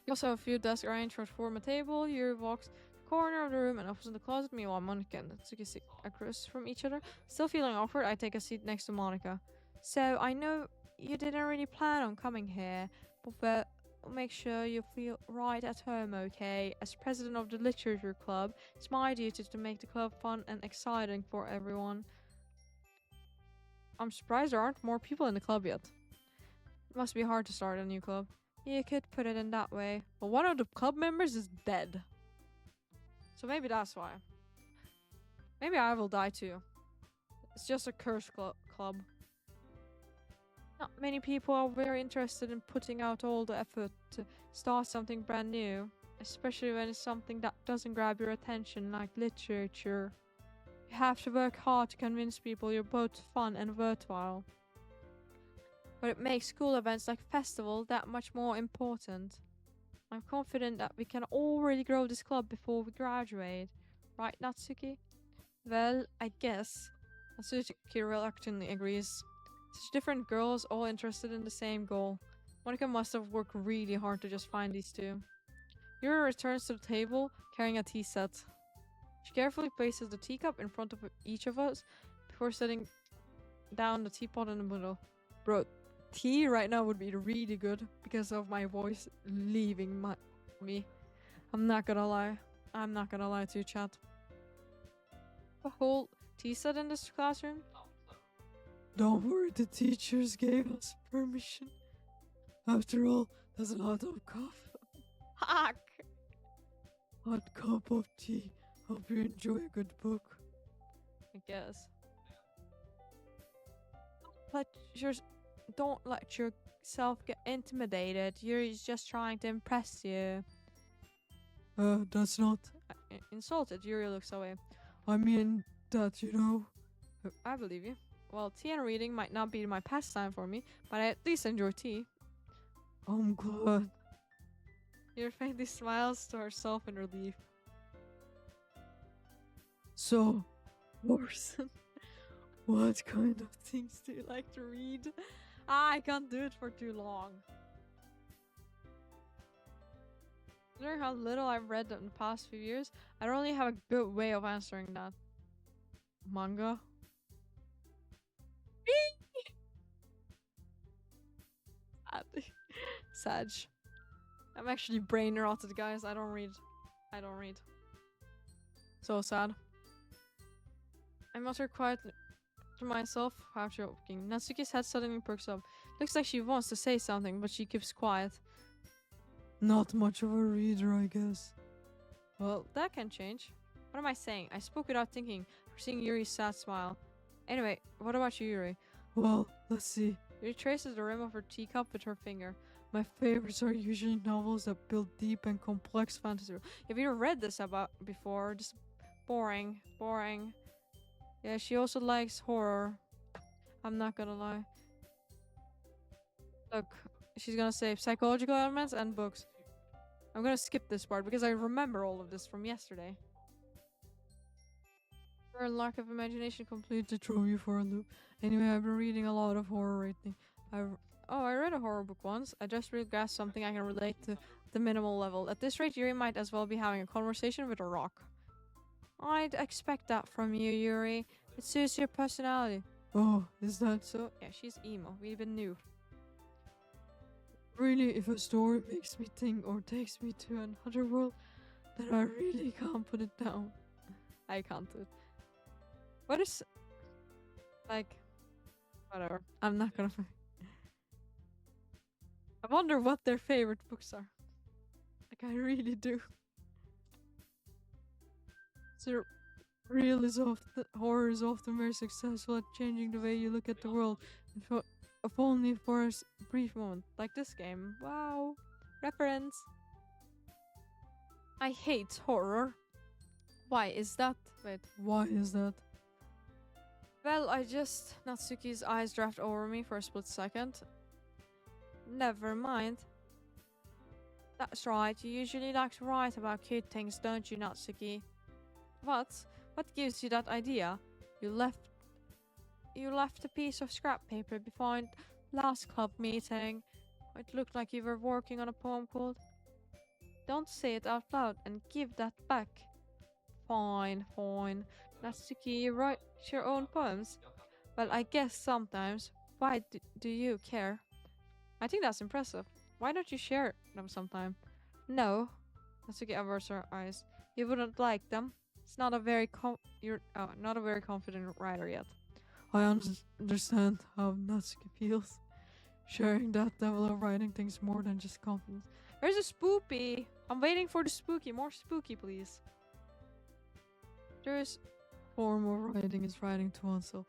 You also have a few desks arranged for form a table. Yuri walks the corner of the room and opens the closet. Meanwhile, Monica and Natsuki sit across from each other. Still feeling awkward, I take a seat next to Monica. So, I know you didn't really plan on coming here, but make sure you feel right at home, okay? As president of the Literature Club, it's my duty to make the club fun and exciting for everyone. I'm surprised there aren't more people in the club yet. It must be hard to start a new club. You could put it in that way. But one of the club members is dead. So maybe that's why. Maybe I will die too. It's just a cursed club. Not many people are very interested in putting out all the effort to start something brand new, especially when it's something that doesn't grab your attention like literature. You have to work hard to convince people you're both fun and worthwhile. But it makes school events like festival that much more important. I'm confident that we can already grow this club before we graduate. Right, Natsuki? Well, I guess. Natsuki reluctantly agrees. Such different girls, all interested in the same goal. Monica must have worked really hard to just find these two. Yuri returns to the table, carrying a tea set. She carefully places the teacup in front of each of us before setting down the teapot in the middle. Bro, tea right now would be really good because of my voice leaving me. I'm not gonna lie. I'm not gonna lie to you, chat. A whole tea set in this classroom? Don't worry, the teachers gave us permission. After all, that's a lot of cough. Fuck! Hot cup of tea. Hope you enjoy a good book. I guess. let your don't let yourself get intimidated. Yuri's just trying to impress you. That's not. Insulted, Yuri looks away. I mean that, you know. I believe you. Well, tea and reading might not be my pastime for me, but I at least enjoy tea. I'm glad. Yuri faintly smiles to herself in relief. So, Orson, what kind of things do you like to read? I can't do it for too long. Considering how little I've read in the past few years, I don't really have a good way of answering that. Manga? Sag. I'm actually brain rotted, guys. I don't read. So sad. I mutter quietly to myself, half joking. Natsuki's head suddenly perks up. Looks like she wants to say something, but she keeps quiet. not much of a reader, I guess. Well, that can change. What am I saying? I spoke without thinking, seeing Yuri's sad smile. Anyway, what about you, Yuri? Well, let's see. Yuri traces the rim of her teacup with her finger. My favorites are usually novels that build deep and complex Fantasy. Have you read this about before? Just boring. Yeah, she also likes horror. I'm not gonna lie. Look, she's gonna say psychological elements and books. I'm gonna skip this part because I remember all of this from yesterday. Her lack of imagination complete to throw you for a loop. Anyway, I've been reading a lot of horror lately. I read a horror book once. I just really grasped something I can relate to the minimal level. At this rate, Yuri might as well be having a conversation with a rock. I'd expect that from you, Yuri. It suits your personality. Oh, is that so? Yeah, she's emo. We even knew. Really, if a story makes me think or takes me to another world, then I really can't put it down. I can't do it. What is... like... whatever. I'm not gonna... I wonder what their favorite books are. Like, I really do. So, horror is often very successful at changing the way you look at the world, if only for a brief moment. Like this game. Wow. Reference. I hate horror. Why is that? Wait. Why is that? Well, Natsuki's eyes draft over me for a split second. Never mind. That's right, you usually like to write about cute things, don't you, Natsuki? What? What gives you that idea? You left a piece of scrap paper behind last club meeting. It looked like you were working on a poem called... Don't say it out loud and give that back. Fine. Natsuki, you write your own poems? Well, I guess sometimes. Why do you care? I think that's impressive. Why don't you share them sometime? No. Natsuki averts her eyes. You wouldn't like them. It's not a very you're not a very confident writer yet. I understand how Natsuki feels. Sharing that level of writing things more than just confidence. There's a spoopy. I'm waiting for the spooky. More spooky, please. There's form of writing is writing to oneself.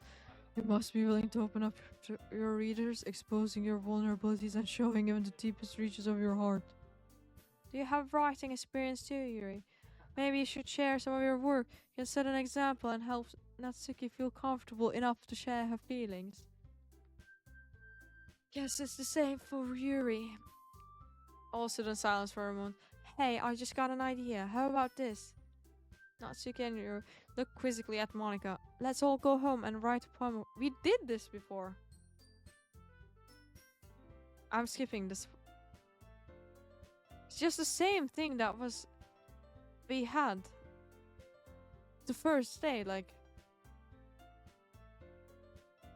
You must be willing to open up to your readers, exposing your vulnerabilities and showing them the deepest reaches of your heart. Do you have writing experience too, Yuri? Maybe you should share some of your work. You can set an example and help Natsuki feel comfortable enough to share her feelings. Guess it's the same for Yuri. All sit in silence for a moment. Hey, I just got an idea. How about this? Natsuki and Yuri look quizzically at Monika. Let's all go home and write a poem. We did this before. I'm skipping this. It's just the same thing that we had the first day, like...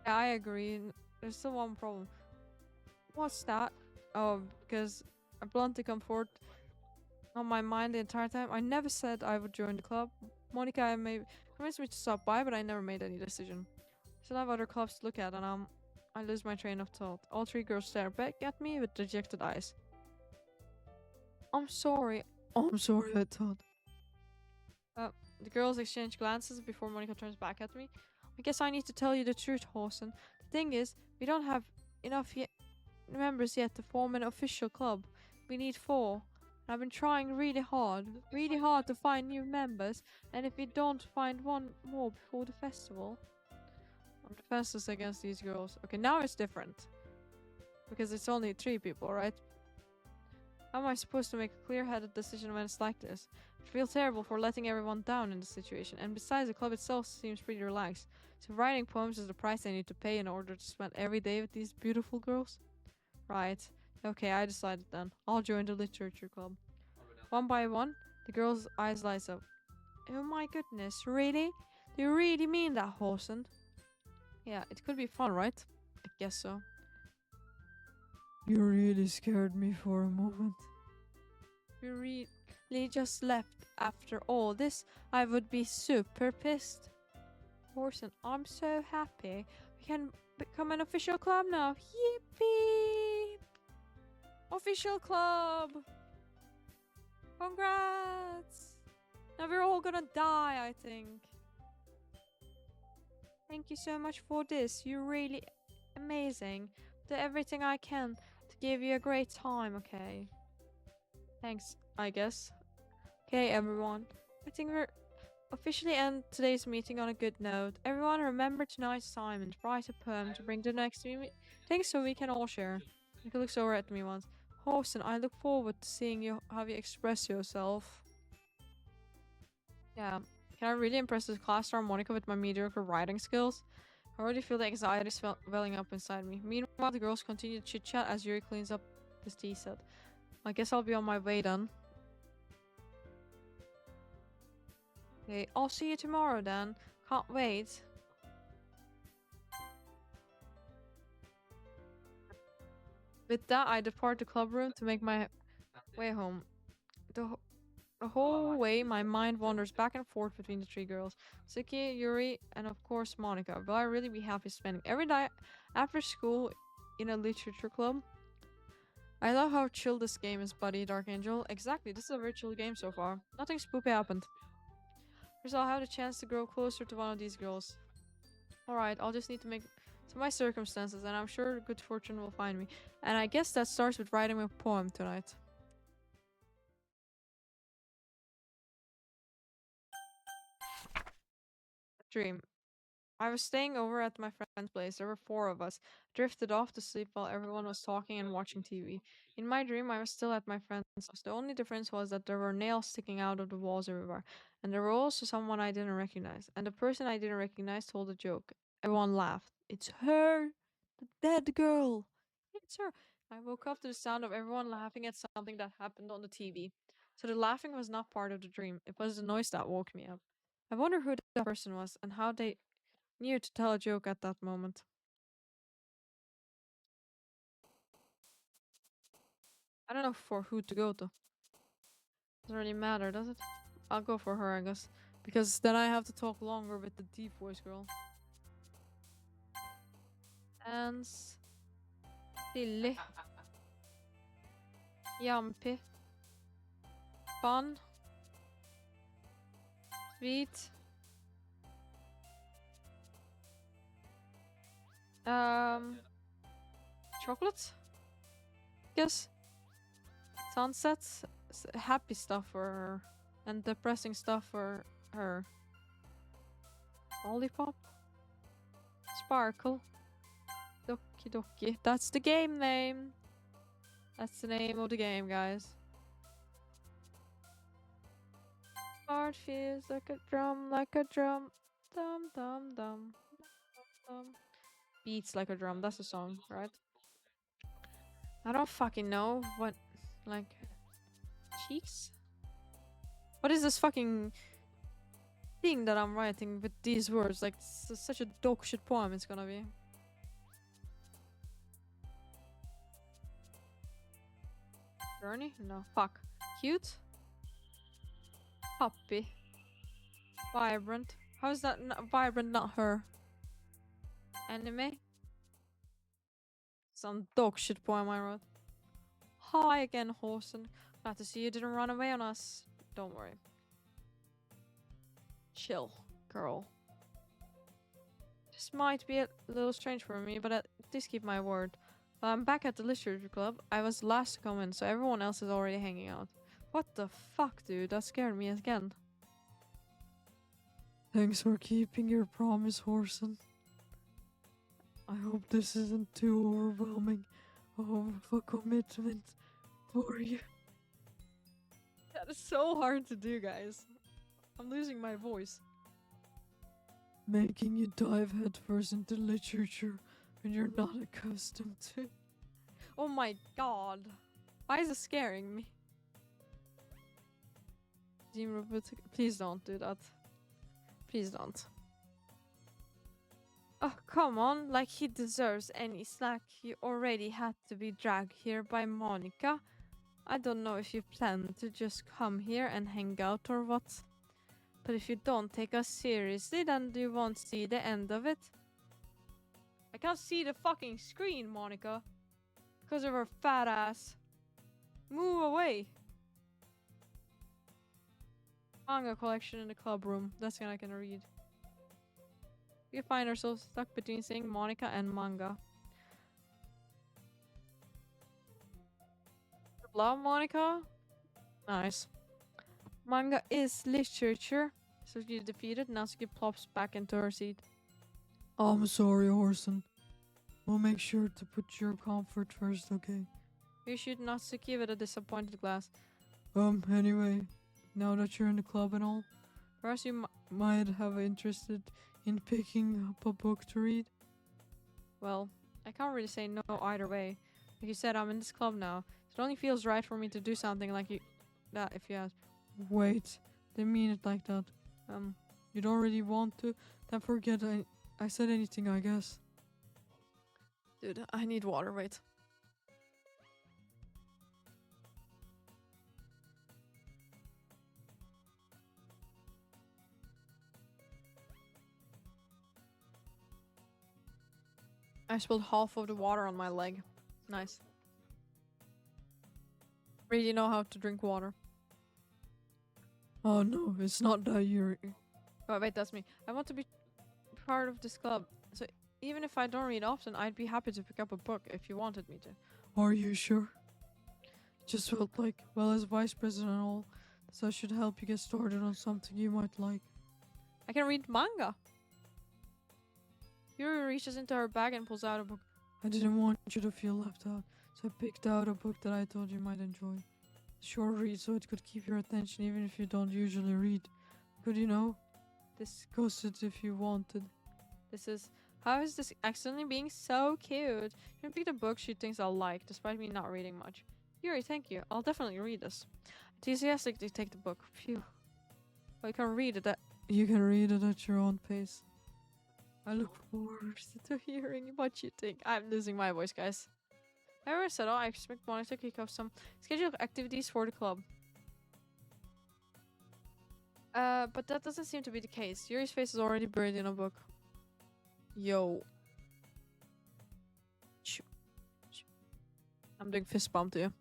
Yeah, I agree. There's still one problem. What's that? Oh, because I bluntly come forward on my mind the entire time. I never said I would join the club. Monika may convinced me to stop by, but I never made any decision. I still have other clubs to look at, and I lose my train of thought. All three girls stare back at me with dejected eyes. I'm sorry. Oh, I'm sorry, I thought. The girls exchange glances before Monika turns back at me. I guess I need to tell you the truth, Horsen. The thing is, we don't have enough members yet to form an official club. We need 4. I've been trying really hard to find new members, and if we don't find one more before the festival, I'm defenseless against these girls. Okay, now it's different. Because it's only 3 people, right? How am I supposed to make a clear-headed decision when it's like this? I feel terrible for letting everyone down in this situation, and besides, the club itself seems pretty relaxed. So writing poems is the price I need to pay in order to spend every day with these beautiful girls? Right. Okay, I decided then. I'll join the literature club. One by one, the girl's eyes light up. Oh my goodness, really? Do you really mean that, Horsen? Yeah, it could be fun, right? I guess so. You really scared me for a moment. You really just left after all this? I would be super pissed. Horsen, I'm so happy. We can become an official club now. Yippee! Official club! Congrats! Now we're all gonna die, I think. Thank you so much for this. You're really amazing. Do everything I can to give you a great time, okay? Thanks, I guess. Okay, everyone. I think we're officially end today's meeting on a good note. Everyone remember tonight's assignment. Write a poem to bring to the next meeting so we can all share. Nico looks over at me once. Horsten, I look forward to seeing you how you express yourself. Yeah. Can I really impress this class star Monica with my mediocre writing skills? I already feel the anxiety welling up inside me. Meanwhile, the girls continue to chit-chat as Yuri cleans up this tea set. I guess I'll be on my way then. Okay, I'll see you tomorrow then. Can't wait. With that, I depart the club room to make my way home. The whole way, my mind wanders back and forth between the 3 girls. Suki, Yuri, and of course Monica. Will I really be happy spending every night after school in a literature club? I love how chill this game is, buddy, Dark Angel. Exactly, this is a very chill game so far. Nothing spooky happened. First, I'll have the chance to grow closer to one of these girls. Alright, I'll just need to make to my circumstances, and I'm sure good fortune will find me. And I guess that starts with writing a poem tonight. Dream. I was staying over at my friend's place. There were 4 of us. Drifted off to sleep while everyone was talking and watching TV. In my dream, I was still at my friend's house. The only difference was that there were nails sticking out of the walls everywhere. And there were also someone I didn't recognize. And the person I didn't recognize told a joke. Everyone laughed. It's her! The dead girl! It's her! I woke up to the sound of everyone laughing at something that happened on the TV. So the laughing was not part of the dream. It was the noise that woke me up. I wonder who that person was and how they knew to tell a joke at that moment. I don't know for who to go to. Doesn't really matter, does it? I'll go for her, I guess. Because then I have to talk longer with the deep voice girl. And silly. Jumpy. Fun. Sweet. Chocolate? Guess. Sunsets. Happy stuff for her. And depressing stuff for her. Lollipop. Sparkle. Doki Doki. That's the game name. That's the name of the game, guys. Heart feels like a drum, like a drum. Dum dum dum. Dum. Beats like a drum. That's the song, right? I don't fucking know what, like, cheeks? What is this fucking thing that I'm writing with these words? Like, such a dog shit poem it's gonna be. Journey? No. Fuck. Cute? Puppy. Vibrant. How is that vibrant, not her? Anime? Some dog shit poem I wrote. Hi again, Horsen. Glad to see you didn't run away on us. Don't worry. Chill, girl. This might be a little strange for me, but at least keep my word. While I'm back at the literature club, I was last to come in, so everyone else is already hanging out. What the fuck, dude? That scared me again. Thanks for keeping your promise, Horson. I hope this isn't too overwhelming of a commitment for you. That is so hard to do, guys. I'm losing my voice. Making you dive headfirst into literature when you're not accustomed to. Oh my god. Why is it scaring me? Please don't do that. Please don't. Oh, come on. Like he deserves any slack. You already had to be dragged here by Monica. I don't know if you plan to just come here and hang out or what. But if you don't take us seriously, then you won't see the end of it. I can't see the fucking screen, Monica. Because of her fat ass. Move away. Manga collection in the club room. That's what I can read. We find ourselves stuck between saying Monica and manga. Love Monica? Nice. Manga is literature. So you defeated. Natsuki plops back into her seat. I'm sorry, Horson. We'll make sure to put your comfort first, okay? You shoot Natsuki with a disappointed glance. Anyway, now that you're in the club and all, Perhaps you might have interested in picking up a book to read. Well, I can't really say no either way. Like you said, I'm in this club now. So it only feels right for me to do something like that if you ask. Wait, didn't mean it like that. You don't really want to? Then forget I said anything, I guess. Dude, I need water, wait. I spilled half of the water on my leg. Nice. Really know how to drink water. Oh no, it's not that you're... Oh wait, that's me. I want to be part of this club. So even if I don't read often, I'd be happy to pick up a book if you wanted me to. Are you sure? Just felt like, well, as vice president and all, so I should help you get started on something you might like. I can read manga. Yuri reaches into her bag and pulls out a book. I didn't want you to feel left out, so I picked out a book that I thought you might enjoy. Short read so it could keep your attention even if you don't usually read. Could you know? Discuss it if you wanted. How is this accidentally being so cute? You picked a book she thinks I'll like, despite me not reading much. Yuri, thank you. I'll definitely read this. Enthusiastically take the book. Phew. Well, you can read it. You can read it at your own pace. I look forward to hearing what you think. I'm losing my voice, guys. However, said I expect Monica to kick off some scheduled activities for the club. But that doesn't seem to be the case. Yuri's face is already buried in a book. Yo. I'm doing fist bump to you.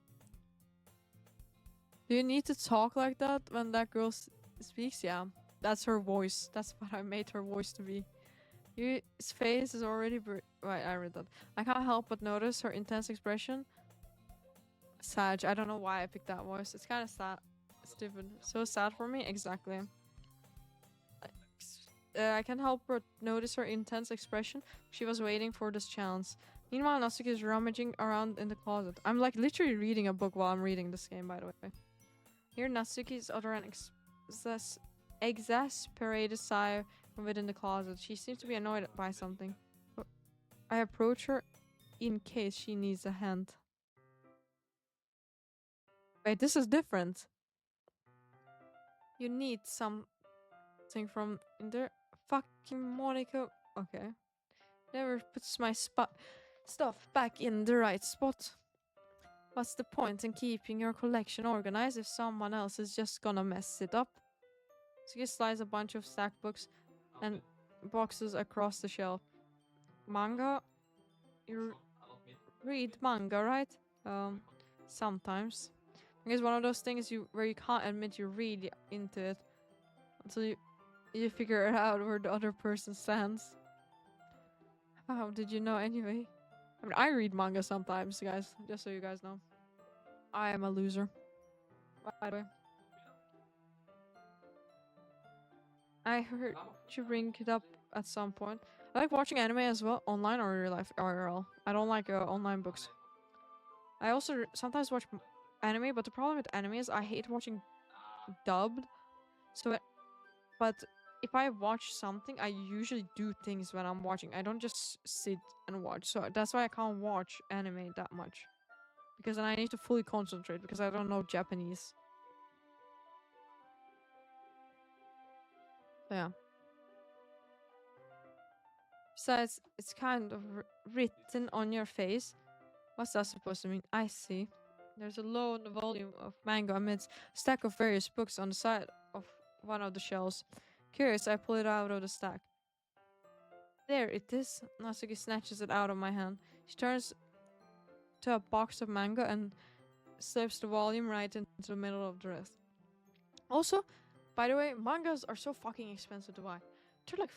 Do you need to talk like that when that girl speaks? Yeah. That's her voice. That's what I made her voice to be. Yuri's face is already right, I read that. I can't help but notice her intense expression. Sad. I don't know why I picked that voice. It's kind of sad. Stupid. So sad for me. Exactly. I can't help but notice her intense expression. She was waiting for this chance. Meanwhile, Natsuki is rummaging around in the closet. I'm like literally reading a book while I'm reading this game, by the way. Here, Natsuki is uttering an exasperated sigh from within the closet. She seems to be annoyed by something. I approach her in case she needs a hand. Wait, this is different. You need something from in there. Fucking Monica. Okay. Never puts my stuff back in the right spot. What's the point in keeping your collection organized if someone else is just gonna mess it up? So you slides a bunch of stacked books and boxes across the shelf. Manga? You read manga, right? Sometimes. I guess one of those things where you can't admit you're really into it until you figure out where the other person stands. How did you know anyway? I mean, I read manga sometimes, guys, just so you guys know. I am a loser. By the way. I heard you bring it up at some point. I like watching anime as well, online or real life IRL. I don't like online books. I also sometimes watch anime, but the problem with anime is I hate watching dubbed. So, but if I watch something, I usually do things when I'm watching. I don't just sit and watch. So that's why I can't watch anime that much. Because then I need to fully concentrate because I don't know Japanese. So yeah. Besides, it's kind of written on your face. What's that supposed to mean? I see. There's a lone volume of manga amidst a stack of various books on the side of one of the shelves. Curious, I pull it out of the stack. There it is. Natsuki snatches it out of my hand. She turns to a box of manga and slips the volume right into the middle of the rest. Also, by the way, mangas are so fucking expensive to buy. They're like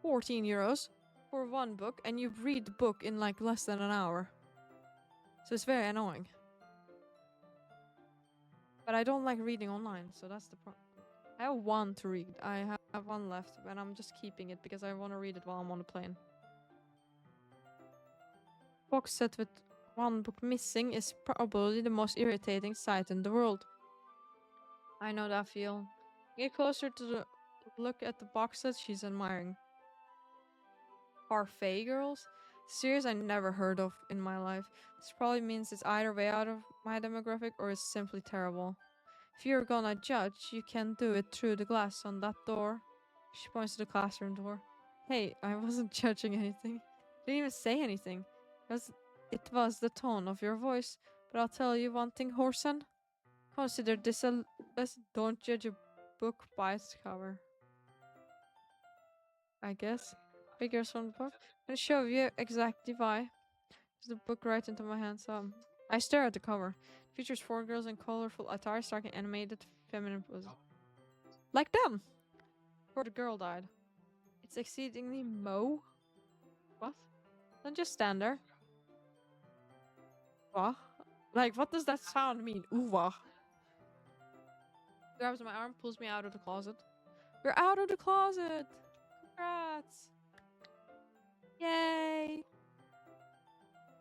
14 euros for one book, and you read the book in like less than an hour. So it's very annoying. But I don't like reading online, so that's the problem. I have one to read. I have one left, and I'm just keeping it because I want to read it while I'm on the plane. Box set with one book missing is probably the most irritating sight in the world. I know that feel. Get closer to the look at the box set she's admiring. Parfait girls? Series I never heard of in my life. This probably means it's either way out of my demographic or it's simply terrible. If you're gonna judge, you can do it through the glass on that door. She points to the classroom door. Hey, I wasn't judging anything. Didn't even say anything. It was the tone of your voice. But I'll tell you one thing, Horsen. Consider this a lesson. Don't judge a book by its cover. I guess. Figures from the book. And show you exactly why. There's the book right into my hands. I stare at the cover. It features four girls in colorful attire, striking animated feminine poses. Like them! Before the girl died. It's exceedingly mo. What? Don't just stand there. What? Like, what does that sound mean? Ooh-wah. Grabs my arm, pulls me out of the closet. We're out of the closet! Congrats! Yay!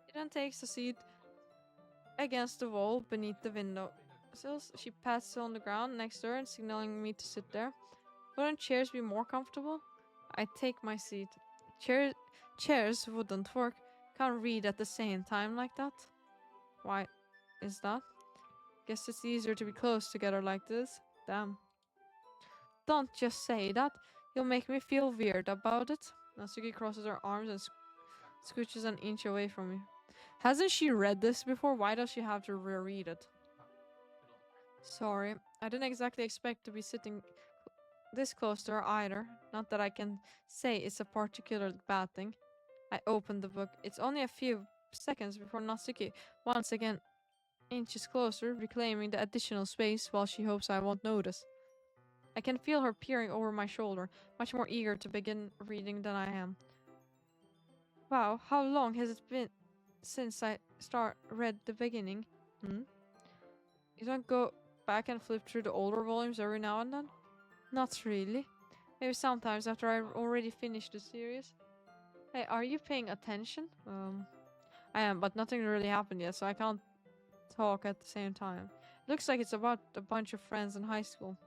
She then takes a seat against the wall beneath the window sills. She pats on the ground next to her and signaling me to sit there. Wouldn't chairs be more comfortable? I take my seat. Chairs wouldn't work. Can't read at the same time like that. Why is that? Guess it's easier to be close together like this. Damn. Don't just say that. You'll make me feel weird about it. Natsuki crosses her arms and scooches an inch away from me. Hasn't she read this before? Why does she have to reread it? Sorry, I didn't exactly expect to be sitting this close to her either. Not that I can say it's a particularly bad thing. I opened the book. It's only a few seconds before Natsuki once again inches closer, reclaiming the additional space while she hopes I won't notice. I can feel her peering over my shoulder, much more eager to begin reading than I am. Wow, how long has it been since I read the beginning? You don't go back and flip through the older volumes every now and then? Not really. Maybe sometimes after I've already finished the series. Hey, are you paying attention? I am, but nothing really happened yet, so I can't talk at the same time. Looks like it's about a bunch of friends in high school.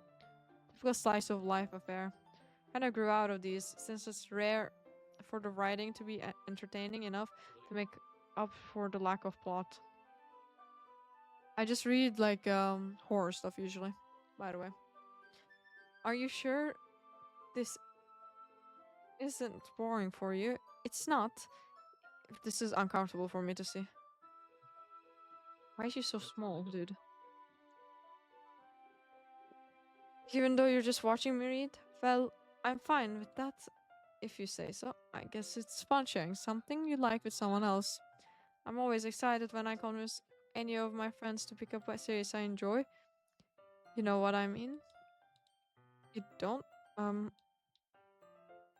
Typical slice of life affair. Kinda grew out of these, since it's rare for the writing to be entertaining enough to make up for the lack of plot. I just read like horror stuff usually, by the way. Are you sure this isn't boring for you? It's not. This is uncomfortable for me to see. Why is she so small, dude? Even though you're just watching me read? Well, I'm fine with that, if you say so. I guess it's fun sharing something you like with someone else. I'm always excited when I convince any of my friends to pick up a series I enjoy. You know what I mean? You don't?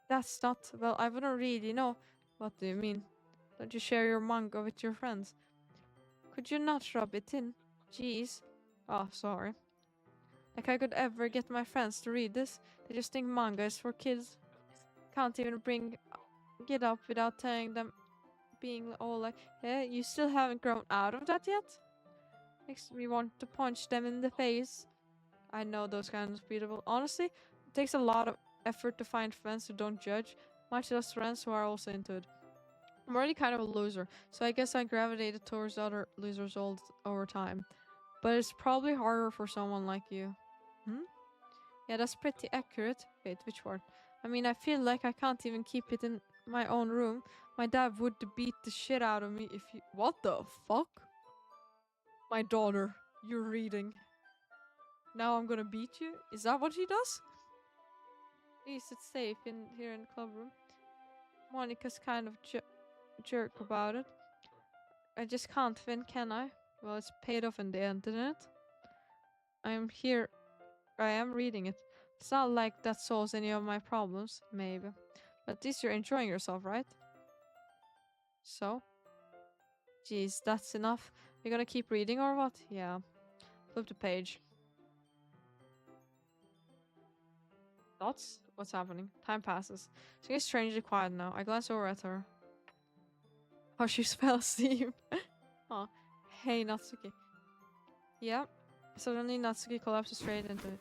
That's not... Well, I wouldn't really know. What do you mean? Don't you share your manga with your friends? Could you not rub it in? Jeez. Oh, sorry. Like I could ever get my friends to read this. They just think manga is for kids. Can't even bring it up without telling them, being all like, "Eh, you still haven't grown out of that yet?" Makes me want to punch them in the face. I know those kinds of people. Honestly, it takes a lot of effort to find friends who don't judge, much less friends who are also into it. I'm already kind of a loser, so I guess I gravitated towards other losers over time. But it's probably harder for someone like you. Hmm? Yeah, that's pretty accurate. Wait, which part? I mean, I feel like I can't even keep it in my own room. My dad would beat the shit out of me if you— What the fuck? My daughter, you're reading. Now I'm gonna beat you? Is that what he does? At least it's safe in here in the club room. Monica's kind of jerk about it. I just can't win, can I? Well, it's paid off in the end, didn't it? I'm here. I am reading it. It's not like that solves any of my problems, maybe. But at least you're enjoying yourself, right? So? Jeez, that's enough. You're gonna keep reading or what? Yeah. Flip the page. Thoughts? What's happening? Time passes. She gets strangely quiet now. I glance over at her. Oh, she fell asleep. Oh, hey, Natsuki. Yeah. Suddenly, Natsuki collapses straight into it.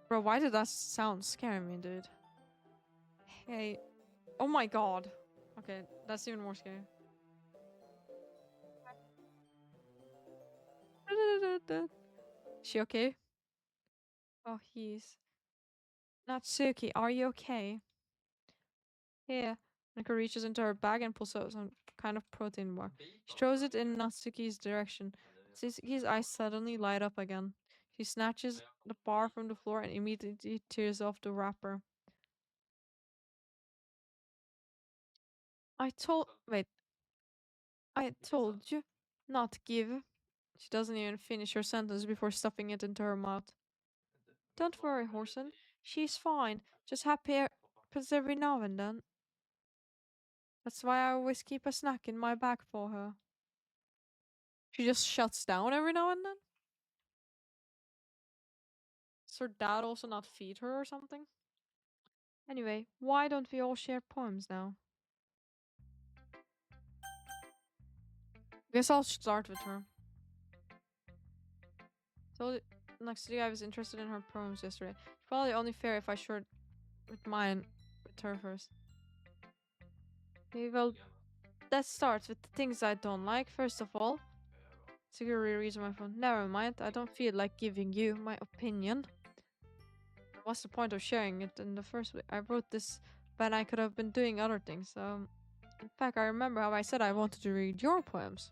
Bro, why did that sound scare me, dude? Hey. Oh my god. Okay, that's even more scary. She okay? Oh, he's... Natsuki, are you okay? Here. Nika reaches into her bag and pulls out some kind of protein bar. She throws it in Natsuki's direction. Natsuki's eyes suddenly light up again. She snatches the bar from the floor and immediately tears off the wrapper. Wait, I told you not to give. She doesn't even finish her sentence before stuffing it into her mouth. Don't worry, Horson. She's fine. Just happens every now and then. That's why I always keep a snack in my bag for her. She just shuts down every now and then? Does her dad also not feed her or something? Anyway, why don't we all share poems now? Guess I'll start with her. Told next to you I was interested in her poems yesterday. It's probably only fair if I shared with mine with her first. Okay, well, that starts with the things I don't like, first of all. Security reads my phone. Never mind, I don't feel like giving you my opinion. What's the point of sharing it in the first place? I wrote this when I could have been doing other things. In fact, I remember how I said I wanted to read your poems.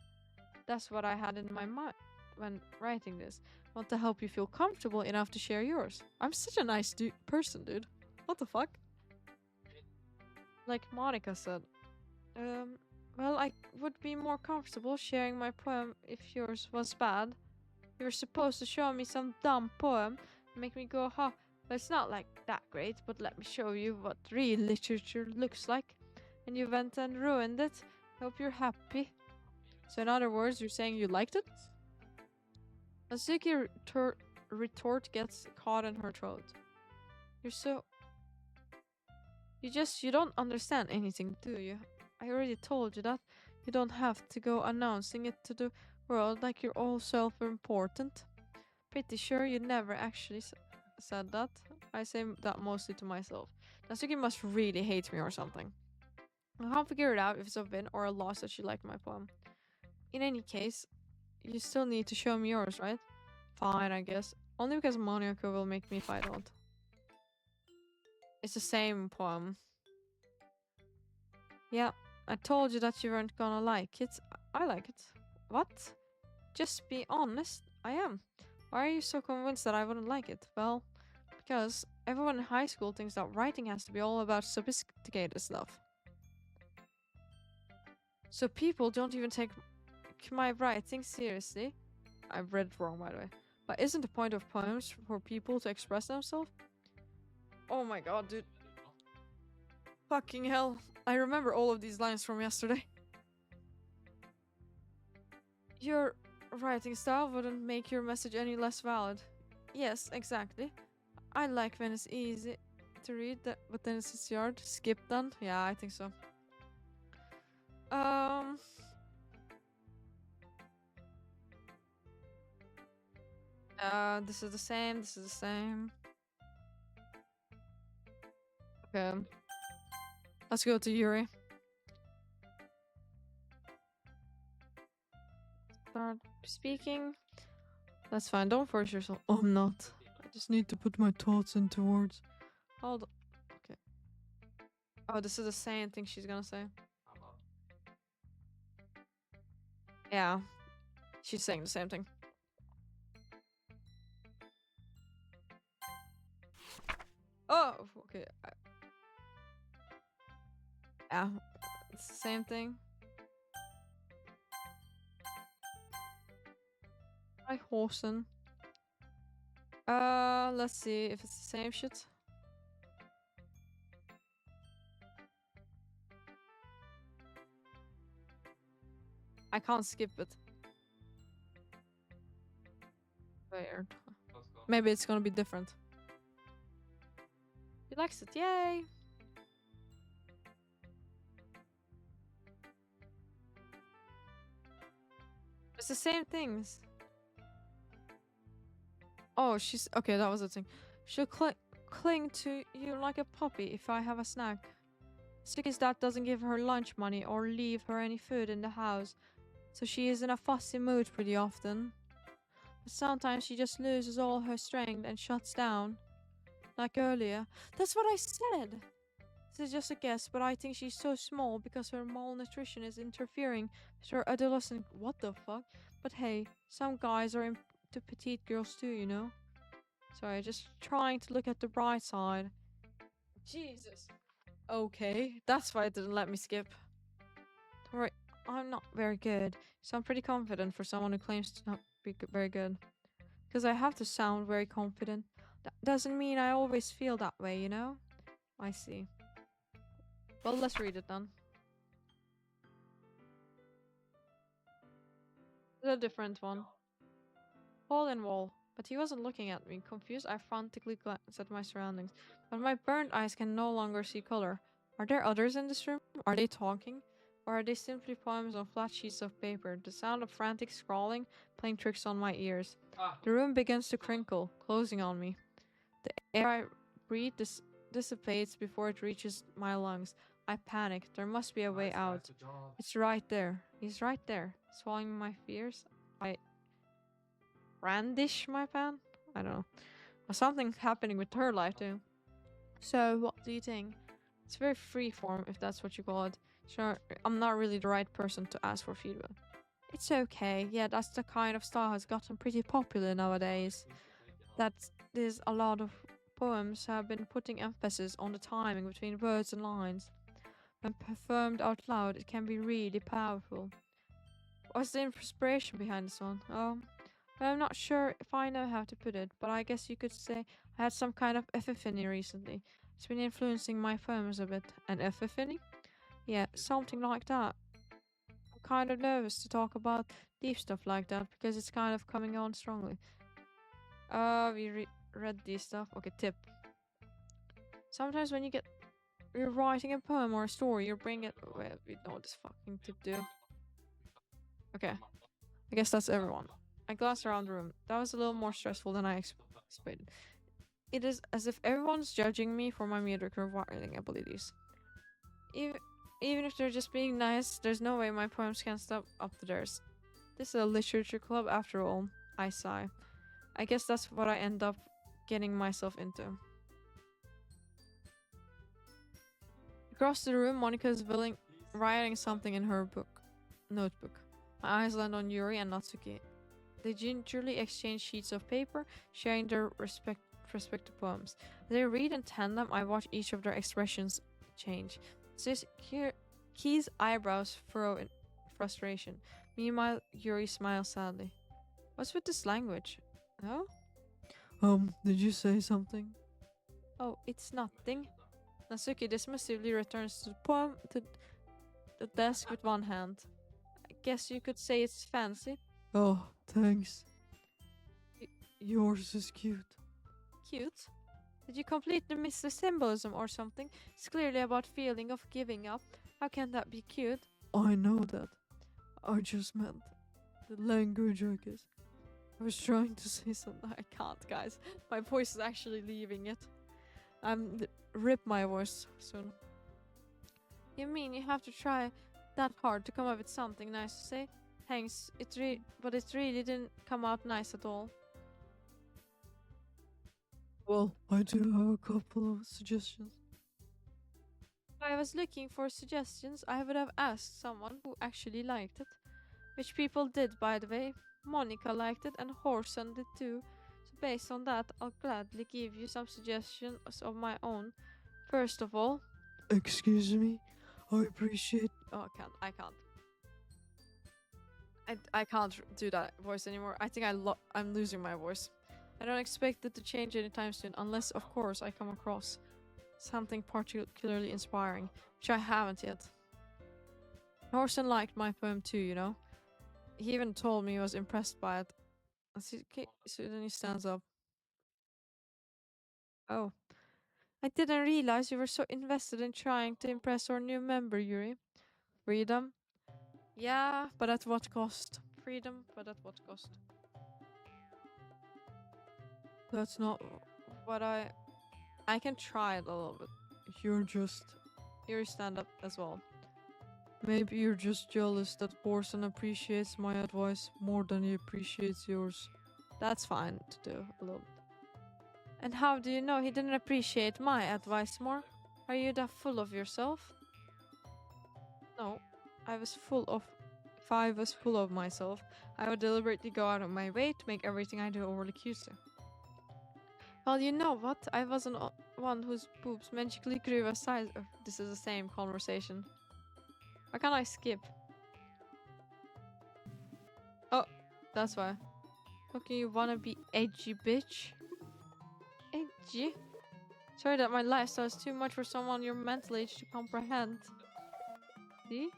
That's what I had in my mind when writing this. I want to help you feel comfortable enough to share yours. I'm such a nice person, dude. What the fuck? Like Monica said. Well, I would be more comfortable sharing my poem if yours was bad. You were supposed to show me some dumb poem and make me go, huh, but it's not like that great, but let me show you what real literature looks like. And you went and ruined it. Hope you're happy. So in other words, you're saying you liked it? A sticky retort gets caught in her throat. You're so... You don't understand anything, do you? I already told you that. You don't have to go announcing it to the world like you're all self-important. Pretty sure you never actually said that. I say that mostly to myself. Natsuki must really hate me or something. I can't figure it out if it's a win or a loss that she liked my poem. In any case, you still need to show me yours, right? Fine, I guess. Only because Monica will make me if I don't. It's the same poem. Yeah, I told you that you weren't gonna like it. I like it. What? Just be honest. I am. Why are you so convinced that I wouldn't like it? Well, because everyone in high school thinks that writing has to be all about sophisticated stuff. So people don't even take my writing seriously. I've read it wrong, by the way. But isn't the point of poems for people to express themselves? Oh my god, dude. Fucking hell. I remember all of these lines from yesterday. Your writing style wouldn't make your message any less valid. Yes, exactly. I like when it's easy to read, but then it's hard. Skip then? Yeah, I think so. This is the same. This is the same. Okay. Let's go to Yuri. Start speaking. That's fine. Don't force yourself. Oh, I'm not. I just need to put my thoughts into words. Hold on. Okay. Oh, this is the same thing she's gonna say. Yeah. She's saying the same thing. Oh, okay. Yeah. It's the same thing. Hi, Horsen. Let's see if it's the same shit. I can't skip it. Weird. Maybe it's gonna be different. He likes it, yay! It's the same things. Oh, she's okay. That was the thing. She'll cling to you like a puppy if I have a snack. Sticky's dad doesn't give her lunch money or leave her any food in the house, so she is in a fussy mood pretty often. But sometimes she just loses all her strength and shuts down. Like earlier. That's what I said! This is just a guess, but I think she's so small because her malnutrition is interfering with her adolescent. What the fuck? But hey, some guys are into petite girls too, you know? Sorry, just trying to look at the bright side. Jesus. Okay, that's why it didn't let me skip. Don't worry, I'm not very good, so I'm pretty confident for someone who claims to not be very good. Because I have to sound very confident. That doesn't mean I always feel that way, you know? I see. Well, let's read it then. It's a different one. Hole in wall. But he wasn't looking at me. Confused, I frantically glanced at my surroundings. But my burned eyes can no longer see color. Are there others in this room? Are they talking? Or are they simply poems on flat sheets of paper? The sound of frantic scrawling playing tricks on my ears. The room begins to crinkle, closing on me. The air I breathe dissipates before it reaches my lungs. I panic. There must be a way out. It's right there. He's right there. Swallowing my fears. I brandish my pen? I don't know. Well, something's happening with her life too. So, what do you think? It's very freeform, if that's what you call it. Sure, I'm not really the right person to ask for feedback. It's okay. Yeah, that's the kind of style has gotten pretty popular nowadays. That there's a lot of poems have been putting emphasis on the timing between words and lines. When performed out loud, it can be really powerful. What's the inspiration behind this one? Oh, well, I'm not sure if I know how to put it, but I guess you could say I had some kind of epiphany recently. It's been influencing my poems a bit. An epiphany? Yeah, something like that. I'm kind of nervous to talk about deep stuff like that because it's kind of coming on strongly. We read this stuff. Okay, tip. Sometimes when you're writing a poem or a story, you bring it. Well, we know what this fucking tip do. Okay, I guess that's everyone. I glanced around the room. That was a little more stressful than I expected. It is as if everyone's judging me for my mediocre writing abilities. Even if they're just being nice, there's no way my poems can step up to theirs. This is a literature club after all. I sigh. I guess that's what I end up getting myself into. Across the room, Monika's writing something in her notebook. My eyes land on Yuri and Natsuki. They gingerly exchange sheets of paper, sharing their respective poems. As they read in tandem, I watch each of their expressions change. Key's eyebrows furrow in frustration. Meanwhile, Yuri smiles sadly. What's with this language? Oh? Did you say something? Oh, it's nothing. Natsuki dismissively returns to the desk with one hand. I guess you could say it's fancy. Oh, thanks. Yours is cute. Cute. Did you completely miss the symbolism or something? It's clearly about feeling of giving up. How can that be cute? I know that. I just meant the language, I guess. I was trying to say something. I can't, guys. My voice is actually leaving it. Rip my voice soon. You mean you have to try that hard to come up with something nice to say? Thanks. But it really didn't come out nice at all. Well, I do have a couple of suggestions. If I was looking for suggestions, I would have asked someone who actually liked it. Which people did, by the way. Monica liked it and Horson did too. So based on that, I'll gladly give you some suggestions of my own. First of all... Excuse me? I appreciate... Oh, I can't. I can't do that voice anymore. I think I'm losing my voice. I don't expect it to change anytime soon, unless, of course, I come across something particularly inspiring, which I haven't yet. Horson liked my poem too, you know. He even told me he was impressed by it. So then he stands up. Oh. I didn't realize you were so invested in trying to impress our new member, Yuri. Freedom? Yeah, but at what cost? Freedom, but at what cost? That's not what I can try it a little bit. You're just... Yuri stand up as well. Maybe you're just jealous that Borson appreciates my advice more than he appreciates yours. That's fine to do a little bit. And how do you know he didn't appreciate my advice more? Are you that full of yourself? No, I was full of... If I was full of myself, I would deliberately go out of my way to make everything I do overly cute. Well, you know what? I wasn't one whose boobs magically grew a size... Oh, this is the same conversation. Why can't I skip? Oh, that's why. Okay, you wanna be edgy, bitch? Edgy? Sorry that my lifestyle is too much for someone your mental age to comprehend. See?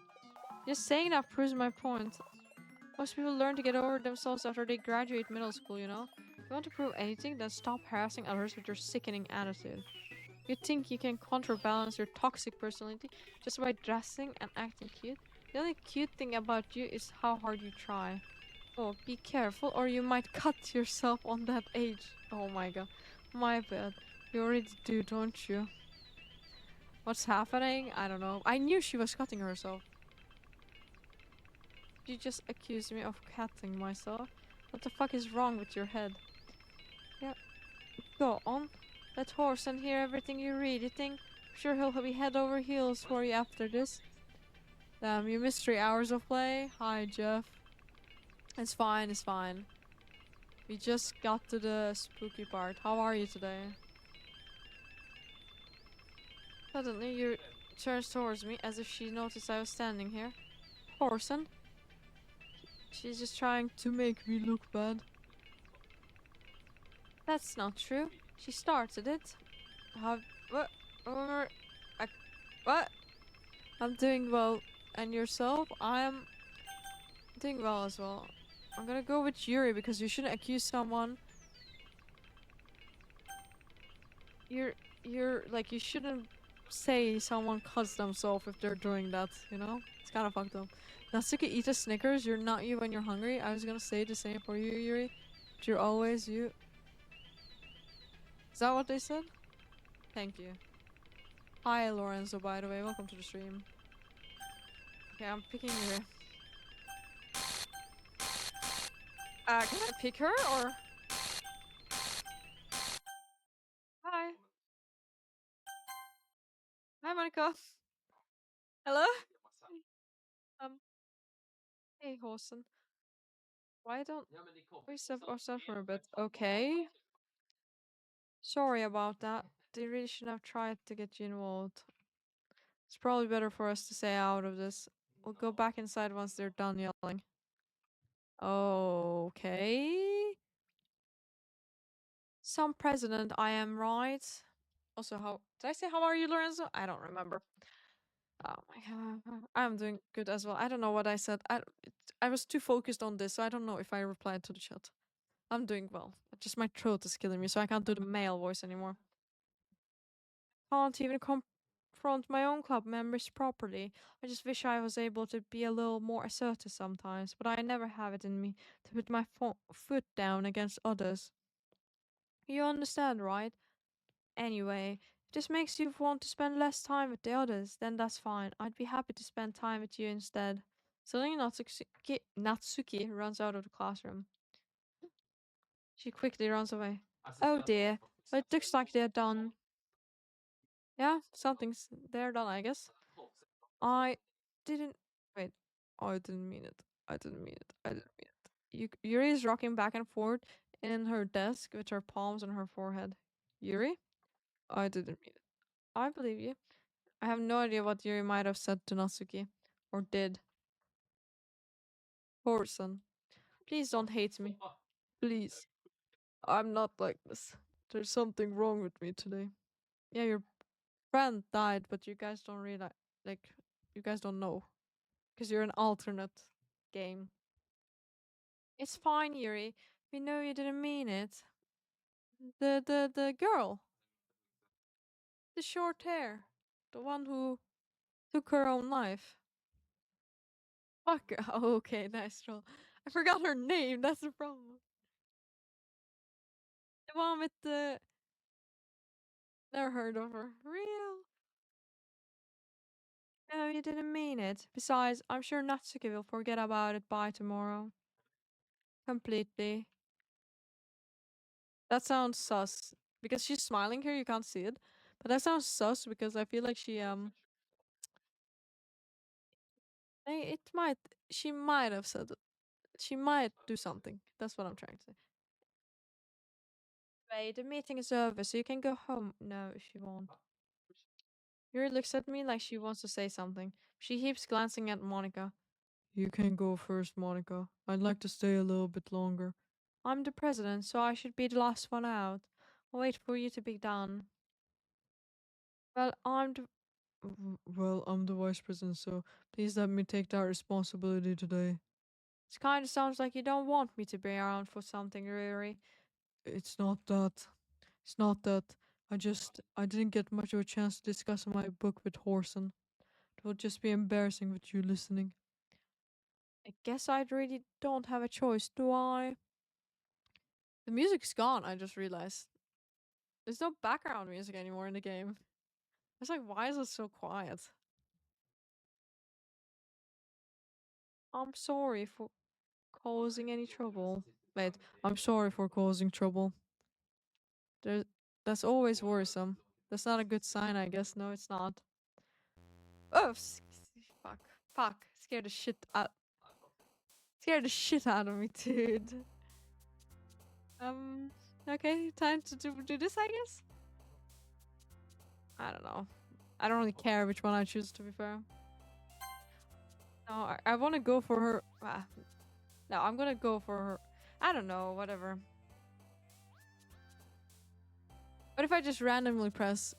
Just saying that proves my point. Most people learn to get over themselves after they graduate middle school, you know? If you want to prove anything, then stop harassing others with your sickening attitude. You think you can counterbalance your toxic personality just by dressing and acting cute? The only cute thing about you is how hard you try. Oh, be careful or you might cut yourself on that age. Oh my god. My bad. You already do, don't you? What's happening? I don't know. I knew she was cutting herself. You just accused me of cutting myself? What the fuck is wrong with your head? Yeah. Go on. Let Horson hear everything you really think. I'm sure he'll be head over heels for you after this. Damn, you missed 3 hours of play? Hi, Jeff. It's fine, it's fine. We just got to the spooky part. How are you today? Suddenly, you turns towards me as if she noticed I was standing here. Horson? She's just trying to make me look bad. That's not true. She started it. What? What? I'm doing well. And yourself? I'm doing well as well. I'm gonna go with Yuri because you shouldn't accuse someone. You're like, you shouldn't say someone cuts themselves if they're doing that, you know? It's kind of fucked up. Natsuki, eat a Snickers. You're not you when you're hungry. I was gonna say the same for you, Yuri. But you're always you. Is that what they said? Thank you. Hi, Lorenzo, by the way. Welcome to the stream. Okay, I'm picking Yuri. Can I pick her, or...? Hi. Hi, Monica. Hello? Um, hey, Horson. Why don't we save ourselves for a bit? Okay. Sorry about that. They really shouldn't have tried to get you involved. It's probably better for us to stay out of this. We'll go back inside once they're done yelling. Okay. Some president, I am right. Also, how did I say how are you, Lorenzo? I don't remember. Oh my god, I'm doing good as well. I don't know what I said. I was too focused on this, so I don't know if I replied to the chat. I'm doing well. Just my throat is killing me, so I can't do the male voice anymore. Can't even confront my own club members properly. I just wish I was able to be a little more assertive sometimes, but I never have it in me to put my foot down against others. You understand, right? Anyway, if this makes you want to spend less time with the others, then that's fine. I'd be happy to spend time with you instead. Suddenly, Natsuki runs out of the classroom. She quickly runs away. Oh dear, but it looks like they're done. Yeah, they're done, I guess. I didn't. Wait, I didn't mean it. I didn't mean it. I didn't mean it. Yuri is rocking back and forth in her desk with her palms on her forehead. Yuri? I didn't mean it. I believe you. I have no idea what Yuri might have said to Natsuki. Or did. Horson. Please don't hate me. Please. I'm not like this. There's something wrong with me today. Yeah, your friend died, but you guys don't realize. Like, you guys don't know. Because you're an alternate game. It's fine, Yuri. We know you didn't mean it. The girl. The short hair. The one who took her own life. Fuck. Oh, okay, nice roll. I forgot her name. That's the problem. The one with the. Never heard of her. Real? No, you didn't mean it. Besides, I'm sure Natsuki will forget about it by tomorrow. Completely. That sounds sus. Because she's smiling here, you can't see it. But that sounds sus because I feel like it might. She might have said it. She might do something. That's what I'm trying to say. Wait, the meeting is over, so you can go home. No, if you want. Yuri looks at me like she wants to say something. She keeps glancing at Monica. You can go first, Monica. I'd like to stay a little bit longer. I'm the president, so I should be the last one out. I'll wait for you to be done. Well, I'm the vice president, so please let me take that responsibility today. It kind of sounds like you don't want me to be around for something, Yuri. It's not that. It's not that. I didn't get much of a chance to discuss my book with Horson. It would just be embarrassing with you listening. I guess I really don't have a choice, do I? The music's gone, I just realized. There's no background music anymore in the game. It's like, why is it so quiet? I'm sorry for causing any trouble. Wait, I'm sorry for causing trouble. There, that's always worrisome. That's not a good sign, I guess. No, it's not. Oh, fuck. Fuck. Scared the shit out of me, dude. Okay, time to do this, I guess? I don't know. I don't really care which one I choose, to be fair. No, I want to go for her. No, I'm gonna go for her. I don't know, whatever. What if I just randomly press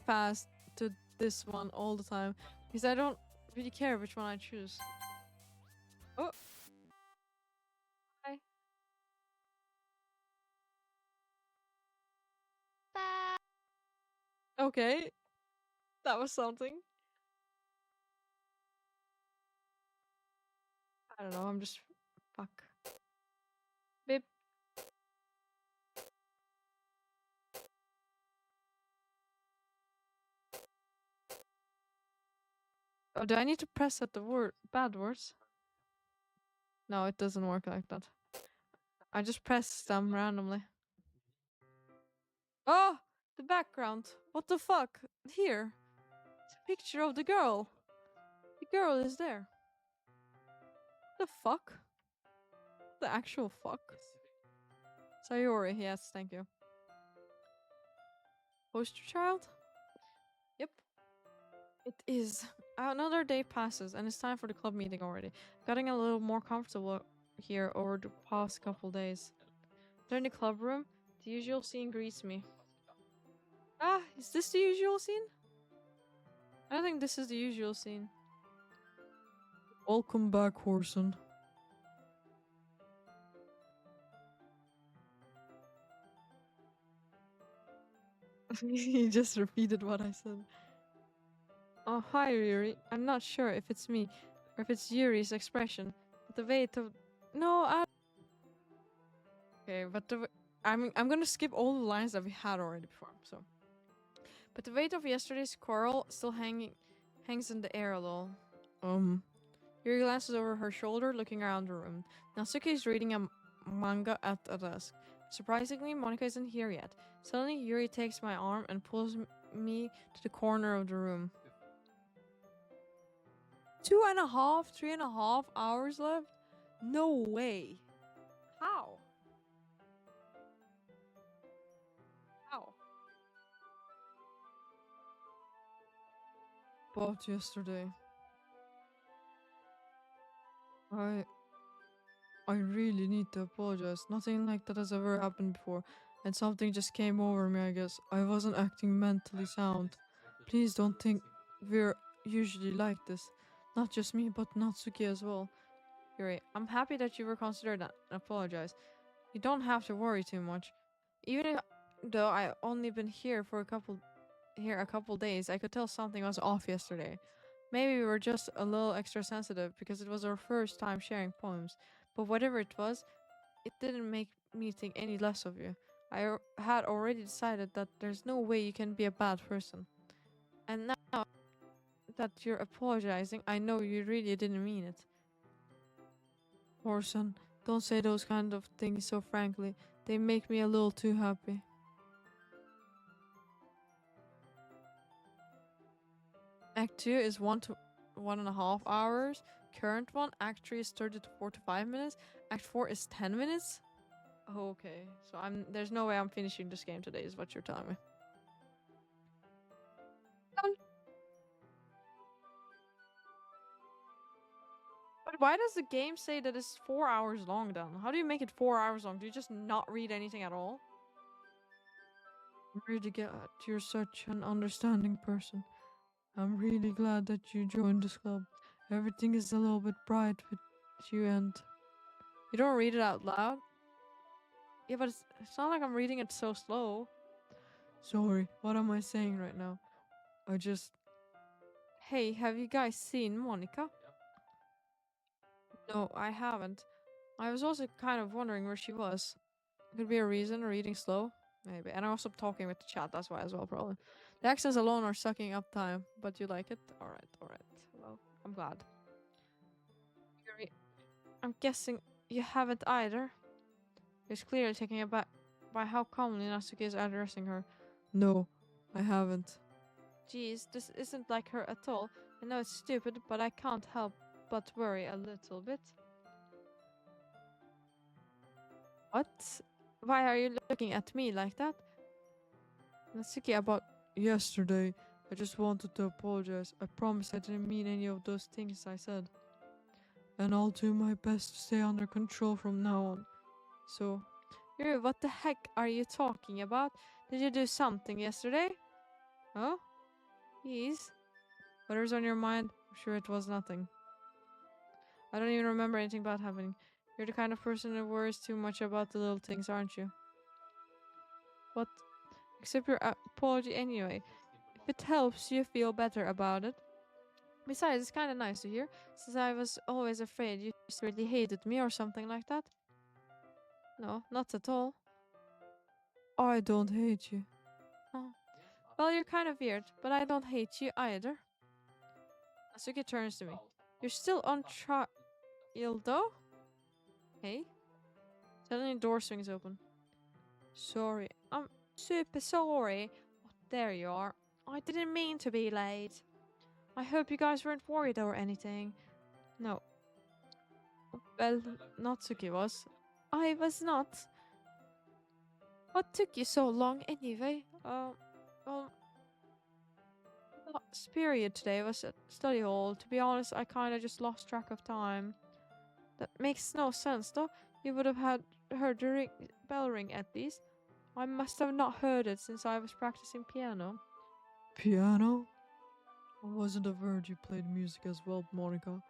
fast to this one all the time? Because I don't really care which one I choose. Oh, hi. Okay, that was something. I don't know, I'm just. Fuck. Bip. Oh, do I need to press at the bad words? No, it doesn't work like that. I just press them randomly. Oh, the background. What the fuck? Here. It's a picture of the girl. The girl is there. The fuck? The actual fuck? Sayori, yes, thank you. Poster child? Yep. It is. Another day passes, and it's time for the club meeting already. Getting a little more comfortable here over the past couple days. There in the club room, the usual scene greets me. Ah, is this the usual scene? I don't think this is the usual scene. Welcome back, Horson. He just repeated what I said. Oh, hi, Yuri. I'm not sure if it's me or if it's Yuri's expression, but the weight of... No, I... Okay, but I'm gonna skip all the lines that we had already before, so... But the weight of yesterday's quarrel still hangs in the air a little. Yuri glances over her shoulder, looking around the room. Natsuki is reading a manga at a desk. Surprisingly, Monika isn't here yet. Suddenly, Yuri takes my arm and pulls me to the corner of the room. 2.5, 3.5 hours left? No way. How? How? About yesterday. I really need to apologize. Nothing like that has ever happened before, and something just came over me, I guess. I wasn't acting mentally sound. Please don't think we're usually like this. Not just me, but Natsuki as well. Yuri, I'm happy that you were considered and apologize. You don't have to worry too much. Even though I only been here for a couple days, I could tell something was off yesterday. Maybe we were just a little extra sensitive because it was our first time sharing poems. But whatever it was, it didn't make me think any less of you. I had already decided that there's no way you can be a bad person. And now that you're apologizing, I know you really didn't mean it. Orson, don't say those kind of things so frankly. They make me a little too happy. Act 2 is 1 to 1.5 hours. Current one, Act 3 is 30 to 45 minutes. Act 4 is 10 minutes. Oh, okay, so there's no way I'm finishing this game today, is what you're telling me. But why does the game say that it's 4 hours long then? How do you make it 4 hours long? Do you just not read anything at all? I'm really glad you're such an understanding person. I'm really glad that you joined this club. Everything is a little bit bright with you and... You don't read it out loud? Yeah, but it's not like I'm reading it so slow. Sorry, what am I saying right now? I just... Hey, have you guys seen Monika? No, I haven't. I was also kind of wondering where she was. Could be a reason, reading slow. Maybe. And I also talking with the chat, that's why as well, probably. The accents alone are sucking up time, but you like it? Alright, alright. Well, I'm glad. I'm guessing you haven't either. He's clearly taken aback by how calmly Natsuki is addressing her. No, I haven't. Geez, this isn't like her at all. I know it's stupid, but I can't help but worry a little bit. What? Why are you looking at me like that? Natsuki, about yesterday, I just wanted to apologize. I promise I didn't mean any of those things I said. And I'll do my best to stay under control from now on. So, Yuri, what the heck are you talking about? Did you do something yesterday? Oh? Yes. Whatever's on your mind, I'm sure it was nothing. I don't even remember anything about happening. You're the kind of person that worries too much about the little things, aren't you? What? Accept your apology anyway. If it helps you feel better about it. Besides, it's kind of nice to hear, since I was always afraid you just really hated me or something like that. No, not at all. I don't hate you. Oh. Well, you're kind of weird, but I don't hate you either. Asuki turns to me. You're still on trial, though? Hey? Suddenly the door swings open. Sorry. I'm super sorry. Oh, there you are. I didn't mean to be late. I hope you guys weren't worried or anything. No. Well, Natsuki was. I was not. What took you so long anyway? Last period today was at study hall. To be honest, I kinda just lost track of time. That makes no sense though. You would have had heard the bell ring at least. I must have not heard it since I was practicing piano. Piano? I wasn't aware you played music as well, Monica.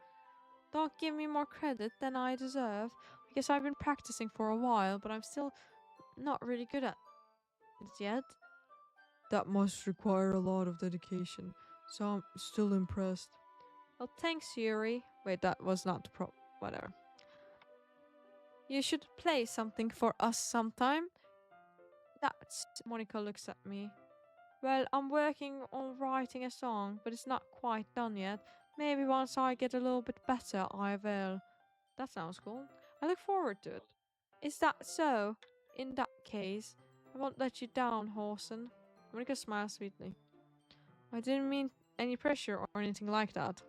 Don't give me more credit than I deserve. I guess I've been practicing for a while, but I'm still not really good at it yet. That must require a lot of dedication, so I'm still impressed. Well, thanks, Yuri. Wait, that was not the whatever. You should play something for us sometime. That's... Monica looks at me. Well, I'm working on writing a song, but it's not quite done yet. Maybe once I get a little bit better, I will. That sounds cool. I look forward to it. Is that so? In that case, I won't let you down, Horson. Monica smiles sweetly. I didn't mean any pressure or anything like that.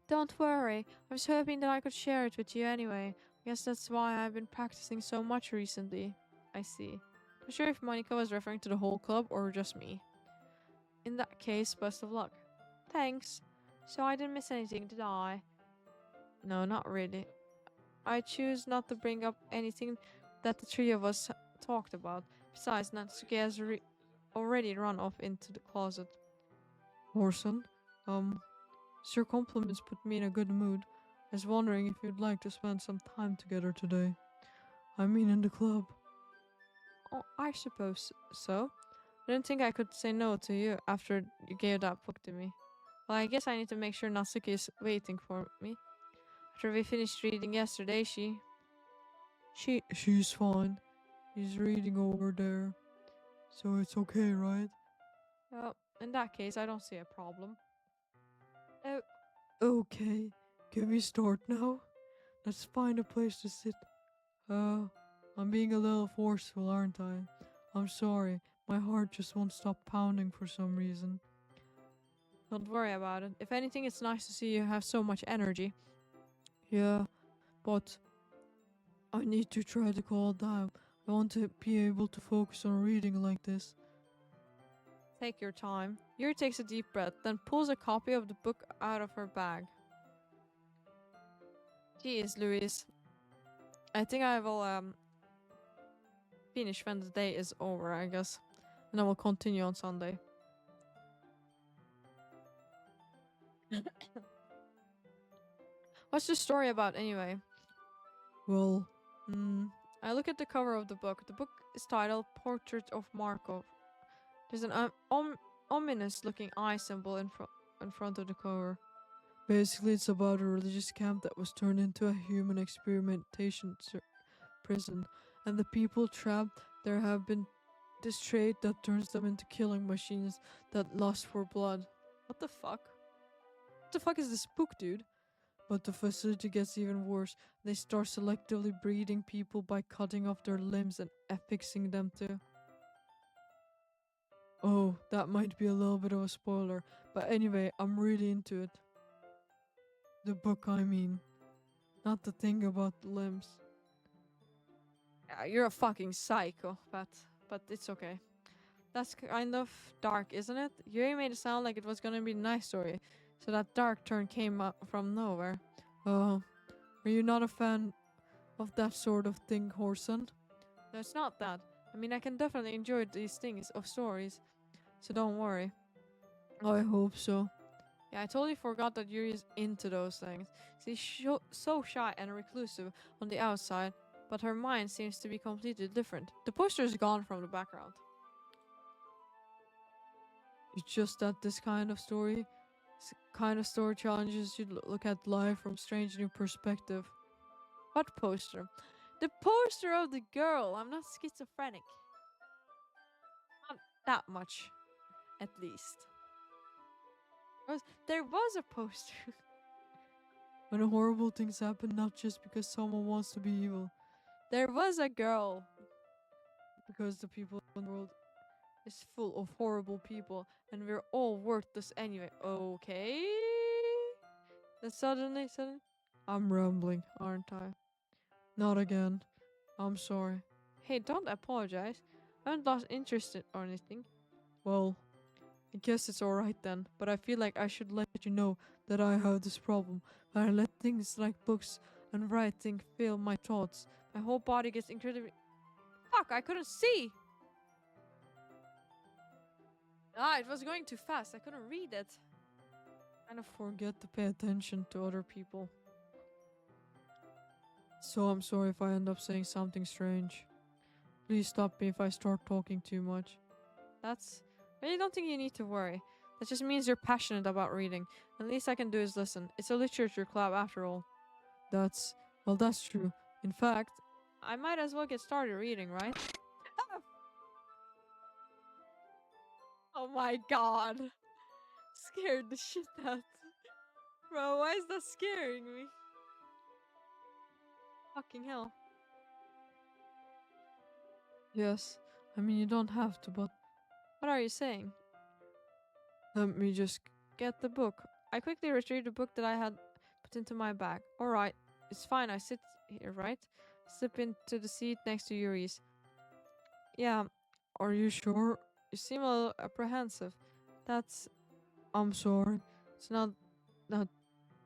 Don't worry. I was hoping that I could share it with you anyway. I guess that's why I've been practicing so much recently. I see. Not sure if Monica was referring to the whole club or just me. In that case, best of luck. Thanks. So I didn't miss anything, did I? No, not really. I choose not to bring up anything that the three of us talked about. Besides, Natsuki has already run off into the closet. Orson, your compliments put me in a good mood. I was wondering if you'd like to spend some time together today. I mean in the club. Oh, I suppose so. I don't think I could say no to you after you gave that book to me. Well, I guess I need to make sure Natsuki is waiting for me. After we finished reading yesterday, She's fine. He's reading over there. So it's okay, right? Well, in that case, I don't see a problem. Oh, Okay. Can we start now? Let's find a place to sit. I'm being a little forceful, aren't I? I'm sorry. My heart just won't stop pounding for some reason. don't worry about it. If anything, it's nice to see you have so much energy. Yeah, but I need to try to calm down. I want to be able to focus on reading like this. Take your time. Yuri takes a deep breath, then pulls a copy of the book out of her bag. Jeez, Louise. I think I will finish when the day is over, I guess. And I will continue on Sunday. What's the story about anyway? Well, I look at the cover of the book. The book is titled Portrait of Markov. There's an ominous looking eye symbol in front of the cover. basically it's about a religious camp that was turned into a human experimentation prison, and the people trapped there have been this trait that turns them into killing machines that lust for blood. What the fuck? What the fuck is this book, dude? But the facility gets even worse. They start selectively breeding people by cutting off their limbs and affixing them to. Oh, that might be a little bit of a spoiler, but anyway, I'm really into it. The book, I mean. Not the thing about the limbs. Yeah, you're a fucking psycho, but it's okay. That's kind of dark, isn't it? Yuri made it sound like it was gonna be a nice story, so that dark turn came up from nowhere. Are you not a fan of that sort of thing, Horson? No, it's not that. I mean, I can definitely enjoy these things of stories, so don't worry. I hope so. Yeah, I totally forgot that Yuri is into those things. She's so shy and reclusive on the outside, but her mind seems to be completely different. The poster is gone from the background. It's just that this kind of story challenges you to look at life from strange new perspective. What poster? The poster of the girl. I'm not schizophrenic. Not that much, at least. There was a poster. When horrible things happen, not just because someone wants to be evil. There was a girl. Because the people in the world is full of horrible people, and we're all worthless anyway. Okay. Then suddenly, I'm rambling, aren't I? Not again. I'm sorry. Hey, don't apologize. I haven't lost interest or anything. Well, I guess it's alright then, but I feel like I should let you know that I have this problem. I let things like books and writing fill my thoughts. My whole body gets incredibly Fuck, I couldn't see! Ah, it was going too fast. I couldn't read it. Kind of forget to pay attention to other people. So I'm sorry if I end up saying something strange. Please stop me if I start talking too much. I really don't think you need to worry. That just means you're passionate about reading. The least I can do is listen. It's a literature club after all. That's true. In fact, I might as well get started reading, right? Oh my god. Scared the shit out. Bro, why is that scaring me? Fucking hell. yes, I mean you don't have to, but What are you saying? let me just Get the book. I quickly retrieved the book that I had put into my bag. Alright, it's fine. I sit here, right? Slip into the seat next to Yuri's. Yeah, Are you sure? you seem a little apprehensive. I'm sorry. It's not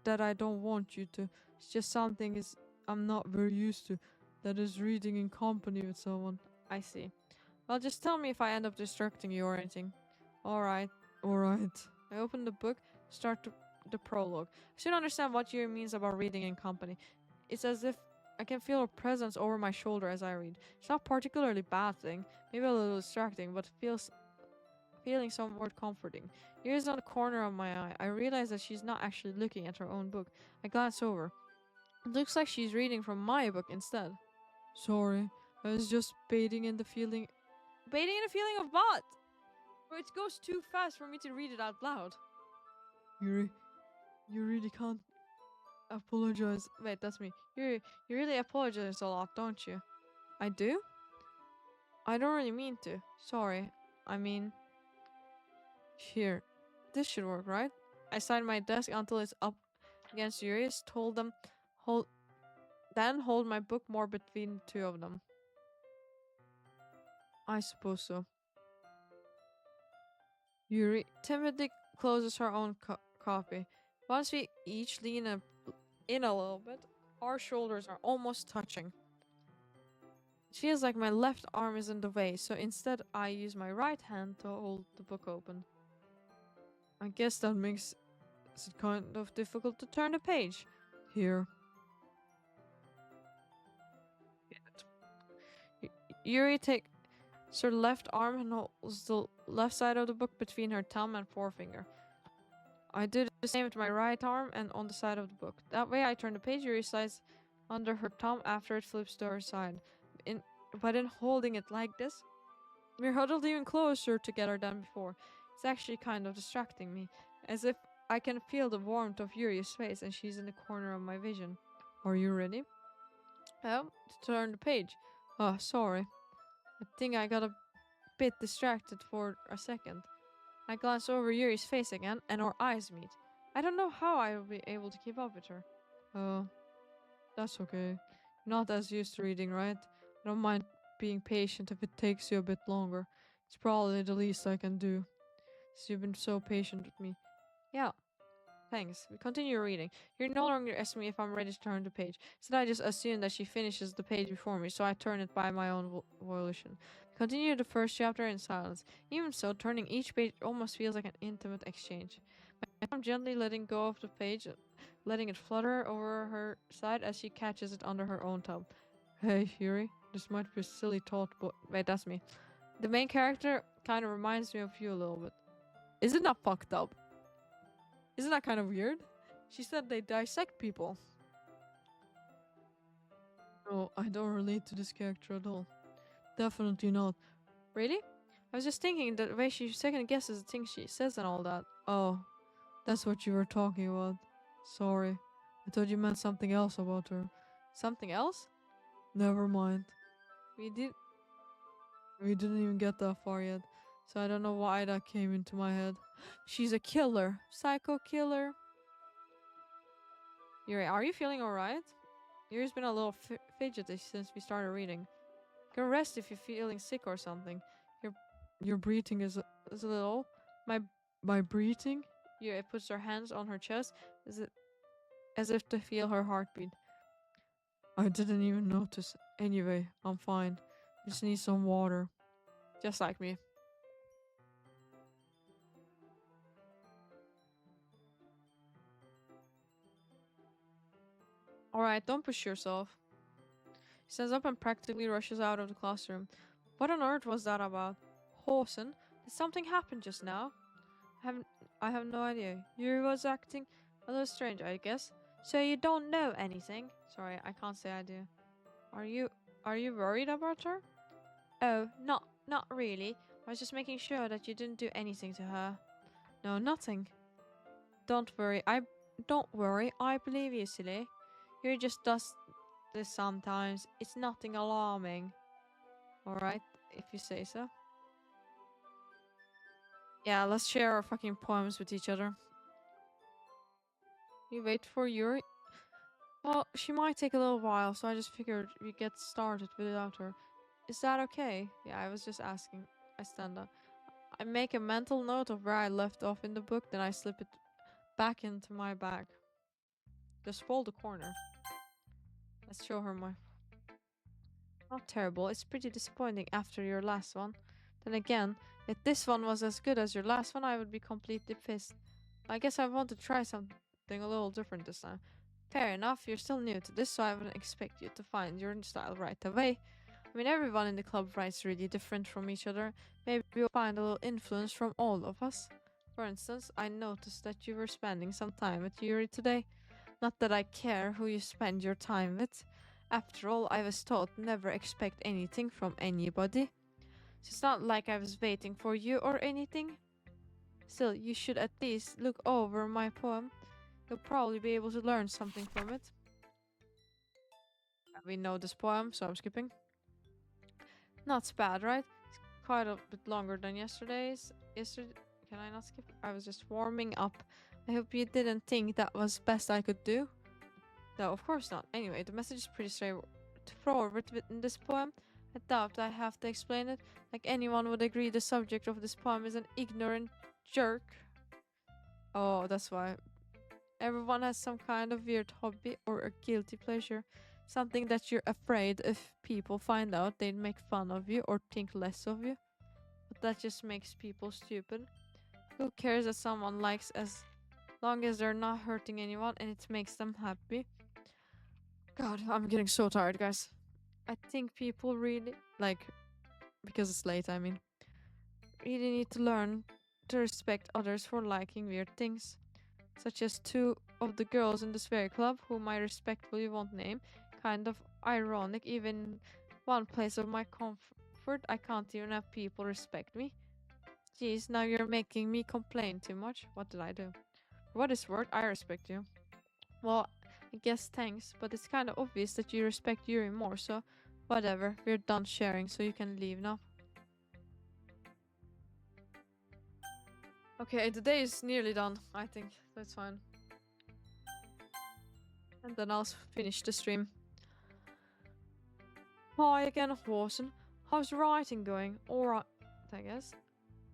That I don't want you to. It's just something is I'm not very used to. That is reading in company with someone. I see. Well, just tell me if I end up distracting you or anything. Alright. Alright. I open the book, start the prologue. I should understand what Yuri means about reading in company. It's as if I can feel her presence over my shoulder as I read. It's not particularly bad thing, maybe a little distracting, but feeling somewhat comforting. Yuri's on the corner of my eye. I realize that she's not actually looking at her own book. I glance over. It looks like she's reading from my book instead. Sorry. I was just baiting in the feeling. Baiting in a feeling of what? Bro, it goes too fast for me to read it out loud. You really can't apologize. Wait, that's me. You really apologize a lot, don't you? I do? I don't really mean to. Sorry. I mean, here. This should work, right? I signed my desk until it's up against Yuri's, told them, hold my book more between the two of them. I suppose so. Yuri timidly closes her own copy. Once we each lean in a little bit, our shoulders are almost touching. It feels like my left arm is in the way, so instead I use my right hand to hold the book open. I guess that makes it kind of Difficult to turn the page. here. Yuri takes her left arm and holds the left side of the book between her thumb and forefinger. I do the same with my right arm and on the side of the book. That way I turn the page. Yuri slides under her thumb after it flips to her side. But in holding it like this, we're huddled even closer together than before. It's actually kind of distracting me, as if I can feel the warmth of Yuri's face and she's in the corner of my vision. Are you ready? To turn the page. Oh, sorry. I think I got a bit distracted for a second. I glance over Yuri's face again, and our eyes meet. I don't know how I will be able to keep up with her. Oh, that's okay. Not as used to reading, right? I don't mind being patient if it takes you a bit longer. It's probably the least I can do. So you've been so patient with me. Yeah. Thanks. We continue reading. You no longer ask me if I'm ready to turn the page. Instead, I just assume that she finishes the page before me, so I turn it by my own volition. We continue the first chapter in silence. Even so, turning each page almost feels like an intimate exchange. I'm gently letting go of the page, letting it flutter over her side as she catches it under her own thumb. Hey, Yuri, this might be a silly thought, but wait, that's me. The main character kind of reminds me of you a little bit. Isn't that fucked up? Isn't that kind of weird? She said they dissect people. No, I don't relate to this character at all. Definitely not. Really? I was just thinking the way she second guesses the things she says and all that. Oh, that's what you were talking about. Sorry. I thought you meant something else about her. Something else? Never mind. We didn't even get that far yet, so I don't know why that came into my head. She's a killer. Psycho killer. Yuri, are you feeling alright? Yuri's been a little fidgety since we started reading. You can rest if you're feeling sick or something. Your breathing is a little... My breathing? Yuri puts her hands on her chest as if to feel her heartbeat. I didn't even notice. Anyway, I'm fine. Just need some water. Just like me. Alright, don't push yourself. He stands up and practically rushes out of the classroom. What on earth was that about? Horsen, did something happen just now? I have no idea. You was acting a little strange, I guess. So you don't know anything? Sorry, I can't say I do. Are you worried about her? Oh, not really. I was just making sure that you didn't do anything to her. No, nothing. Don't worry. Don't worry. I believe you, silly. You just does this sometimes. It's nothing alarming. Alright, if you say so. Yeah, let's share our fucking poems with each other. You wait for Yuri? Well, she might take a little while, so I just figured we'd get started without her. Is that okay? Yeah, I was just asking. I stand up. I make a mental note of where I left off in the book, then I slip it back into my bag. Just fold the corner. Let's show her my... Not terrible, it's pretty disappointing after your last one. Then again, if this one was as good as your last one, I would be completely pissed. I guess I want to try something a little different this time. Fair enough, you're still new to this, so I wouldn't expect you to find your style right away. I mean, everyone in the club writes really different from each other. Maybe you'll find a little influence from all of us. For instance, I noticed that you were spending some time with Yuri today. Not that I care who you spend your time with. After all, I was taught never expect anything from anybody. So it's not like I was waiting for you or anything. Still, you should at least look over my poem. You'll probably be able to learn something from it. We know this poem, so I'm skipping. Not bad, right? It's quite a bit longer than yesterday's. Can I not skip? I was just warming up. I hope you didn't think that was best I could do. No, of course not. Anyway, the message is pretty straightforward in this poem. I doubt I have to explain it. Like anyone would agree, the subject of this poem is an ignorant jerk. Oh, that's why. Everyone has some kind of weird hobby or a guilty pleasure. Something that you're afraid if people find out they'd make fun of you or think less of you. But that just makes people stupid. Who cares that someone likes as long as they're not hurting anyone and it makes them happy? God, I'm getting so tired, guys. I think people really, like, because it's late, I mean, really need to learn to respect others for liking weird things. Such as two of the girls in this very club, whom I respectfully won't name. Kind of ironic, even one place of my comfort, I can't even have people respect me. Geez, now you're making me complain too much. What did I do? For what is worth, I respect you. Well, I guess thanks, but it's kind of obvious that you respect Yuri more, so whatever, we're done sharing, so you can leave now. Okay, the day is nearly done, I think. That's fine. And then I'll finish the stream. Hi again, Horsen. How's writing going? Alright, I guess.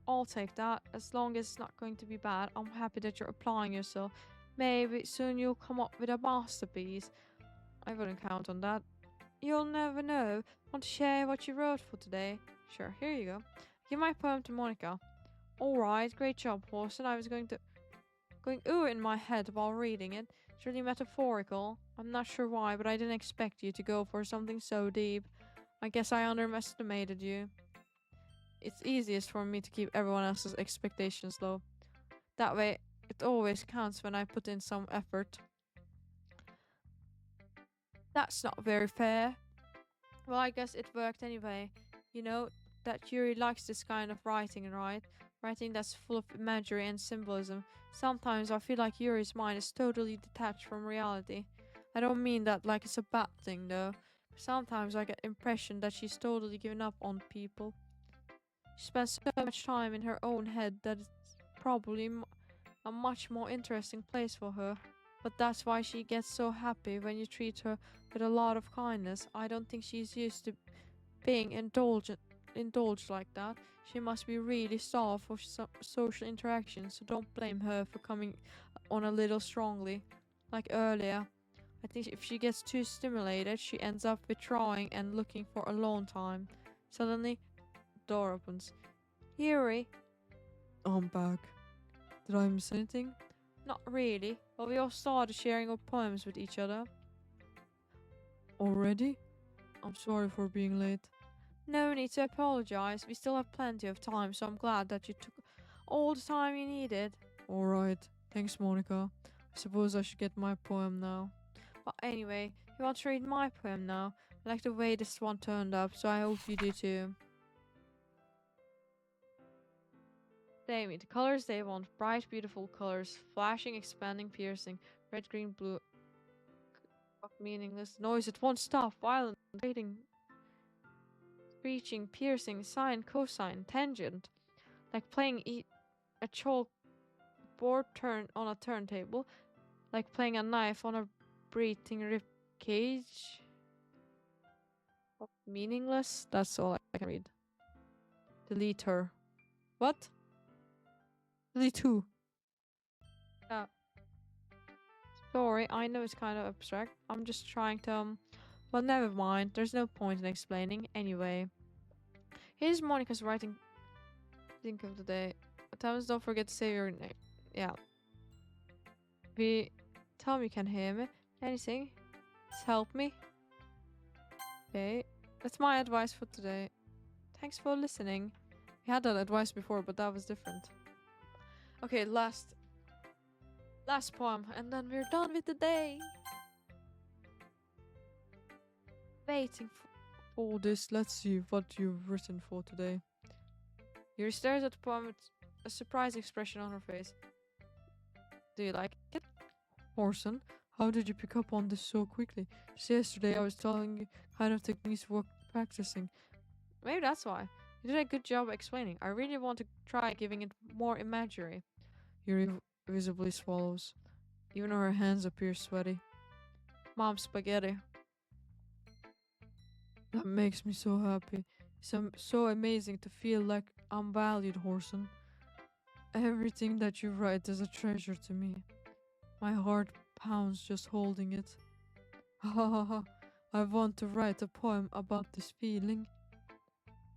I'll take that. As long as it's not going to be bad, I'm happy that you're applying yourself. Maybe soon you'll come up with a masterpiece. I wouldn't count on that. You'll never know. Want to share what you wrote for today? Sure, here you go. Give my poem to Monica. Alright, great job, Horsen. I was going ooh in my head while reading it. It's really metaphorical. I'm not sure why, but I didn't expect you to go for something so deep. I guess I underestimated you. It's easiest for me to keep everyone else's expectations low. That way, it always counts when I put in some effort. That's not very fair. Well, I guess it worked anyway. You know, that Yuri likes this kind of writing, right? Writing that's full of imagery and symbolism. Sometimes I feel like Yuri's mind is totally detached from reality. I don't mean that like it's a bad thing though. Sometimes I get the impression that she's totally given up on people. She spends so much time in her own head that it's probably a much more interesting place for her. But that's why she gets so happy when you treat her with a lot of kindness. I don't think she's used to being indulged like that. She must be really starved for social interaction, so don't blame her for coming on a little strongly. Like earlier, I think if she gets too stimulated, she ends up withdrawing and looking for alone time. Suddenly, door opens. Yuri. I'm back. Did I miss anything? Not really, but we all started sharing our poems with each other. Already? I'm sorry for being late. No need to apologize. We still have plenty of time, so I'm glad that you took all the time you needed. Alright. Thanks, Monica. I suppose I should get my poem now. But anyway, you want to read my poem now? I like the way this one turned up, so I hope you do too. Jamie, the colors they want, bright, beautiful colors, flashing, expanding, piercing, red, green, blue, meaningless noise. It won't stop, violent, rating, screeching, piercing, sine, cosine, tangent, like playing a chalkboard turn on a turntable, like playing a knife on a breathing rib cage. Meaningless. That's all I can read. Delete her. What? Delete who? Sorry, I know it's kind of abstract. I'm just trying to. Well, never mind. There's no point in explaining. Anyway, here's Monica's writing. Think of the day. Thomas, don't forget to say your name. Yeah. Tell me you can hear me. Anything? Just help me. Okay. That's my advice for today. Thanks for listening. We had that advice before, but that was different. Okay, last poem, and then we're done with the day. Waiting For this, let's see what you've written for today. Yuri stares at the poem with a surprised expression on her face. Do you like it? Orson, how did you pick up on this so quickly? Just yesterday I was telling you kind of techniques worth practicing. Maybe that's why. You did a good job explaining. I really want to try giving it more imagery. Yuri visibly swallows. Even her hands appear sweaty. Mom spaghetti. That makes me so happy. It's so amazing to feel like I'm valued, Orson. Everything that you write is a treasure to me. My heart pounds just holding it. Ha ha ha. I want to write a poem about this feeling.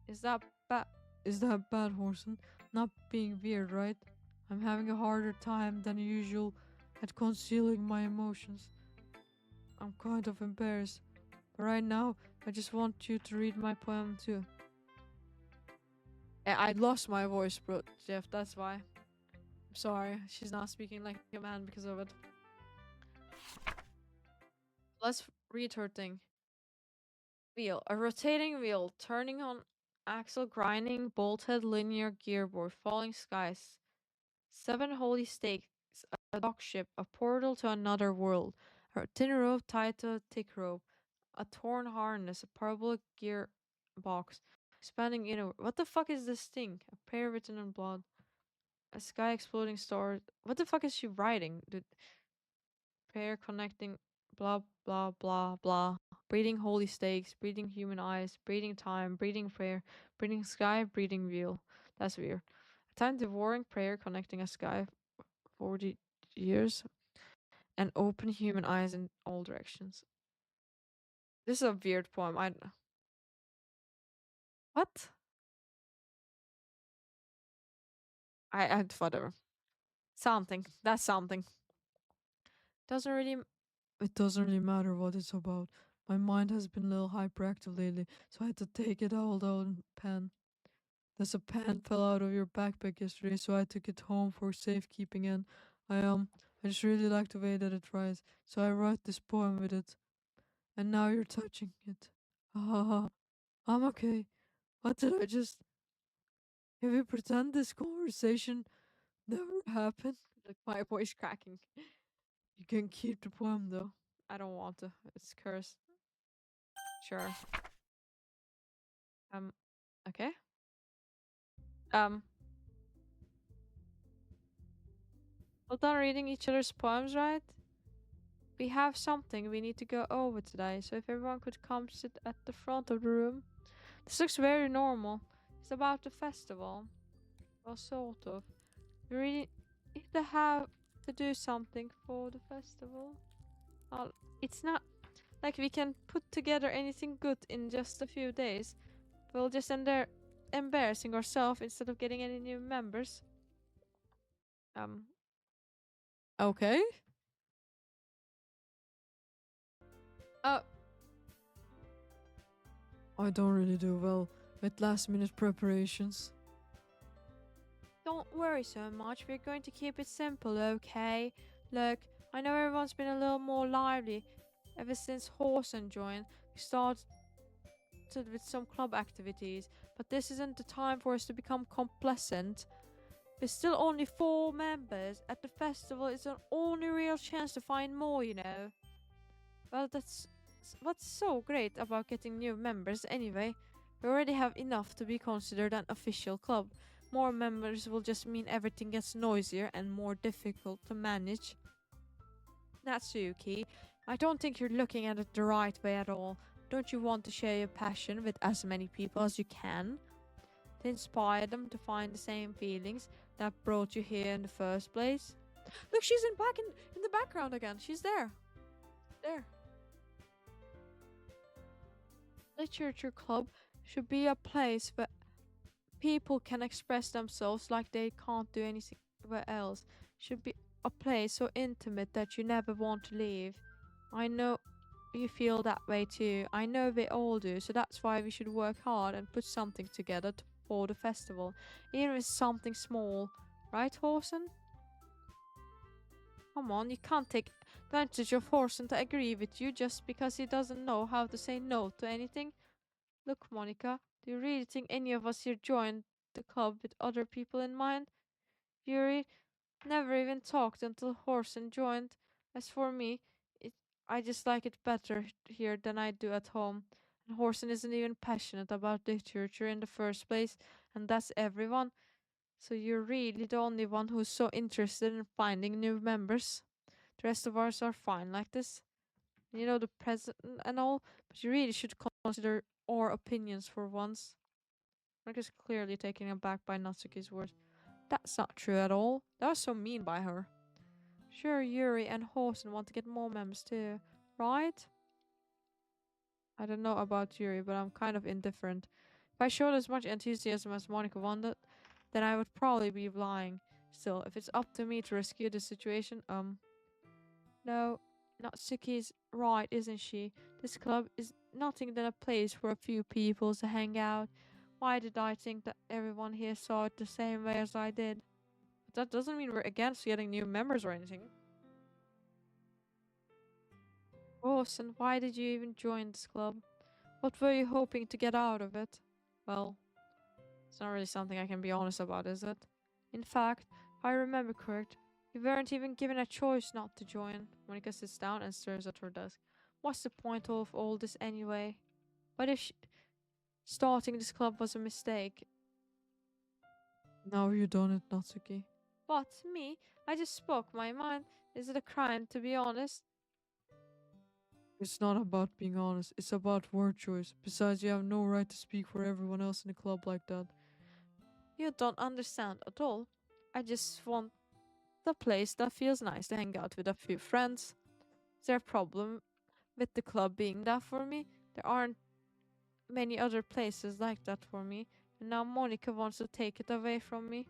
Is that bad? Is that bad, Orson? Not being weird, right? I'm having a harder time than usual at concealing my emotions. I'm kind of embarrassed. But right now, I just want you to read my poem too. I lost my voice, bro, Jeff. That's why. I'm sorry. She's not speaking like a man because of it. Let's read her thing. Wheel. A rotating wheel, turning on axle, grinding, bolted linear gearboard, falling skies. 7 holy stakes, a dock ship, a portal to another world, a thin rope tied to a thick rope, a torn harness, a parabolic gearbox, expanding inward. What the fuck is this thing? A prayer written in blood, a sky exploding star. What the fuck is she writing? Dude, prayer connecting, blah blah blah blah. Breeding holy stakes, breeding human eyes, breeding time, breeding prayer, breeding sky, breeding wheel. That's weird. A time devouring prayer connecting a sky 40 years and open human eyes in all directions. This is a weird poem. What? I whatever. Something. That's something. Doesn't really. It doesn't really matter what it's about. My mind has been a little hyperactive lately, so I had to take it out on pen. There's a pen fell out of your backpack yesterday, so I took it home for safekeeping and I just really like the way that it writes, so I wrote this poem with it. And now you're touching it. Ha ha ha. I'm okay. What did I just If we pretend this conversation never happened, Like my voice cracking. you can keep the poem though. I don't want to. It's cursed. Sure. Okay. Um. Well done reading each other's poems, right? We have something we need to go over today, so if everyone could come sit at the front of the room. This looks very normal. It's about the festival. Well, sort of. We really need to have to do something for the festival. It's not like we can put together anything good in just a few days. We'll just embarrassing ourselves instead of getting any new members. Okay. Uh, I don't really do well with last minute preparations. Don't worry so much. We're going to keep it simple, okay? Look, I know everyone's been a little more lively ever since Horson joined. We started with some club activities, but this isn't the time for us to become complacent. We're still only 4 members. At the festival, it's our only real chance to find more, you know. Well, that's what's so great about getting new members anyway. We already have enough to be considered an official club. More members will just mean everything gets noisier and more difficult to manage. Natsuki, I don't think you're looking at it the right way at all. Don't you want to share your passion with as many people as you can? To inspire them to find the same feelings that brought you here in the first place? Look, she's in the background again. She's there. There. Literature club should be a place where people can express themselves like they can't do anywhere else. Should be a place so intimate that you never want to leave. I know you feel that way too. I know we all do, so that's why we should work hard and put something together for the festival. Even if it's something small. Right, Horson? Come on, you can't take advantage of Horson to agree with you just because he doesn't know how to say no to anything. Look, Monica, do you really think any of us here joined the club with other people in mind? Yuri never even talked until Horson joined. As for me, I just like it better here than I do at home. And Horson isn't even passionate about literature in the first place, and that's everyone. So you're really the only one who's so interested in finding new members. The rest of us are fine like this. You know, the president and all, but you really should consider our opinions for once. Mark is clearly taken aback by Natsuki's words. That's not true at all. That was so mean by her. Sure, Yuri and Horson want to get more members too, right? I don't know about Yuri, but I'm kind of indifferent. If I showed as much enthusiasm as Monica wanted, then I would probably be lying. Still, if it's up to me to rescue the situation, no, Natsuki's right, isn't she? This club is nothing than a place for a few people to hang out. Why did I think that everyone here saw it the same way as I did? But that doesn't mean we're against getting new members or anything. Ross, and why did you even join this club? What were you hoping to get out of it? Well, it's not really something I can be honest about, is it? In fact, if I remember correct, you weren't even given a choice not to join. Monica sits down and stares at her desk. What's the point of all this anyway? What if starting this club was a mistake? Now you done it, Natsuki. But me, I just spoke my mind. Is it a crime to be honest? It's not about being honest, it's about word choice. Besides, you have no right to speak for everyone else in the club like that. You don't understand at all. I just want the place that feels nice to hang out with a few friends. Is there a problem with the club being that for me? There aren't many other places like that for me, and now Monica wants to take it away from me.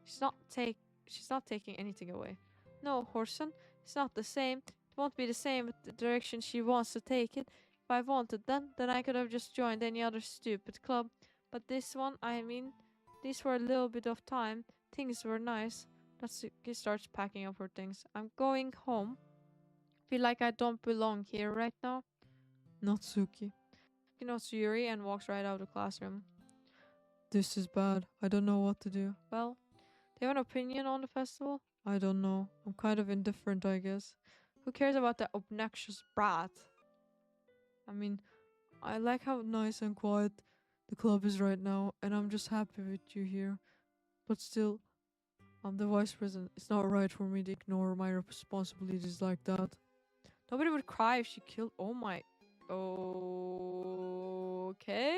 She's not take she's not taking anything away. No, Horson, it's not the same. It won't be the same with the direction she wants to take it. If I wanted then I could have just joined any other stupid club. But this one, I mean, these were a little bit of time. Things were nice. Natsuki starts packing up her things. I'm going home. Feel like I don't belong here right now. Natsuki. He nods to Yuri and walks right out of the classroom. This is bad. I don't know what to do. Well, do you have an opinion on the festival? I don't know. I'm kind of indifferent, I guess. Who cares about that obnoxious brat? I mean, I like how nice and quiet the club is right now, and I'm just happy with you here. But still, I'm the vice president. It's not right for me to ignore my responsibilities like that. Nobody would cry if she killed. Oh my. Okay.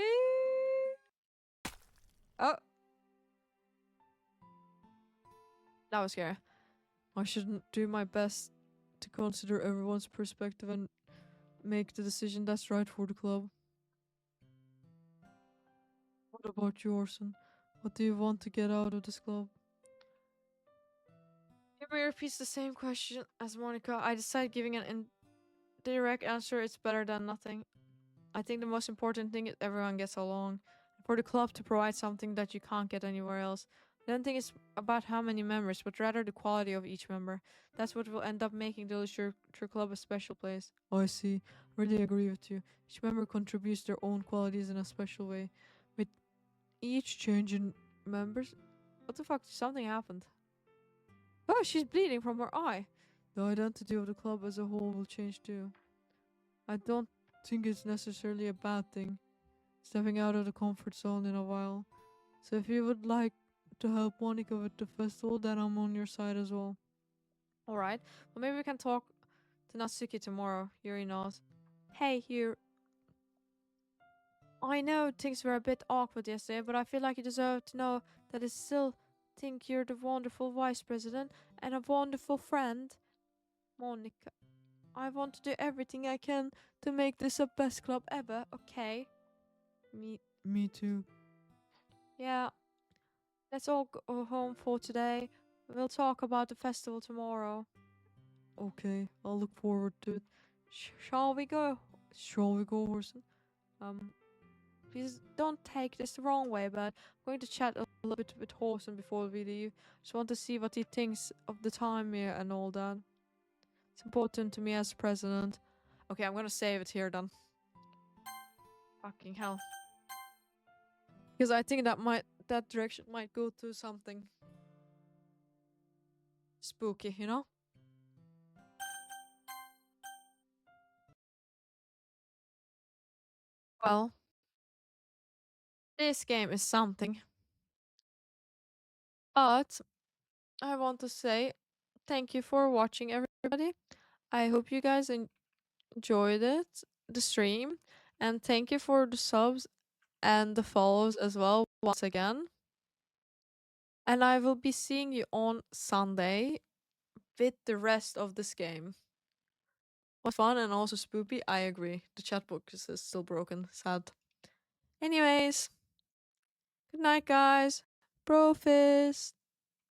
Oh. That was scary. I shouldn't do my best to consider everyone's perspective and make the decision that's right for the club. What about you, Orson? What do you want to get out of this club? Can we repeat the same question as Monica? I decided giving an indirect answer is better than nothing. I think the most important thing is everyone gets along. For the club to provide something that you can't get anywhere else. I don't think it's about how many members, but rather the quality of each member. That's what will end up making the Literature Club a special place. Oh, I see. Really agree with you. Each member contributes their own qualities in a special way. With each change in Members? What the fuck? Something happened. Oh, she's bleeding from her eye. the identity of the club as a whole will change too. I don't think it's necessarily a bad thing, stepping out of the comfort zone in a while. So if you would like to help Monica with the festival, then I'm on your side as well. Alright. Well, maybe we can talk to Natsuki tomorrow. Yuri knows. Hey, Yuri. I know things were a bit awkward yesterday, but I feel like you deserve to know that I still think you're the wonderful vice president and a wonderful friend. Monica, I want to do everything I can to make this the best club ever, okay? Me too. Yeah, let's all go home for today. We'll talk about the festival tomorrow. Okay, I'll look forward to it. Shall we go? Shall we go, Orson? Um, Please don't take this the wrong way, but I'm going to chat a little bit with Horson before we leave. Just want to see what he thinks of the time here and all that. It's important to me as president. Okay, I'm gonna save it here then. Fucking hell. Because I think that direction might go to something spooky, you know? Well, this game is something. But I want to say thank you for watching, everybody. I hope you guys enjoyed it, the stream, and thank you for the subs and the follows as well once again. And I will be seeing you on Sunday with the rest of this game. Was fun and also spoopy, I agree. The chat box is still broken, sad. Anyways, good night guys. Brofist.